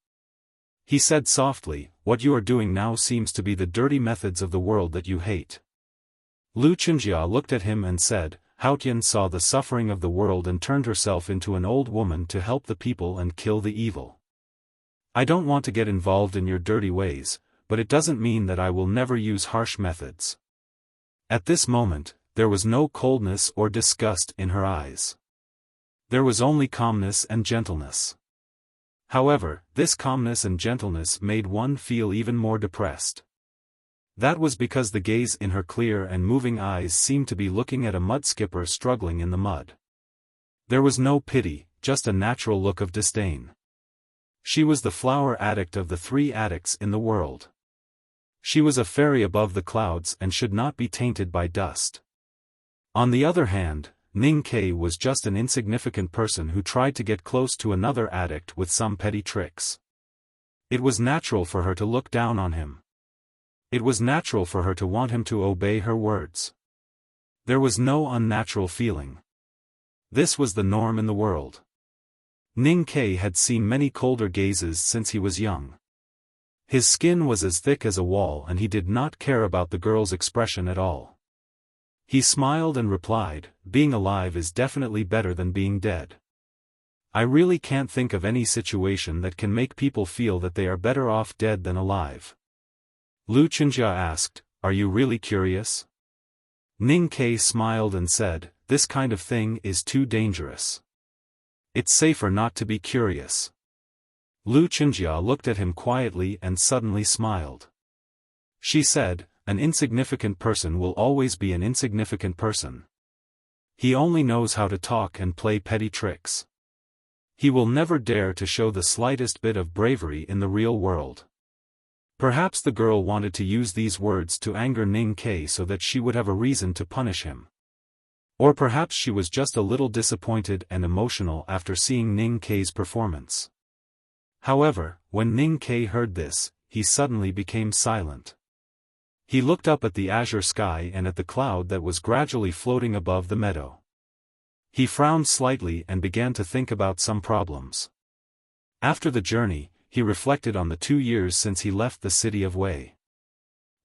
He said softly, what you are doing now seems to be the dirty methods of the world that you hate. Lu Chunjia looked at him and said, Haotian saw the suffering of the world and turned herself into an old woman to help the people and kill the evil. I don't want to get involved in your dirty ways, but it doesn't mean that I will never use harsh methods. At this moment, there was no coldness or disgust in her eyes. There was only calmness and gentleness. However, this calmness and gentleness made one feel even more depressed. That was because the gaze in her clear and moving eyes seemed to be looking at a mud skipper struggling in the mud. There was no pity, just a natural look of disdain. She was the flower addict of the 3 addicts in the world. She was a fairy above the clouds and should not be tainted by dust. On the other hand, Ning Ke was just an insignificant person who tried to get close to another addict with some petty tricks. It was natural for her to look down on him. It was natural for her to want him to obey her words. There was no unnatural feeling. This was the norm in the world. Ning Ke had seen many colder gazes since he was young. His skin was as thick as a wall and he did not care about the girl's expression at all. He smiled and replied, being alive is definitely better than being dead. I really can't think of any situation that can make people feel that they are better off dead than alive. Lu Chunjia asked, are you really curious? Ning Ke smiled and said, this kind of thing is too dangerous. It's safer not to be curious. Lu Chunjia looked at him quietly and suddenly smiled. She said, an insignificant person will always be an insignificant person. He only knows how to talk and play petty tricks. He will never dare to show the slightest bit of bravery in the real world. Perhaps the girl wanted to use these words to anger Ning Ke so that she would have a reason to punish him. Or perhaps she was just a little disappointed and emotional after seeing Ning Ke's performance. However, when Ning Ke heard this, he suddenly became silent. He looked up at the azure sky and at the cloud that was gradually floating above the meadow. He frowned slightly and began to think about some problems. After the journey, he reflected on the 2 years since he left the city of Wei.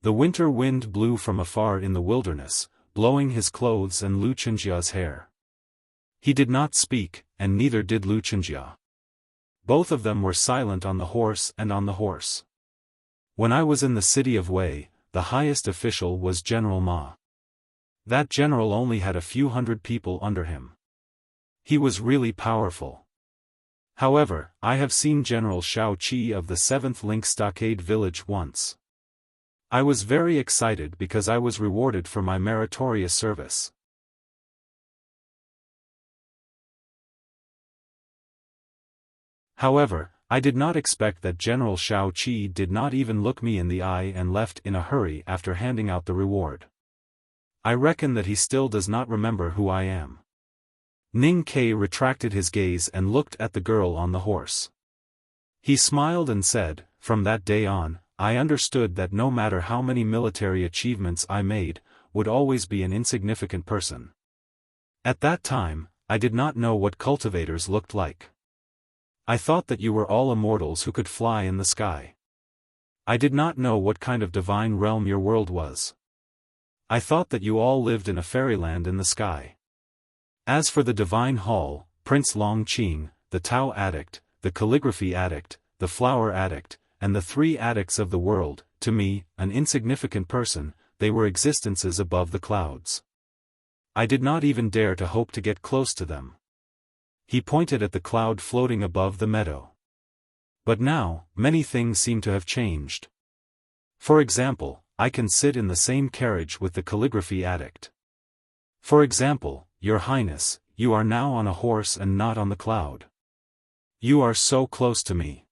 The winter wind blew from afar in the wilderness, blowing his clothes and Lu Chunjia's hair. He did not speak, and neither did Lu Chunjia. Both of them were silent on the horse and on the horse. When I was in the city of Wei, the highest official was General Ma. That general only had a few hundred people under him. He was really powerful. However, I have seen General Shao Qi of the 7th Link Stockade village once. I was very excited because I was rewarded for my meritorious service. However, I did not expect that General Shao Qi did not even look me in the eye and left in a hurry after handing out the reward. I reckon that he still does not remember who I am. Ning Ke retracted his gaze and looked at the girl on the horse. He smiled and said, from that day on, I understood that no matter how many military achievements I made, would always be an insignificant person. At that time, I did not know what cultivators looked like. I thought that you were all immortals who could fly in the sky. I did not know what kind of divine realm your world was. I thought that you all lived in a fairyland in the sky. As for the divine hall, Prince Long Qing, the Tao addict, the calligraphy addict, the flower addict, and the 3 addicts of the world, to me, an insignificant person, they were existences above the clouds. I did not even dare to hope to get close to them. He pointed at the cloud floating above the meadow. But now, many things seem to have changed. For example, I can sit in the same carriage with the calligraphy addict. For example, Your Highness, you are now on a horse and not on the cloud. You are so close to me.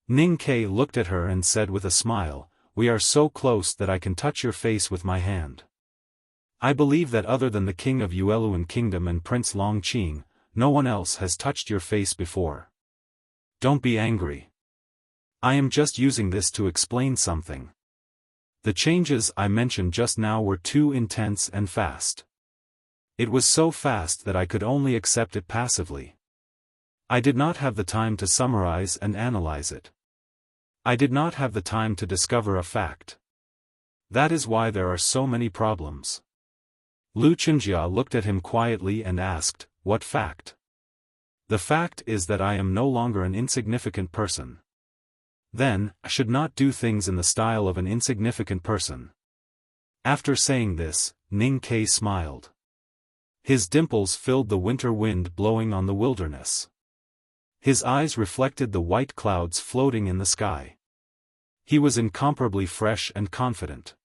Ning Ke looked at her and said with a smile, we are so close that I can touch your face with my hand. I believe that other than the king of Yueluan Kingdom and Prince Long Qing, no one else has touched your face before. Don't be angry. I am just using this to explain something. The changes I mentioned just now were too intense and fast. It was so fast that I could only accept it passively. I did not have the time to summarize and analyze it. I did not have the time to discover a fact. That is why there are so many problems. Lu Qinjia looked at him quietly and asked, what fact? The fact is that I am no longer an insignificant person. Then, I should not do things in the style of an insignificant person. After saying this, Ning Ke smiled. His dimples filled the winter wind blowing on the wilderness. His eyes reflected the white clouds floating in the sky. He was incomparably fresh and confident.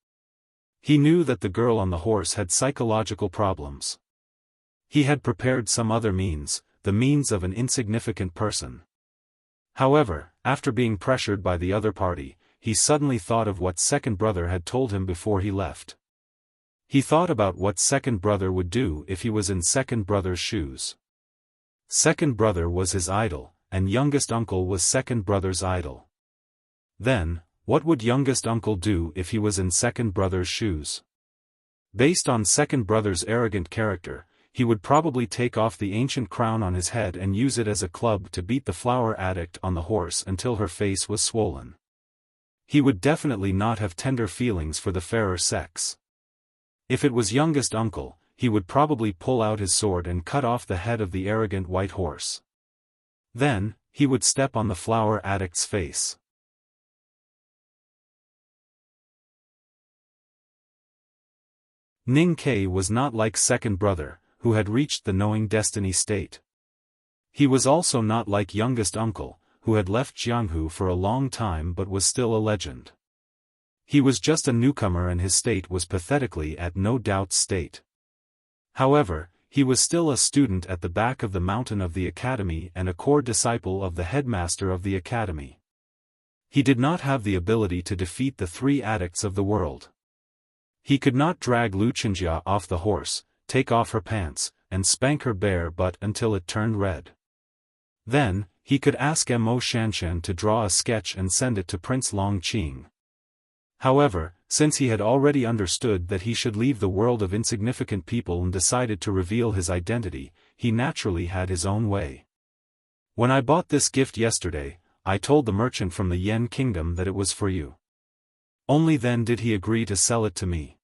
He knew that the girl on the horse had psychological problems. He had prepared some other means, the means of an insignificant person. However, after being pressured by the other party, he suddenly thought of what second brother had told him before he left. He thought about what second brother would do if he was in second brother's shoes. Second brother was his idol, and youngest uncle was second brother's idol. Then, what would youngest uncle do if he was in second brother's shoes? Based on second brother's arrogant character, he would probably take off the ancient crown on his head and use it as a club to beat the flower addict on the horse until her face was swollen. He would definitely not have tender feelings for the fairer sex. If it was youngest uncle, he would probably pull out his sword and cut off the head of the arrogant white horse. Then, he would step on the flower addict's face. Ning Ke was not like second brother, who had reached the knowing destiny state. He was also not like youngest uncle, who had left Jianghu for a long time but was still a legend. He was just a newcomer and his state was pathetically at no doubt state. However, he was still a student at the back of the mountain of the academy and a core disciple of the headmaster of the academy. He did not have the ability to defeat the 3 addicts of the world. He could not drag Lu Qinjia off the horse, take off her pants, and spank her bare butt until it turned red. Then, he could ask Mo Shanshan to draw a sketch and send it to Prince Long Qing. However, since he had already understood that he should leave the world of insignificant people and decided to reveal his identity, he naturally had his own way. When I bought this gift yesterday, I told the merchant from the Yen Kingdom that it was for you. Only then did he agree to sell it to me.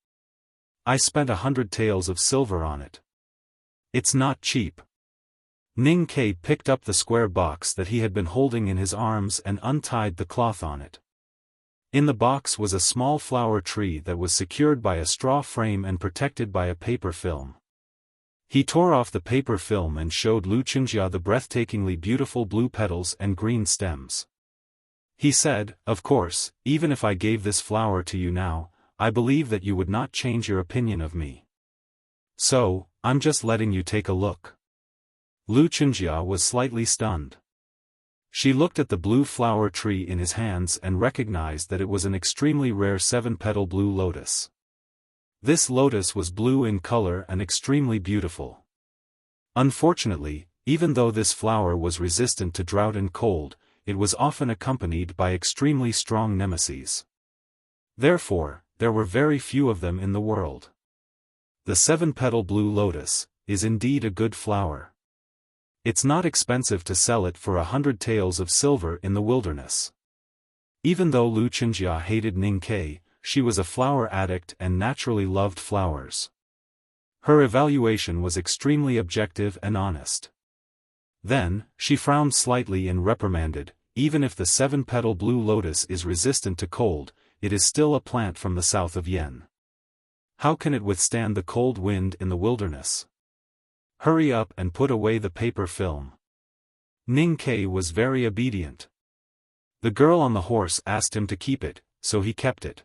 I spent 100 taels of silver on it. It's not cheap. Ning Ke picked up the square box that he had been holding in his arms and untied the cloth on it. In the box was a small flower tree that was secured by a straw frame and protected by a paper film. He tore off the paper film and showed Lu Qinjia the breathtakingly beautiful blue petals and green stems. He said, of course, even if I gave this flower to you now, I believe that you would not change your opinion of me. So, I'm just letting you take a look. Lu Qinjia was slightly stunned. She looked at the blue flower tree in his hands and recognized that it was an extremely rare 7-petal blue lotus. This lotus was blue in color and extremely beautiful. Unfortunately, even though this flower was resistant to drought and cold, it was often accompanied by extremely strong nemeses. Therefore, there were very few of them in the world. The 7-petal blue lotus, is indeed a good flower. It's not expensive to sell it for 100 taels of silver in the wilderness. Even though Lu Qinjia hated Ning Ke, she was a flower addict and naturally loved flowers. Her evaluation was extremely objective and honest. Then, she frowned slightly and reprimanded, even if the 7-petal blue lotus is resistant to cold, it is still a plant from the south of Yen. How can it withstand the cold wind in the wilderness? Hurry up and put away the paper film. Ning Ke was very obedient. The girl on the horse asked him to keep it, so he kept it.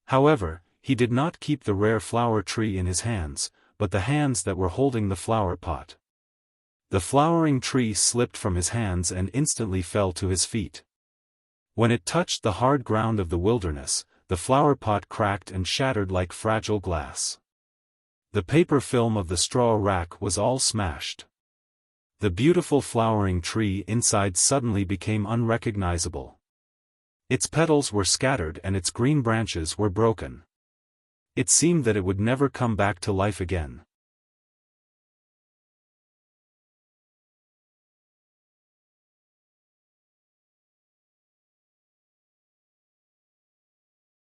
However, he did not keep the rare flower tree in his hands, but the hands that were holding the flower pot. The flowering tree slipped from his hands and instantly fell to his feet. When it touched the hard ground of the wilderness, the flower pot cracked and shattered like fragile glass. The paper film of the straw rack was all smashed. The beautiful flowering tree inside suddenly became unrecognizable. Its petals were scattered and its green branches were broken. It seemed that it would never come back to life again.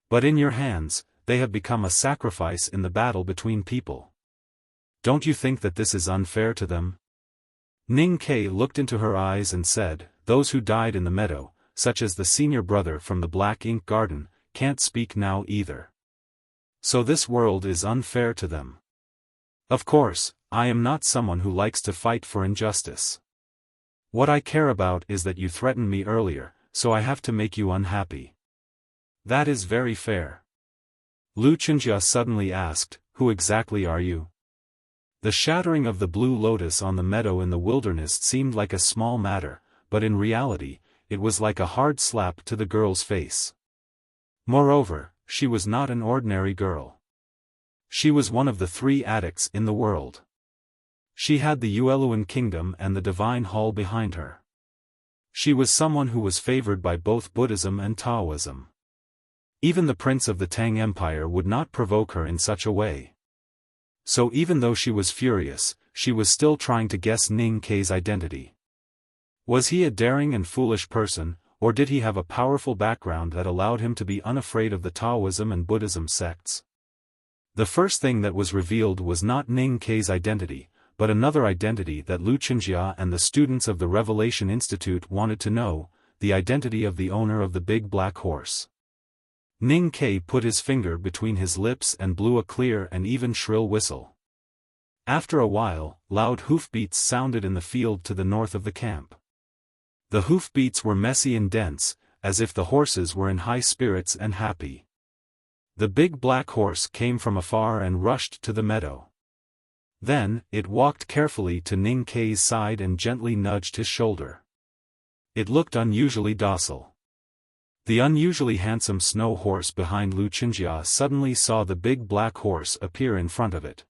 But in your hands, they have become a sacrifice in the battle between people. Don't you think that this is unfair to them? Ning Ke looked into her eyes and said, those who died in the meadow, such as the senior brother from the Black Ink Garden, can't speak now either. So this world is unfair to them. Of course, I am not someone who likes to fight for injustice. What I care about is that you threatened me earlier, so I have to make you unhappy. That is very fair. Lu Qinjia suddenly asked, who exactly are you? The shattering of the blue lotus on the meadow in the wilderness seemed like a small matter, but in reality, it was like a hard slap to the girl's face. Moreover, she was not an ordinary girl. She was one of the 3 addicts in the world. She had the Yueluan kingdom and the divine hall behind her. She was someone who was favored by both Buddhism and Taoism. Even the prince of the Tang Empire would not provoke her in such a way. So even though she was furious, she was still trying to guess Ning Ke's identity. Was he a daring and foolish person, or did he have a powerful background that allowed him to be unafraid of the Taoism and Buddhism sects? The first thing that was revealed was not Ning Ke's identity, but another identity that Lu Qinjia and the students of the Revelation Institute wanted to know, the identity of the owner of the big black horse. Ning Ke put his finger between his lips and blew a clear and even shrill whistle. After a while, loud hoofbeats sounded in the field to the north of the camp. The hoofbeats were messy and dense, as if the horses were in high spirits and happy. The big black horse came from afar and rushed to the meadow. Then, it walked carefully to Ning Ke's side and gently nudged his shoulder. It looked unusually docile. The unusually handsome snow horse behind Lu Qinjia suddenly saw the big black horse appear in front of it.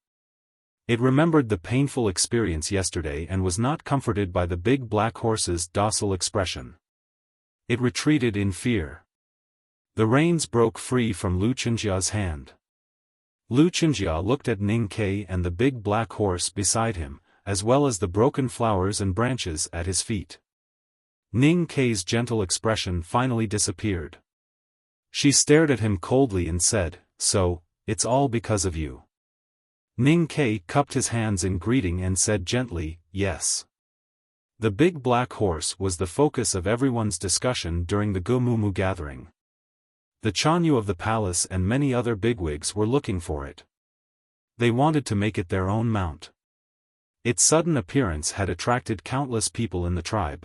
It remembered the painful experience yesterday and was not comforted by the big black horse's docile expression. It retreated in fear. The reins broke free from Lu Qinjia's hand. Lu Qinjia looked at Ning Ke and the big black horse beside him, as well as the broken flowers and branches at his feet. Ning Ke's gentle expression finally disappeared. She stared at him coldly and said, "So, it's all because of you." Ning Ke cupped his hands in greeting and said gently, "Yes." The big black horse was the focus of everyone's discussion during the Gumumu gathering. The Chanyu of the palace and many other bigwigs were looking for it. They wanted to make it their own mount. Its sudden appearance had attracted countless people in the tribe.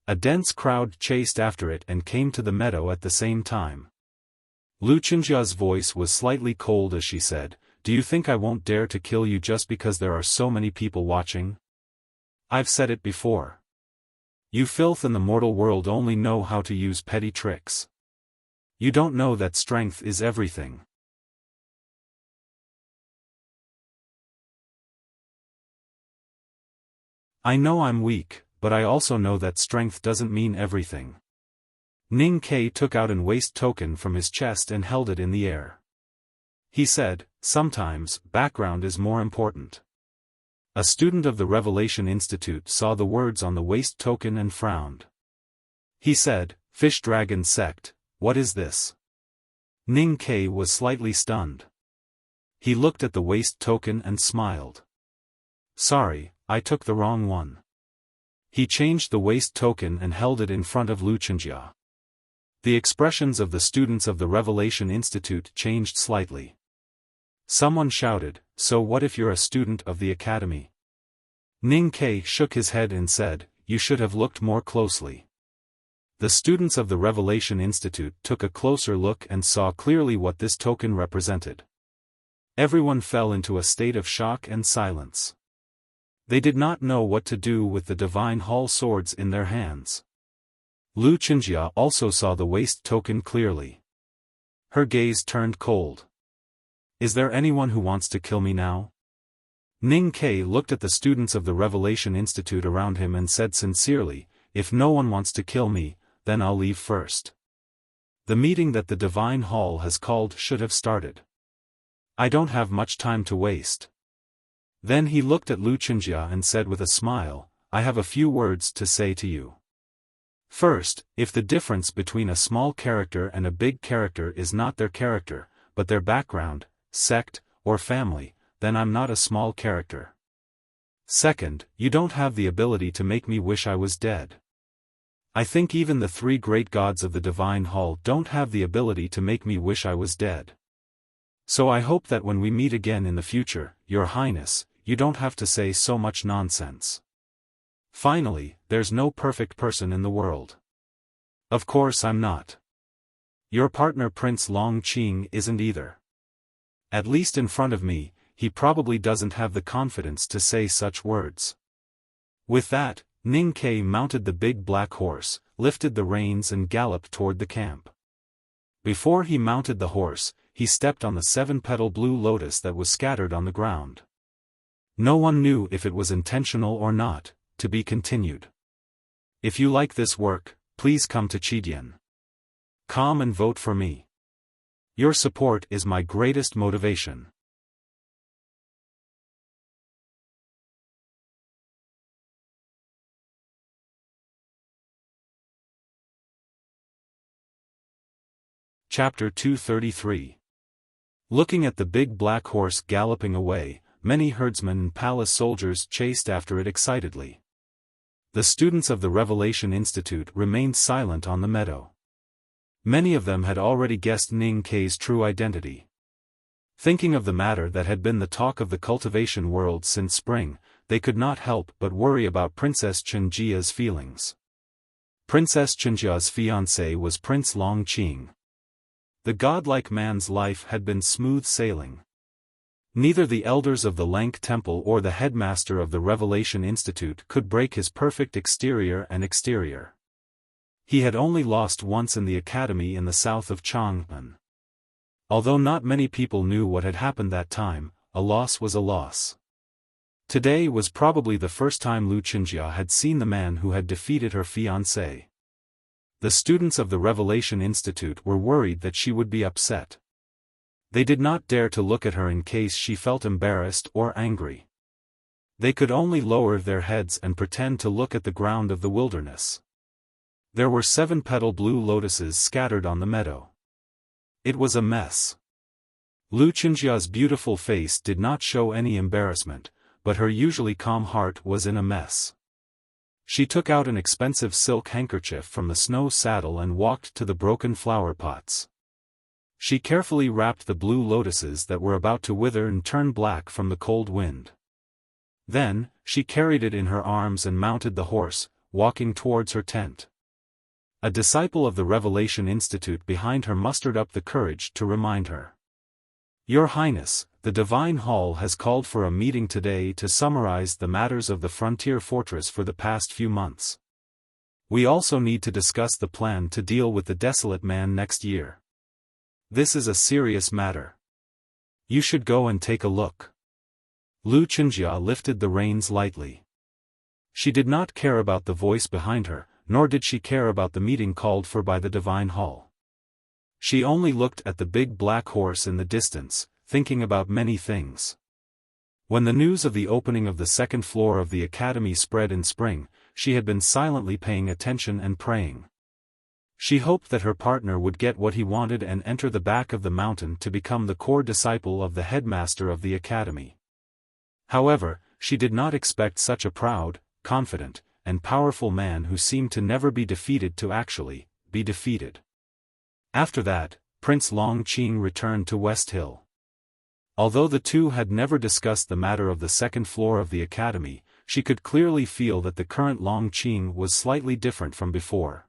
A dense crowd chased after it and came to the meadow at the same time. Lu Qinjia's voice was slightly cold as she said, "Do you think I won't dare to kill you just because there are so many people watching? I've said it before. You filth in the mortal world only know how to use petty tricks. You don't know that strength is everything." I know I'm weak, but I also know that strength doesn't mean everything. Ning Ke took out an waist token from his chest and held it in the air. He said, "Sometimes, background is more important." A student of the Revelation Institute saw the words on the waist token and frowned. He said, "Fish Dragon Sect, what is this?" Ning Ke was slightly stunned. He looked at the waist token and smiled. "Sorry, I took the wrong one." He changed the waist token and held it in front of Wuxia. The expressions of the students of the Revelation Institute changed slightly. Someone shouted, "So what if you're a student of the academy?" Ning Ke shook his head and said, "You should have looked more closely." The students of the Revelation Institute took a closer look and saw clearly what this token represented. Everyone fell into a state of shock and silence. They did not know what to do with the Divine Hall swords in their hands. Lu Qinjia also saw the waist token clearly. Her gaze turned cold. "Is there anyone who wants to kill me now?" Ning Ke looked at the students of the Revelation Institute around him and said sincerely, "If no one wants to kill me, then I'll leave first. The meeting that the Divine Hall has called should have started. I don't have much time to waste." Then he looked at Lu Qinjia and said with a smile, "I have a few words to say to you. First, if the difference between a small character and a big character is not their character, but their background, sect, or family, then I'm not a small character. Second, you don't have the ability to make me wish I was dead. I think even the three great gods of the Divine Hall don't have the ability to make me wish I was dead. So I hope that when we meet again in the future, Your Highness, you don't have to say so much nonsense. Finally, there's no perfect person in the world. Of course I'm not. Your partner Prince Long Qing isn't either. At least in front of me, he probably doesn't have the confidence to say such words." With that, Ning Ke mounted the big black horse, lifted the reins and galloped toward the camp. Before he mounted the horse, he stepped on the 7-petal blue lotus that was scattered on the ground. No one knew if it was intentional or not. To be continued. If you like this work, please come to Chidian.com and vote for me. Your support is my greatest motivation. Chapter 233. Looking at the big black horse galloping away, many herdsmen and palace soldiers chased after it excitedly. The students of the Revelation Institute remained silent on the meadow. Many of them had already guessed Ning Ke's true identity. Thinking of the matter that had been the talk of the cultivation world since spring, they could not help but worry about Princess Qinjia's feelings. Princess Qinjia's fiancé was Prince Long Qing. The godlike man's life had been smooth sailing. Neither the elders of the Lank Temple or the headmaster of the Revelation Institute could break his perfect exterior and exterior. He had only lost once in the academy in the south of Chang'an. Although not many people knew what had happened that time, a loss was a loss. Today was probably the first time Lu Qinjia had seen the man who had defeated her fiancé. The students of the Revelation Institute were worried that she would be upset. They did not dare to look at her in case she felt embarrassed or angry. They could only lower their heads and pretend to look at the ground of the wilderness. There were 7-petal blue lotuses scattered on the meadow. It was a mess. Lu Qinjia's beautiful face did not show any embarrassment, but her usually calm heart was in a mess. She took out an expensive silk handkerchief from the snow saddle and walked to the broken flower pots. She carefully wrapped the blue lotuses that were about to wither and turn black from the cold wind. Then, she carried it in her arms and mounted the horse, walking towards her tent. A disciple of the Revelation Institute behind her mustered up the courage to remind her. "Your Highness, the Divine Hall has called for a meeting today to summarize the matters of the frontier fortress for the past few months. We also need to discuss the plan to deal with the desolate man next year. This is a serious matter. You should go and take a look." Lu Qinjia lifted the reins lightly. She did not care about the voice behind her, nor did she care about the meeting called for by the Divine Hall. She only looked at the big black horse in the distance, thinking about many things. When the news of the opening of the second floor of the academy spread in spring, she had been silently paying attention and praying. She hoped that her partner would get what he wanted and enter the back of the mountain to become the core disciple of the headmaster of the academy. However, she did not expect such a proud, confident, and powerful man who seemed to never be defeated to actually be defeated. After that, Prince Long Qing returned to West Hill. Although the two had never discussed the matter of the second floor of the academy, she could clearly feel that the current Long Qing was slightly different from before.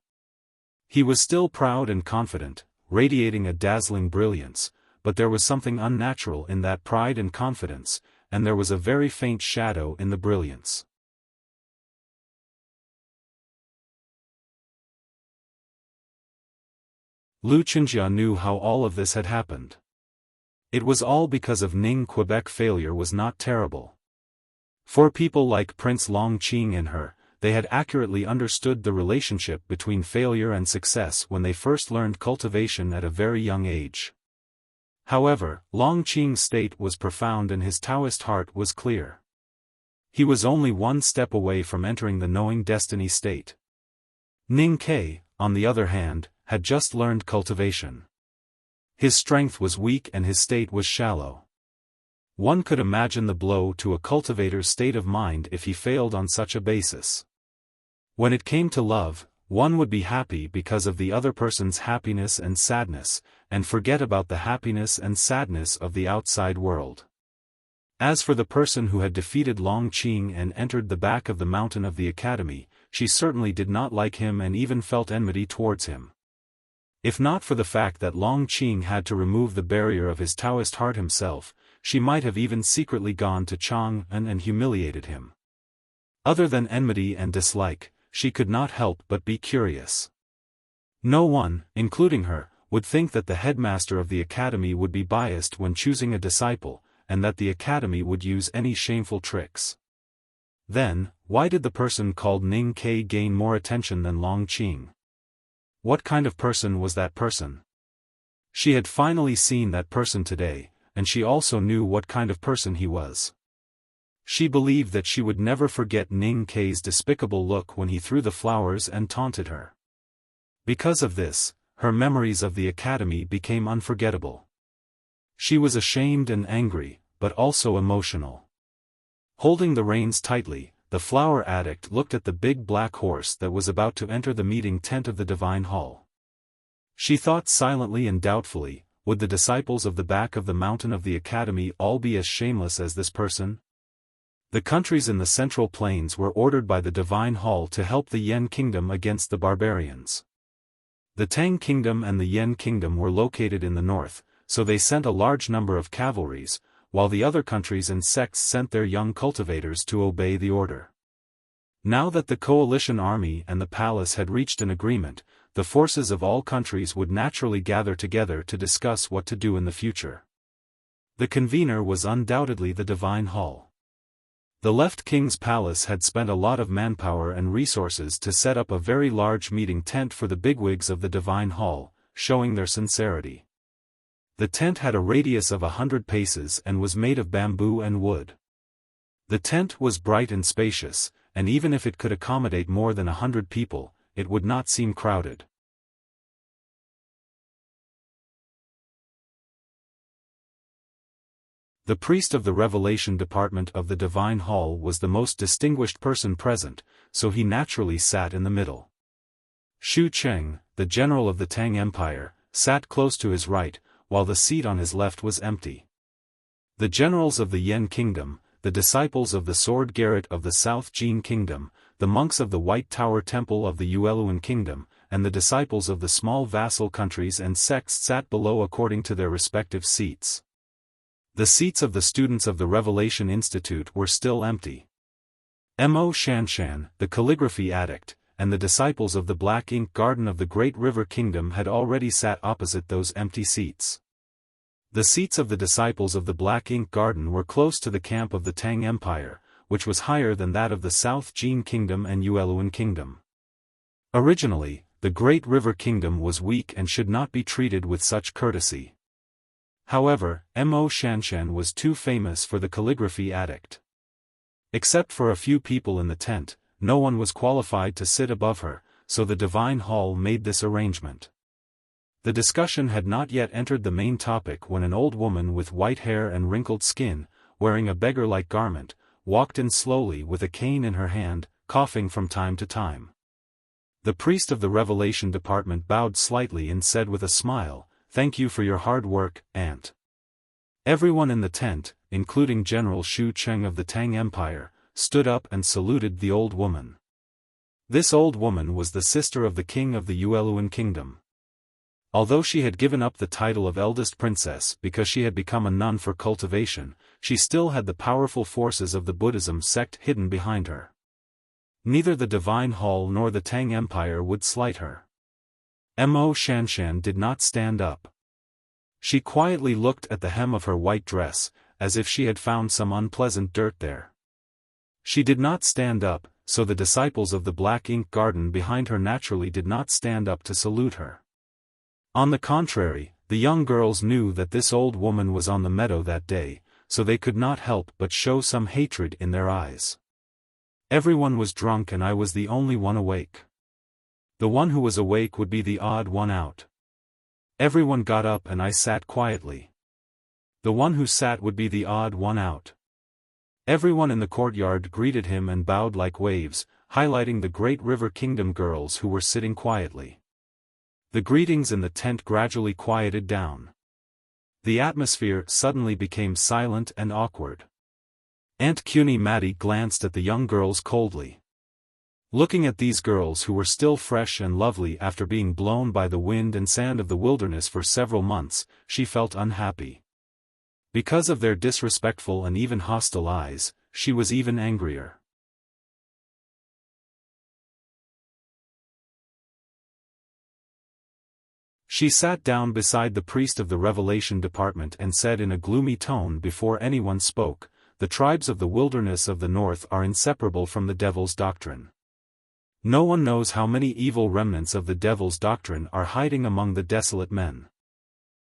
He was still proud and confident, radiating a dazzling brilliance, but there was something unnatural in that pride and confidence, and there was a very faint shadow in the brilliance. Lu Qinjia knew how all of this had happened. It was all because of Ning. Quebec. Failure was not terrible. For people like Prince Long Qing and her, they had accurately understood the relationship between failure and success when they first learned cultivation at a very young age. However, Long Qing's state was profound and his Taoist heart was clear. He was only one step away from entering the knowing destiny state. Ning Ke, on the other hand, had just learned cultivation. His strength was weak and his state was shallow. One could imagine the blow to a cultivator's state of mind if he failed on such a basis. When it came to love, one would be happy because of the other person's happiness and sadness, and forget about the happiness and sadness of the outside world. As for the person who had defeated Long Qing and entered the back of the mountain of the academy, she certainly did not like him and even felt enmity towards him. If not for the fact that Long Qing had to remove the barrier of his Taoist heart himself, she might have even secretly gone to Chang'an and humiliated him. Other than enmity and dislike, she could not help but be curious. No one, including her, would think that the headmaster of the academy would be biased when choosing a disciple, and that the academy would use any shameful tricks. Then, why did the person called Ning Ke gain more attention than Long Qing? What kind of person was that person? She had finally seen that person today, and she also knew what kind of person he was. She believed that she would never forget Ning Ke's despicable look when he threw the flowers and taunted her. Because of this, her memories of the academy became unforgettable. She was ashamed and angry, but also emotional. Holding the reins tightly, the flower addict looked at the big black horse that was about to enter the meeting tent of the Divine Hall. She thought silently and doubtfully, would the disciples of the back of the mountain of the academy all be as shameless as this person? The countries in the Central Plains were ordered by the Divine Hall to help the Yan Kingdom against the barbarians. The Tang Kingdom and the Yan Kingdom were located in the north, so they sent a large number of cavalries, while the other countries and sects sent their young cultivators to obey the order. Now that the coalition army and the palace had reached an agreement, the forces of all countries would naturally gather together to discuss what to do in the future. The convener was undoubtedly the Divine Hall. The Left King's palace had spent a lot of manpower and resources to set up a very large meeting tent for the bigwigs of the Divine Hall, showing their sincerity. The tent had a radius of 100 paces and was made of bamboo and wood. The tent was bright and spacious, and even if it could accommodate more than 100 people, it would not seem crowded. The priest of the Revelation Department of the Divine Hall was the most distinguished person present, so he naturally sat in the middle. Xu Cheng, the general of the Tang Empire, sat close to his right, while the seat on his left was empty. The generals of the Yan Kingdom, the disciples of the Sword Garret of the South Jin Kingdom, the monks of the White Tower Temple of the Yueluan Kingdom, and the disciples of the small vassal countries and sects sat below according to their respective seats. The seats of the students of the Revelation Institute were still empty. Mo Shanshan, the calligraphy addict, and the disciples of the Black Ink Garden of the Great River Kingdom had already sat opposite those empty seats. The seats of the disciples of the Black Ink Garden were close to the camp of the Tang Empire, which was higher than that of the South Jin Kingdom and Yueluan Kingdom. Originally, the Great River Kingdom was weak and should not be treated with such courtesy. However, Mo Shanshan was too famous for the calligraphy addict. Except for a few people in the tent, no one was qualified to sit above her, so the divine hall made this arrangement. The discussion had not yet entered the main topic when an old woman with white hair and wrinkled skin, wearing a beggar-like garment, walked in slowly with a cane in her hand, coughing from time to time. The priest of the Revelation Department bowed slightly and said with a smile, "Thank you for your hard work, Aunt." Everyone in the tent, including General Xu Cheng of the Tang Empire, stood up and saluted the old woman. This old woman was the sister of the king of the Yueluan kingdom. Although she had given up the title of eldest princess because she had become a nun for cultivation, she still had the powerful forces of the Buddhism sect hidden behind her. Neither the Divine Hall nor the Tang Empire would slight her. Mo Shanshan did not stand up. She quietly looked at the hem of her white dress, as if she had found some unpleasant dirt there. She did not stand up, so the disciples of the Black Ink Garden behind her naturally did not stand up to salute her. On the contrary, the young girls knew that this old woman was on the meadow that day, so they could not help but show some hatred in their eyes. Everyone was drunk and I was the only one awake. The one who was awake would be the odd one out. Everyone got up and I sat quietly. The one who sat would be the odd one out. Everyone in the courtyard greeted him and bowed like waves, highlighting the Great River Kingdom girls who were sitting quietly. The greetings in the tent gradually quieted down. The atmosphere suddenly became silent and awkward. Aunt Cuny Mattie glanced at the young girls coldly. Looking at these girls who were still fresh and lovely after being blown by the wind and sand of the wilderness for several months, she felt unhappy. Because of their disrespectful and even hostile eyes, she was even angrier. She sat down beside the priest of the Revelation Department and said in a gloomy tone before anyone spoke, "The tribes of the wilderness of the north are inseparable from the devil's doctrine. No one knows how many evil remnants of the devil's doctrine are hiding among the desolate men.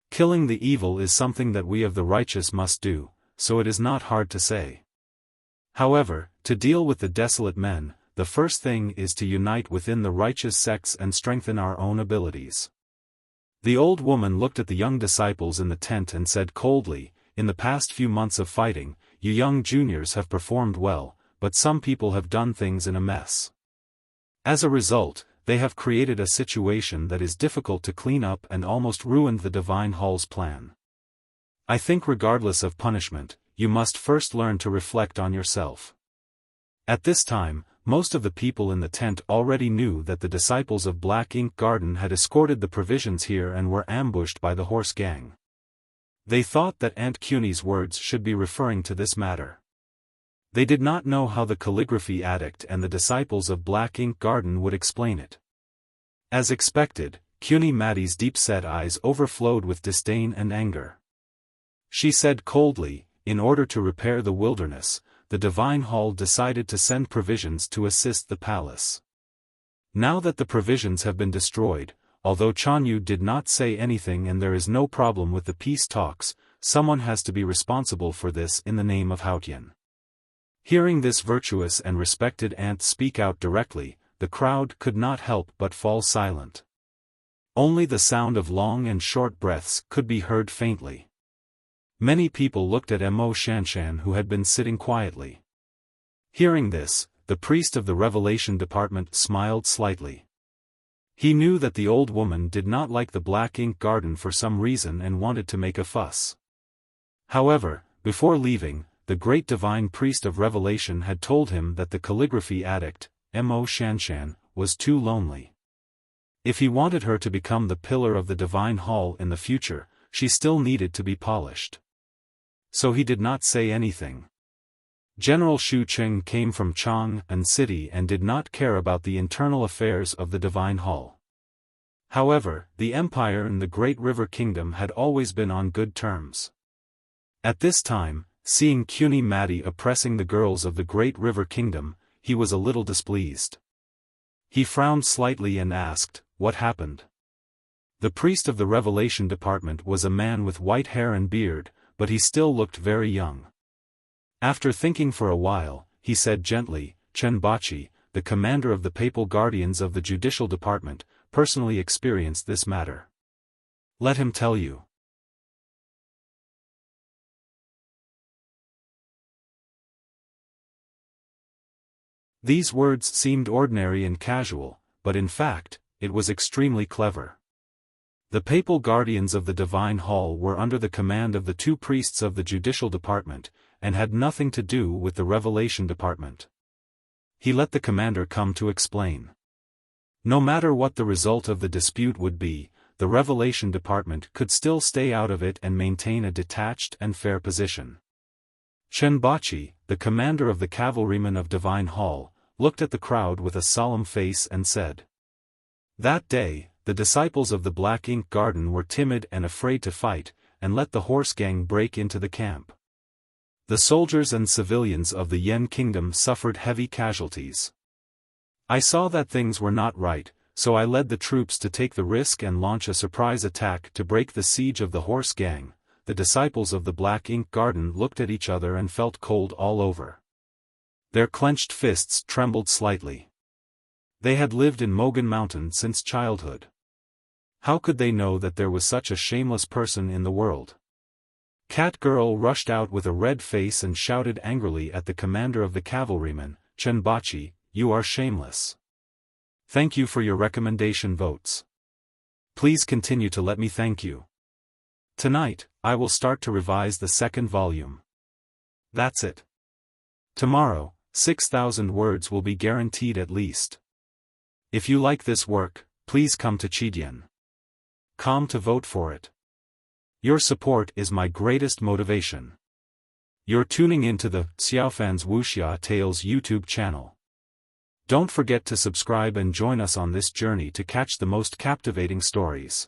Killing the evil is something that we of the righteous must do, so it is not hard to say. However, to deal with the desolate men, the first thing is to unite within the righteous sects and strengthen our own abilities." The old woman looked at the young disciples in the tent and said coldly, "In the past few months of fighting, you young juniors have performed well, but some people have done things in a mess. As a result, they have created a situation that is difficult to clean up and almost ruined the Divine Hall's plan. I think regardless of punishment, you must first learn to reflect on yourself." At this time, most of the people in the tent already knew that the disciples of Black Ink Garden had escorted the provisions here and were ambushed by the horse gang. They thought that Aunt Cuny's words should be referring to this matter. They did not know how the calligraphy addict and the disciples of Black Ink Garden would explain it. As expected, Cuny Mattie's deep-set eyes overflowed with disdain and anger. She said coldly, "In order to repair the wilderness, the Divine Hall decided to send provisions to assist the palace. Now that the provisions have been destroyed, although Chanyu did not say anything and there is no problem with the peace talks, someone has to be responsible for this in the name of Haotian." Hearing this virtuous and respected aunt speak out directly, the crowd could not help but fall silent. Only the sound of long and short breaths could be heard faintly. Many people looked at Mo Shanshan who had been sitting quietly. Hearing this, the priest of the Revelation Department smiled slightly. He knew that the old woman did not like the Black Ink Garden for some reason and wanted to make a fuss. However, before leaving, the great divine priest of Revelation had told him that the calligraphy addict, Mo Shanshan, was too lonely. If he wanted her to become the pillar of the Divine Hall in the future, she still needed to be polished. So he did not say anything. General Xu Cheng came from Chang'an City and did not care about the internal affairs of the Divine Hall. However, the empire and the Great River Kingdom had always been on good terms. At this time, seeing Cuny Mattie oppressing the girls of the Great River Kingdom, he was a little displeased. He frowned slightly and asked, "What happened?" The priest of the Revelation Department was a man with white hair and beard, but he still looked very young. After thinking for a while, he said gently, "Chenbachi, the commander of the Papal Guardians of the Judicial Department, personally experienced this matter. Let him tell you." These words seemed ordinary and casual, but in fact, it was extremely clever. The Papal Guardians of the Divine Hall were under the command of the two priests of the Judicial Department, and had nothing to do with the Revelation Department. He let the commander come to explain. No matter what the result of the dispute would be, the Revelation Department could still stay out of it and maintain a detached and fair position. Chenbachi, the commander of the cavalrymen of Divine Hall, looked at the crowd with a solemn face and said, "That day, the disciples of the Black Ink Garden were timid and afraid to fight, and let the horse gang break into the camp. The soldiers and civilians of the Yen Kingdom suffered heavy casualties. I saw that things were not right, so I led the troops to take the risk and launch a surprise attack to break the siege of the horse gang." The disciples of the Black Ink Garden looked at each other and felt cold all over. Their clenched fists trembled slightly. They had lived in Mogan Mountain since childhood. How could they know that there was such a shameless person in the world? Cat Girl rushed out with a red face and shouted angrily at the commander of the cavalrymen, "Chenbachi, you are shameless. Thank you for your recommendation votes. Please continue to let me thank you. Tonight, I will start to revise the second volume. That's it. Tomorrow, 6,000 words will be guaranteed at least. If you like this work, please come to Chidien.com to vote for it. Your support is my greatest motivation. You're tuning into the Xiaofan's Wuxia Tales YouTube channel. Don't forget to subscribe and join us on this journey to catch the most captivating stories.